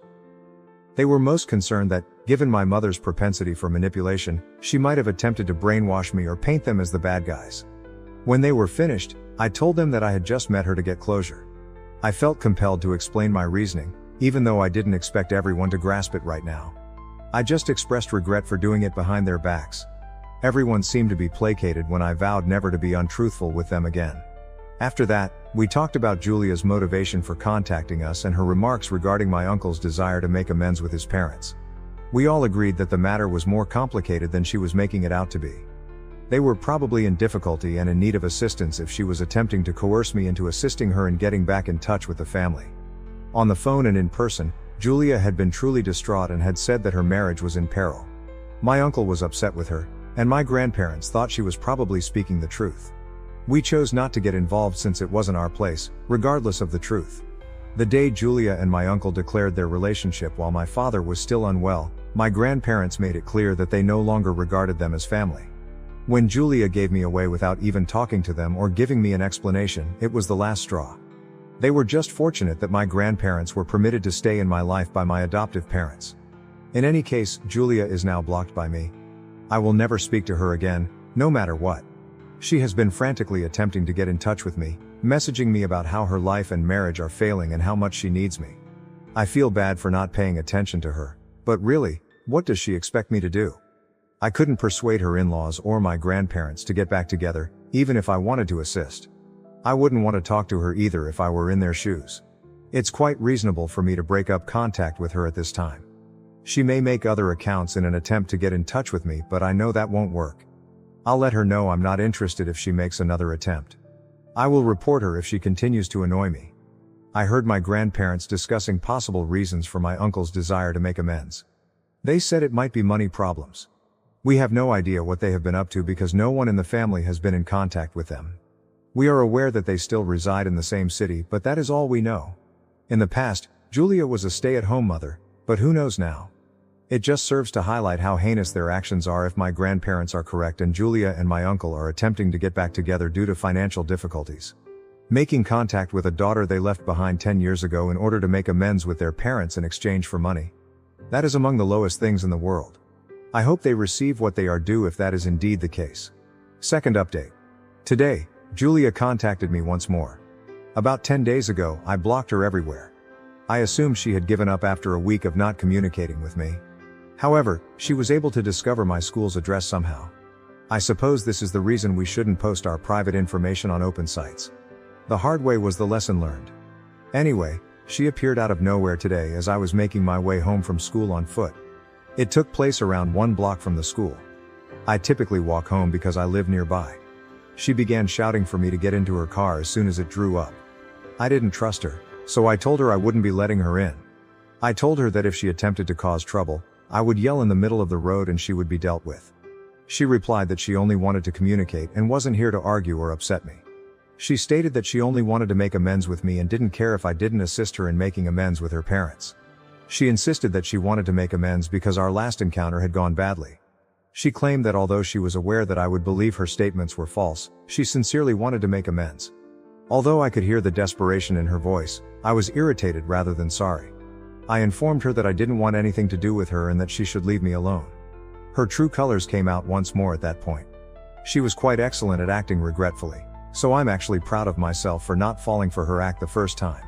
They were most concerned that, given my mother's propensity for manipulation, she might have attempted to brainwash me or paint them as the bad guys. When they were finished, I told them that I had just met her to get closure. I felt compelled to explain my reasoning, even though I didn't expect everyone to grasp it right now. I just expressed regret for doing it behind their backs. Everyone seemed to be placated when I vowed never to be untruthful with them again. After that, we talked about Julia's motivation for contacting us and her remarks regarding my uncle's desire to make amends with his parents. We all agreed that the matter was more complicated than she was making it out to be. They were probably in difficulty and in need of assistance if she was attempting to coerce me into assisting her in getting back in touch with the family. On the phone and in person, Julia had been truly distraught and had said that her marriage was in peril. My uncle was upset with her, and my grandparents thought she was probably speaking the truth. We chose not to get involved since it wasn't our place, regardless of the truth. The day Julia and my uncle declared their relationship while my father was still unwell, my grandparents made it clear that they no longer regarded them as family. When Julia gave me away without even talking to them or giving me an explanation, it was the last straw. They were just fortunate that my grandparents were permitted to stay in my life by my adoptive parents. In any case, Julia is now blocked by me. I will never speak to her again, no matter what. She has been frantically attempting to get in touch with me, messaging me about how her life and marriage are failing and how much she needs me. I feel bad for not paying attention to her, but really, what does she expect me to do? I couldn't persuade her in-laws or my grandparents to get back together, even if I wanted to assist. I wouldn't want to talk to her either if I were in their shoes. It's quite reasonable for me to break up contact with her at this time. She may make other accounts in an attempt to get in touch with me, but I know that won't work. I'll let her know I'm not interested if she makes another attempt. I will report her if she continues to annoy me. I heard my grandparents discussing possible reasons for my uncle's desire to make amends. They said it might be money problems. We have no idea what they have been up to because no one in the family has been in contact with them. We are aware that they still reside in the same city, but that is all we know. In the past, Julia was a stay-at-home mother, but who knows now? It just serves to highlight how heinous their actions are if my grandparents are correct and Julia and my uncle are attempting to get back together due to financial difficulties. Making contact with a daughter they left behind 10 years ago in order to make amends with their parents in exchange for money. That is among the lowest things in the world. I hope they receive what they are due if that is indeed the case. Second update. Today, Julia contacted me once more. About 10 days ago, I blocked her everywhere. I assumed she had given up after a week of not communicating with me. However, she was able to discover my school's address somehow. I suppose this is the reason we shouldn't post our private information on open sites. The hard way was the lesson learned. Anyway, she appeared out of nowhere today as I was making my way home from school on foot. It took place around 1 block from the school. I typically walk home because I live nearby. She began shouting for me to get into her car as soon as it drew up. I didn't trust her, so I told her I wouldn't be letting her in. I told her that if she attempted to cause trouble, I would yell in the middle of the road and she would be dealt with. She replied that she only wanted to communicate and wasn't here to argue or upset me. She stated that she only wanted to make amends with me and didn't care if I didn't assist her in making amends with her parents. She insisted that she wanted to make amends because our last encounter had gone badly. She claimed that although she was aware that I would believe her statements were false, she sincerely wanted to make amends. Although I could hear the desperation in her voice, I was irritated rather than sorry. I informed her that I didn't want anything to do with her and that she should leave me alone. Her true colors came out once more at that point. She was quite excellent at acting regretfully, so I'm actually proud of myself for not falling for her act the first time.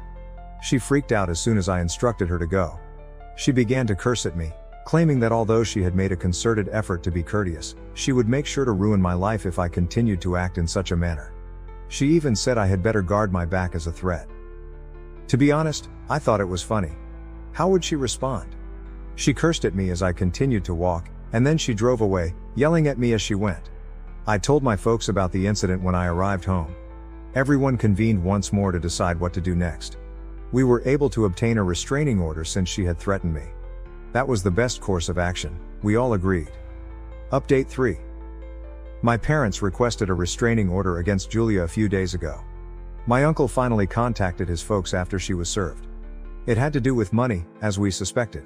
She freaked out as soon as I instructed her to go. She began to curse at me, claiming that although she had made a concerted effort to be courteous, she would make sure to ruin my life if I continued to act in such a manner. She even said I had better guard my back as a threat. To be honest, I thought it was funny. How would she respond? She cursed at me as I continued to walk, and then she drove away, yelling at me as she went. I told my folks about the incident when I arrived home. Everyone convened once more to decide what to do next. We were able to obtain a restraining order since she had threatened me. That was the best course of action, we all agreed. Update 3. My parents requested a restraining order against Julia a few days ago. My uncle finally contacted his folks after she was served. It had to do with money, as we suspected.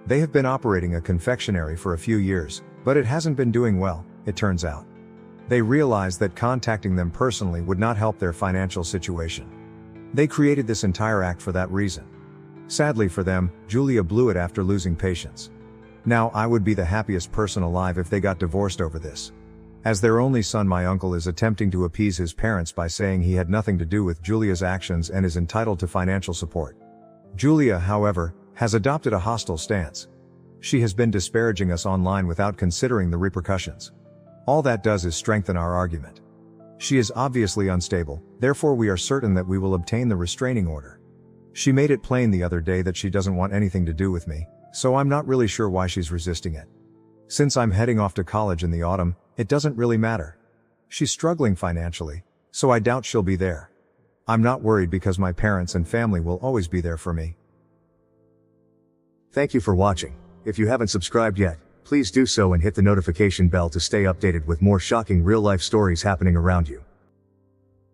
They have been operating a confectionery for a few years, but it hasn't been doing well, it turns out. They realized that contacting them personally would not help their financial situation. They created this entire act for that reason. Sadly for them, Julia blew it after losing patience. Now I would be the happiest person alive if they got divorced over this. As their only son, my uncle is attempting to appease his parents by saying he had nothing to do with Julia's actions and is entitled to financial support. Julia, however, has adopted a hostile stance. She has been disparaging us online without considering the repercussions. All that does is strengthen our argument. She is obviously unstable, therefore we are certain that we will obtain the restraining order. She made it plain the other day that she doesn't want anything to do with me, so I'm not really sure why she's resisting it. Since I'm heading off to college in the autumn, it doesn't really matter. She's struggling financially, so I doubt she'll be there. I'm not worried because my parents and family will always be there for me. Thank you for watching. If you haven't subscribed yet, please do so and hit the notification bell to stay updated with more shocking real-life stories happening around you.